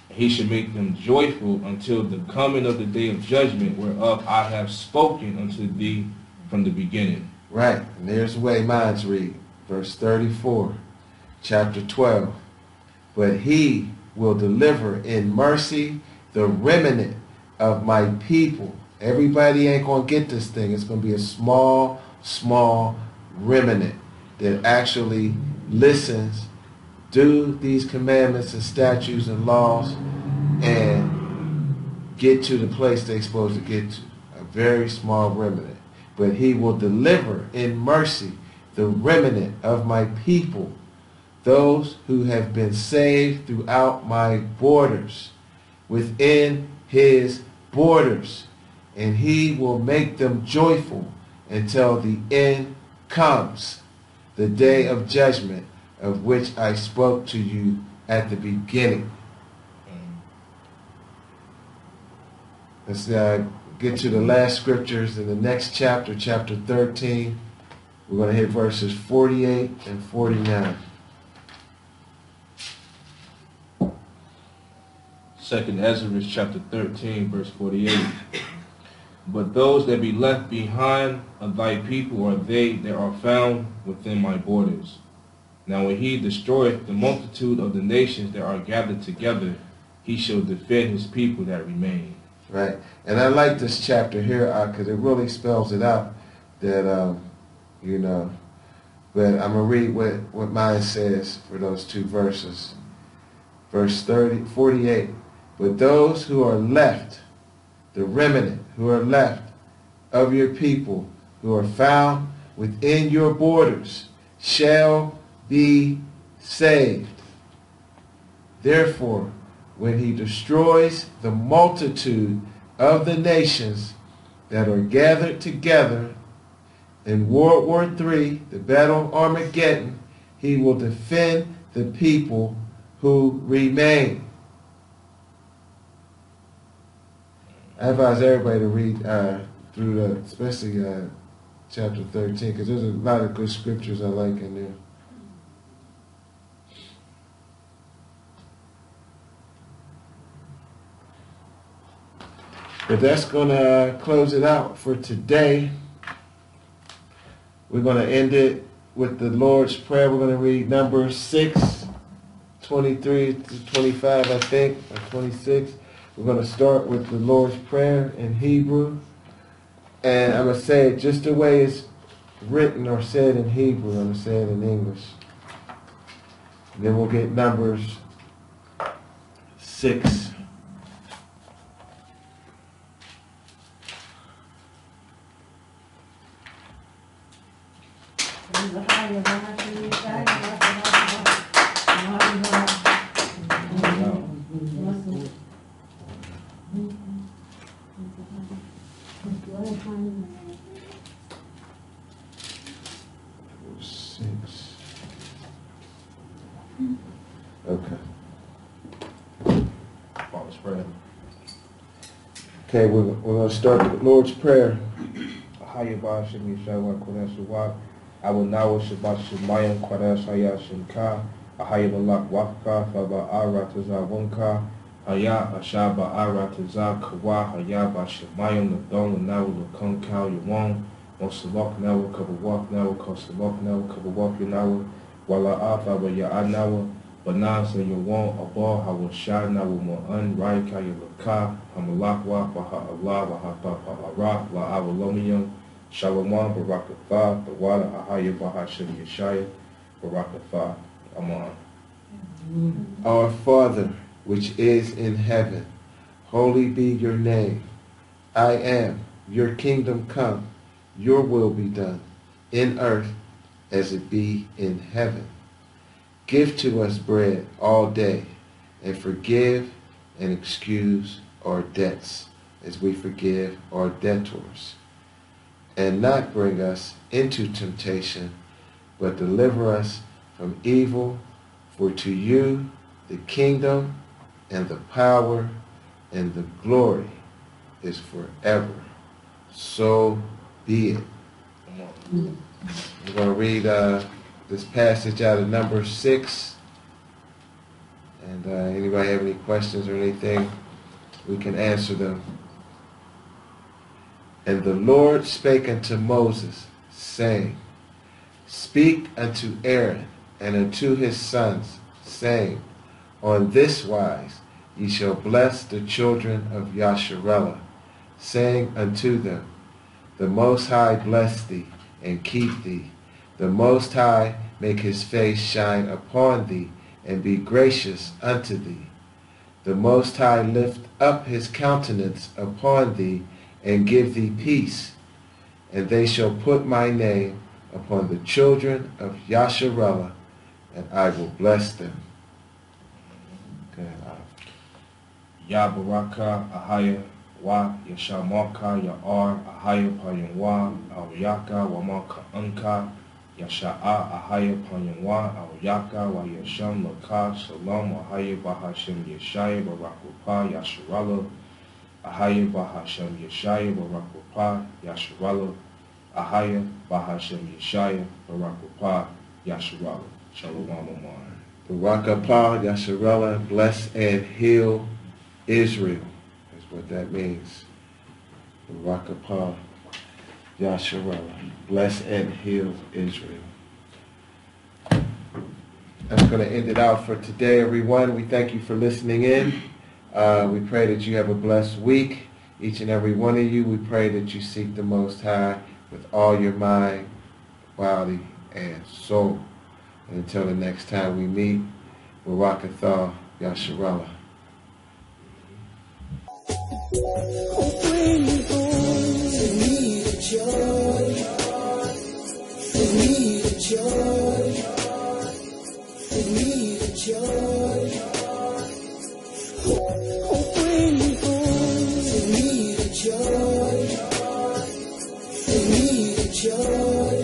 Speaker 3: And he shall make them joyful until the coming of the day of judgment, whereof I have spoken unto thee from the beginning.
Speaker 2: Right, and there's the way mine's read. Verse 34, chapter 12. But he will deliver in mercy the remnant of my people. Everybody ain't going to get this thing. It's going to be a small, small remnant that actually listens, do these commandments and statutes and laws, and get to the place they're supposed to get to. A very small remnant. But he will deliver in mercy the remnant of my people, those who have been saved throughout my borders, within his borders. And he will make them joyful until the end comes, the day of judgment, of which I spoke to you at the beginning. Let's get to the last scriptures in the next chapter, chapter 13. We're going to hit verses 48 and 49.
Speaker 3: Second Ezra chapter 13, verse 48. But those that be left behind of thy people are they that are found within my borders. Now when he destroyeth the multitude of the nations that are gathered together, he shall defend his people that remain.
Speaker 2: Right. And I like this chapter here because it really spells it out that, but I'm going to read what mine says for those two verses. Verse 48. But those who are left, the remnant who are left of your people, who are found within your borders, shall be saved. Therefore, when he destroys the multitude of the nations that are gathered together in World War III, the Battle of Armageddon, he will defend the people who remain. I advise everybody to read through especially chapter 13, because there's a lot of good scriptures I like in there. But that's going to close it out for today. We're going to end it with the Lord's Prayer. We're going to read Numbers 6, 23 to 25, I think, or 26. We're going to start with the Lord's Prayer in Hebrew. And I'm going to say it just the way it's written or said in Hebrew. I'm going to say it in English. And then we'll get Numbers 6. Okay, we're going to start with the Lord's Prayer. AHAYAH,
Speaker 3: Awanawa Shabbat Shemayim Kwadesh Haya Shimka, Ahayah Balak Wafka, Faba Arataza Wunka, Haya Ashaba Arataza Kawa, Haya Bashemayim, Nadon, Nawa, Lakunkau, Yawon, Mosalok Nawa, Kabawak Nawa, Kosalok Nawa, Kabawak Nawa, Wala Afaba Ya'anawa, Banasa Yawon, Abba, Hawashah Nawa, Mu'an, Raika Yalaka, Hamalakwa, Baha Allah, Wahata Pa'ara, La Awalomiyam, Shalom, Barakatha, the water, AHAYAH, Bahashem, Yashaya, Barakatha, Aman.
Speaker 2: Our Father, which is in heaven, holy be your name. I am, your kingdom come, your will be done, in earth as it be in heaven. Give to us bread all day, and forgive and excuse our debts, as we forgive our debtors. And not bring us into temptation, but deliver us from evil. For to you the kingdom and the power and the glory is forever. So be it. We're going to read this passage out of Numbers 6. And anybody have any questions or anything, we can answer them. And the Lord spake unto Moses, saying, Speak unto Aaron and unto his sons, saying, On this wise ye shall bless the children of Yasharellah, saying unto them, The Most High bless thee and keep thee. The Most High make his face shine upon thee and be gracious unto thee. The Most High lift up his countenance upon thee and give thee peace. And they shall put my name upon the children of Yasharellah, and I will bless them. Okay,
Speaker 3: Ya Baraka, AHAYAH, Wa, Yashamaka, Ya'ar, AHAYAH, Payanwa, Awyaka, Wamaka Unka, Yasha'a, AHAYAH, Payanwa, Awyaka, Wa Yasham, Laka, Shalom, AHAYAH, Bahashem, Yashaya, Barakupah, Yasharellah, AHAYAH, Bahashem, Yashaya, Barakupah, Yasharellah, AHAYAH, Bahashem, Yashaya, Barakupah, Yasharellah. Shalom, Aman.
Speaker 2: Rawchaa, Yasharellah, bless and heal Israel, is what that means. Rawchaa, Yasharellah, bless and heal Israel. That's going to end it out for today, everyone. We thank you for listening in. We pray that you have a blessed week. Each and every one of you, we pray that you seek the Most High with all your mind, body, and soul. And until the next time we meet, Rawchaa, Yasharellah.
Speaker 1: Bring me home. Bring me the joy. Bring me the joy. Bring me the joy. Oh, bring me home. Bring me the joy. Bring me the joy.